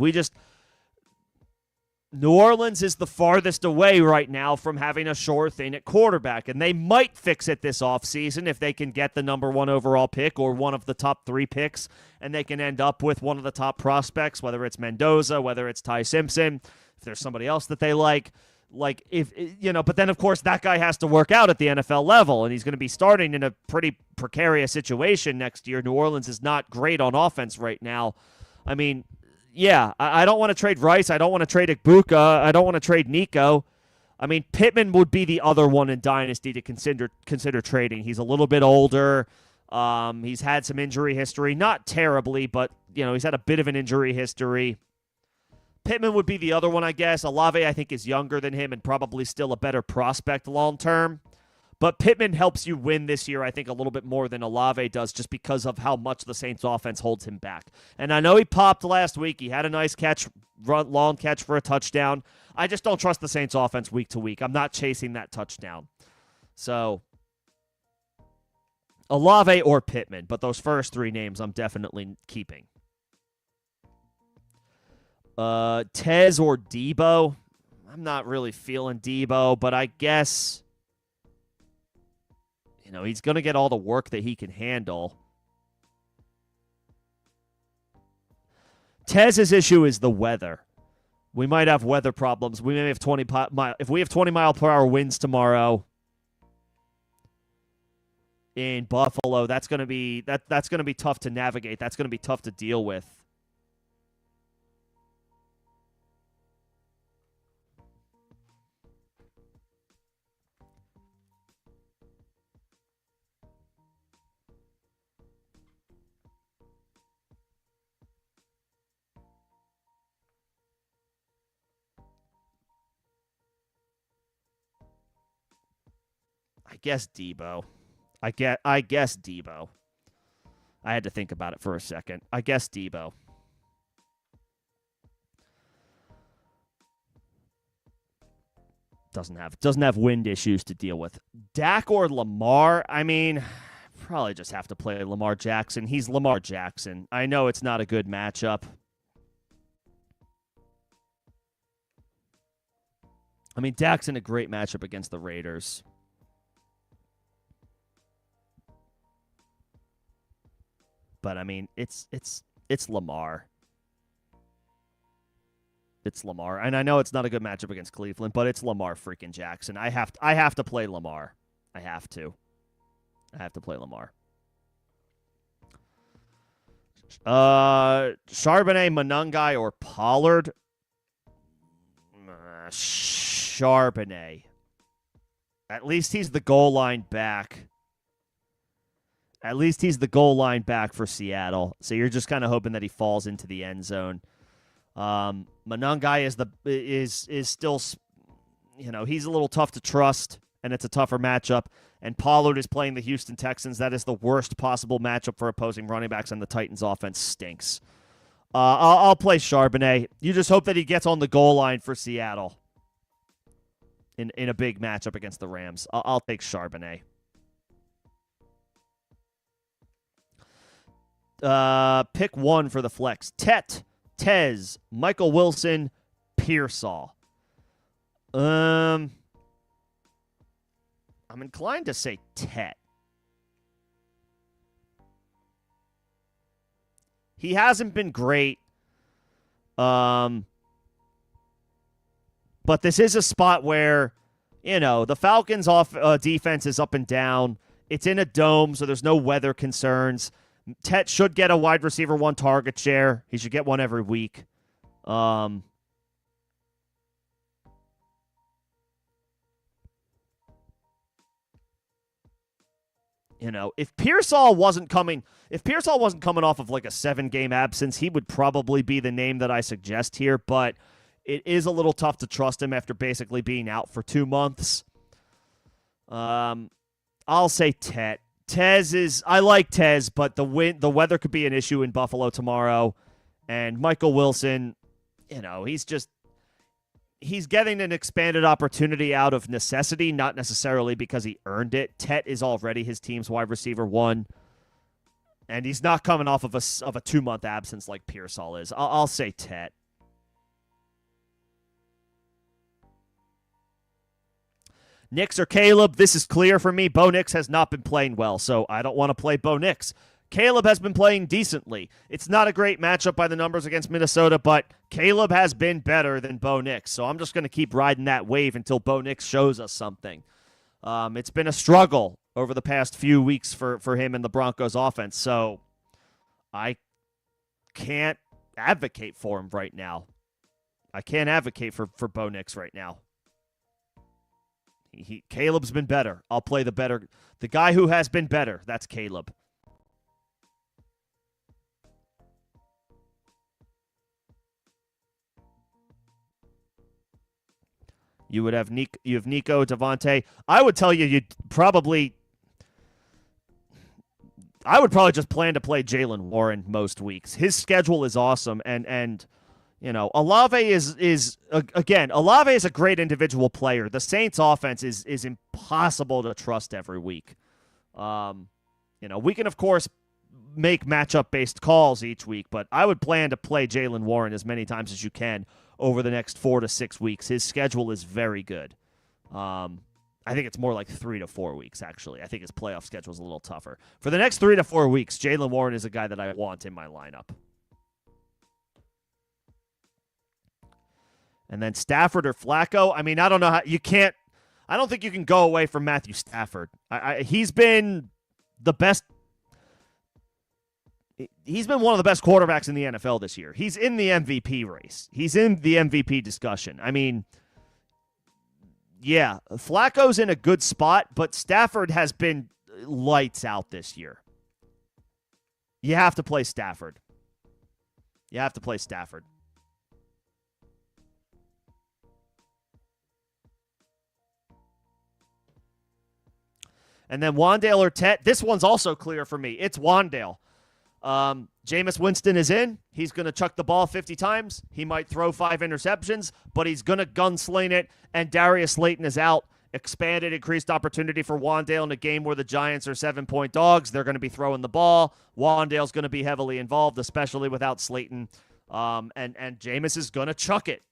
New Orleans is the farthest away right now from having a sure thing at quarterback, and they might fix it this offseason if they can get the number 1 overall pick or one of the top 3 picks, and they can end up with one of the top prospects, whether it's Mendoza, whether it's Ty Simpson, if there's somebody else that they like. But then, of course, that guy has to work out at the NFL level, and he's going to be starting in a pretty precarious situation next year. New Orleans is not great on offense right now. I mean, yeah, I don't want to trade Rice. I don't want to trade Ibuka. I don't want to trade Nico. I mean, Pittman would be the other one in Dynasty to consider trading. He's a little bit older. He's had some injury history. Not terribly, but, he's had a bit of an injury history. Pittman would be the other one, I guess. Olave, I think, is younger than him and probably still a better prospect long-term. But Pittman helps you win this year, I think, a little bit more than Olave does just because of how much the Saints offense holds him back. And I know he popped last week. He had a nice catch, long catch for a touchdown. I just don't trust the Saints offense week to week. I'm not chasing that touchdown. So, Olave or Pittman, but those first 3 names I'm definitely keeping. Tez or Debo? I'm not really feeling Debo, but I guess... he's going to get all the work that he can handle. Tez's issue is the weather. We might have weather problems. We may have if we have 20-mile-per-hour winds tomorrow in Buffalo, that's going to be that's going to be tough to navigate. That's going to be tough to deal with. I guess Debo. I guess Debo. I had to think about it for a second. I guess Debo. Doesn't have wind issues to deal with. Dak or Lamar? I mean, probably just have to play Lamar Jackson. He's Lamar Jackson. I know it's not a good matchup. I mean, Dak's in a great matchup against the Raiders. But I mean, it's Lamar. It's Lamar, and I know it's not a good matchup against Cleveland, but it's Lamar freaking Jackson. I have to play Lamar. I have to play Lamar. Charbonnet, Monangai, or Pollard? Charbonnet. At least he's the goal line back. At least he's the goal line back for Seattle. So you're just kind of hoping that he falls into the end zone. Monangai is still, he's a little tough to trust, and it's a tougher matchup. And Pollard is playing the Houston Texans. That is the worst possible matchup for opposing running backs, and the Titans' offense stinks. I'll play Charbonnet. You just hope that he gets on the goal line for Seattle in a big matchup against the Rams. I'll take Charbonnet. Pick one for the flex. Tez, Michael Wilson, Pearsall. I'm inclined to say Tet. He hasn't been great. But this is a spot where, the Falcons' defense is up and down. It's in a dome, so there's no weather concerns. Tet should get a wide receiver 1 target share. He should get one every week. If Pearsall wasn't coming off of like a 7-game absence, he would probably be the name that I suggest here, but it is a little tough to trust him after basically being out for 2 months. I'll say Tet. I like Tez, but the weather could be an issue in Buffalo tomorrow. And Michael Wilson, he's getting an expanded opportunity out of necessity, not necessarily because he earned it. Tet is already his team's wide receiver 1, and he's not coming off of a 2-month absence like Pearsall is. I'll say Tet. Nix or Caleb, this is clear for me. Bo Nix has not been playing well, so I don't want to play Bo Nix. Caleb has been playing decently. It's not a great matchup by the numbers against Minnesota, but Caleb has been better than Bo Nix, so I'm just going to keep riding that wave until Bo Nix shows us something. It's been a struggle over the past few weeks for him in the Broncos offense, so I can't advocate for him right now. I can't advocate for Bo Nix right now. Caleb's been better. I'll play the guy who has been better. That's Caleb. You have Nico, Devontae. I would tell you I would probably just plan to play Jaylen Warren most weeks. His schedule is awesome, and Olave is Olave is a great individual player. The Saints offense is impossible to trust every week. We can of course make matchup based calls each week, but I would plan to play Jaylen Warren as many times as you can over the next 4 to 6 weeks. His schedule is very good. I think it's more like 3 to 4 weeks, actually. I think his playoff schedule is a little tougher. For the next 3 to 4 weeks, Jaylen Warren is a guy that I want in my lineup. And then Stafford or Flacco. I mean, I don't know how you can't. I don't think you can go away from Matthew Stafford. He's been the best. He's been one of the best quarterbacks in the NFL this year. He's in the MVP race. He's in the MVP discussion. I mean, yeah, Flacco's in a good spot, but Stafford has been lights out this year. You have to play Stafford. And then Wan'Dale or Tet. This one's also clear for me. It's Wan'Dale. Jameis Winston is in. He's going to chuck the ball 50 times. He might throw 5 interceptions, but he's going to gunsling it. And Darius Slayton is out. Expanded, increased opportunity for Wan'Dale in a game where the Giants are 7-point dogs. They're going to be throwing the ball. Wan'Dale's going to be heavily involved, especially without Slayton. And Jameis is going to chuck it.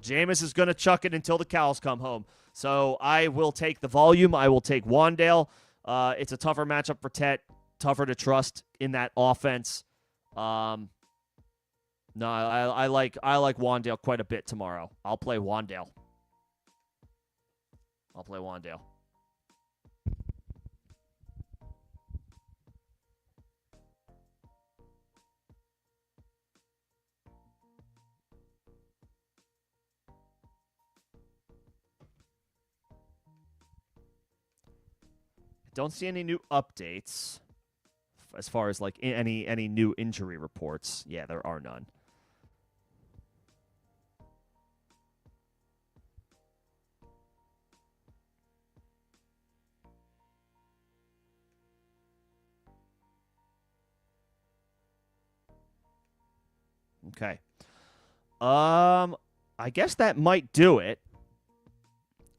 Jameis is going to chuck it until the cows come home. So I will take the volume. I will take Wan'Dale. It's a tougher matchup for Tet, tougher to trust in that offense. I like Wan'Dale quite a bit tomorrow. I'll play Wan'Dale. Don't see any new updates as far as like any new injury reports. Yeah, there are none. Okay. I guess that might do it.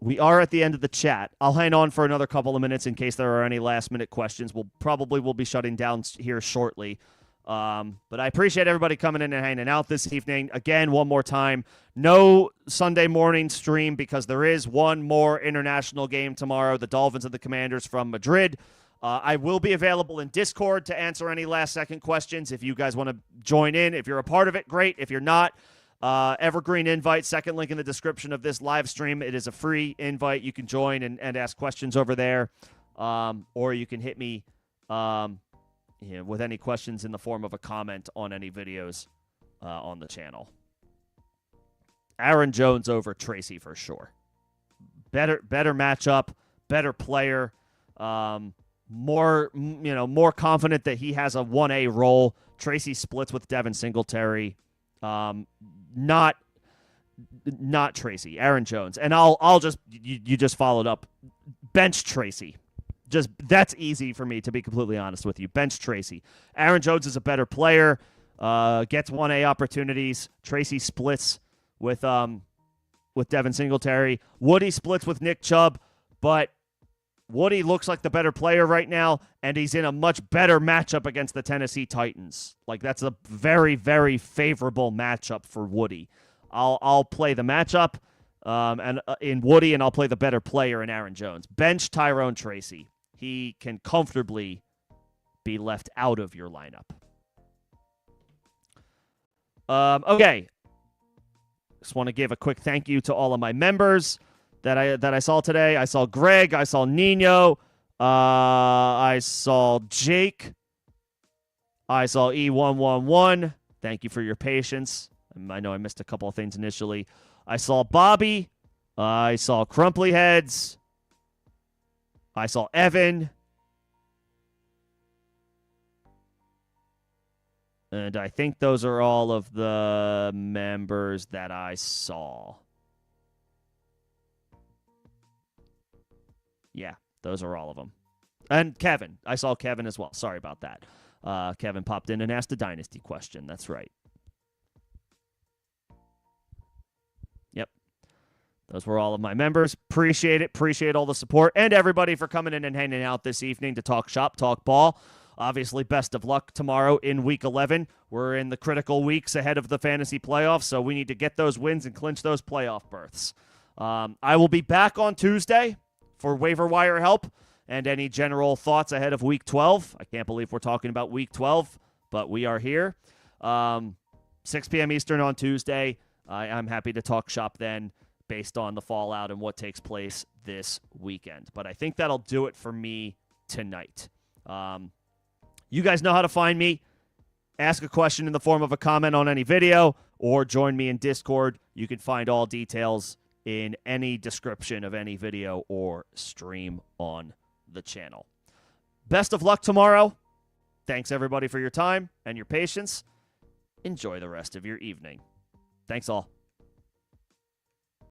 We are at the end of the chat. I'll hang on for another couple of minutes in case there are any last-minute questions. We'll be shutting down here shortly. But I appreciate everybody coming in and hanging out this evening. Again, one more time, no Sunday morning stream because there is one more international game tomorrow, the Dolphins and the Commanders from Madrid. I will be available in Discord to answer any last-second questions. If you guys want to join in, if you're a part of it, great. If you're not, Evergreen invite, second link in the description of this live stream. It is a free invite. You can join and ask questions over there, or you can hit me with any questions in the form of a comment on any videos on the channel. Aaron Jones over Tracy for sure. Better matchup, better player, more confident that he has a 1A role. Tracy splits with Devin Singletary. Not Tracy, Aaron Jones. And I'll just you just followed up. Bench Tracy. Just that's easy for me, to be completely honest with you. Bench Tracy. Aaron Jones is a better player. Gets 1A opportunities. Tracy splits with Devin Singletary. Woody splits with Nick Chubb, but Woody looks like the better player right now, and he's in a much better matchup against the Tennessee Titans. Like, that's a very, very favorable matchup for Woody. I'll play the matchup, and in Woody, and I'll play the better player in Aaron Jones. Bench Tyrone Tracy. He can comfortably be left out of your lineup. Okay. Just want to give a quick thank you to all of my members that I saw today. I saw Greg. I saw Nino. I saw Jake. I saw E111. Thank you for your patience. I know I missed a couple of things initially. I saw Bobby. I saw Crumply Heads. I saw Evan. And I think those are all of the members that I saw. Yeah, those are all of them. And Kevin. I saw Kevin as well. Sorry about that. Kevin popped in and asked a Dynasty question. That's right. Yep. Those were all of my members. Appreciate it. Appreciate all the support. And everybody for coming in and hanging out this evening to talk shop, talk ball. Obviously, best of luck tomorrow in Week 11. We're in the critical weeks ahead of the fantasy playoffs, so we need to get those wins and clinch those playoff berths. I will be back on Tuesday for waiver wire help and any general thoughts ahead of Week 12. I can't believe we're talking about Week 12, but we are here. 6 p.m. Eastern on Tuesday. I'm happy to talk shop then based on the fallout and what takes place this weekend. But I think that'll do it for me tonight. You guys know how to find me. Ask a question in the form of a comment on any video or join me in Discord. You can find all details in any description of any video or stream on the channel. Best of luck tomorrow. Thanks, everybody, for your time and your patience. Enjoy the rest of your evening. Thanks, all.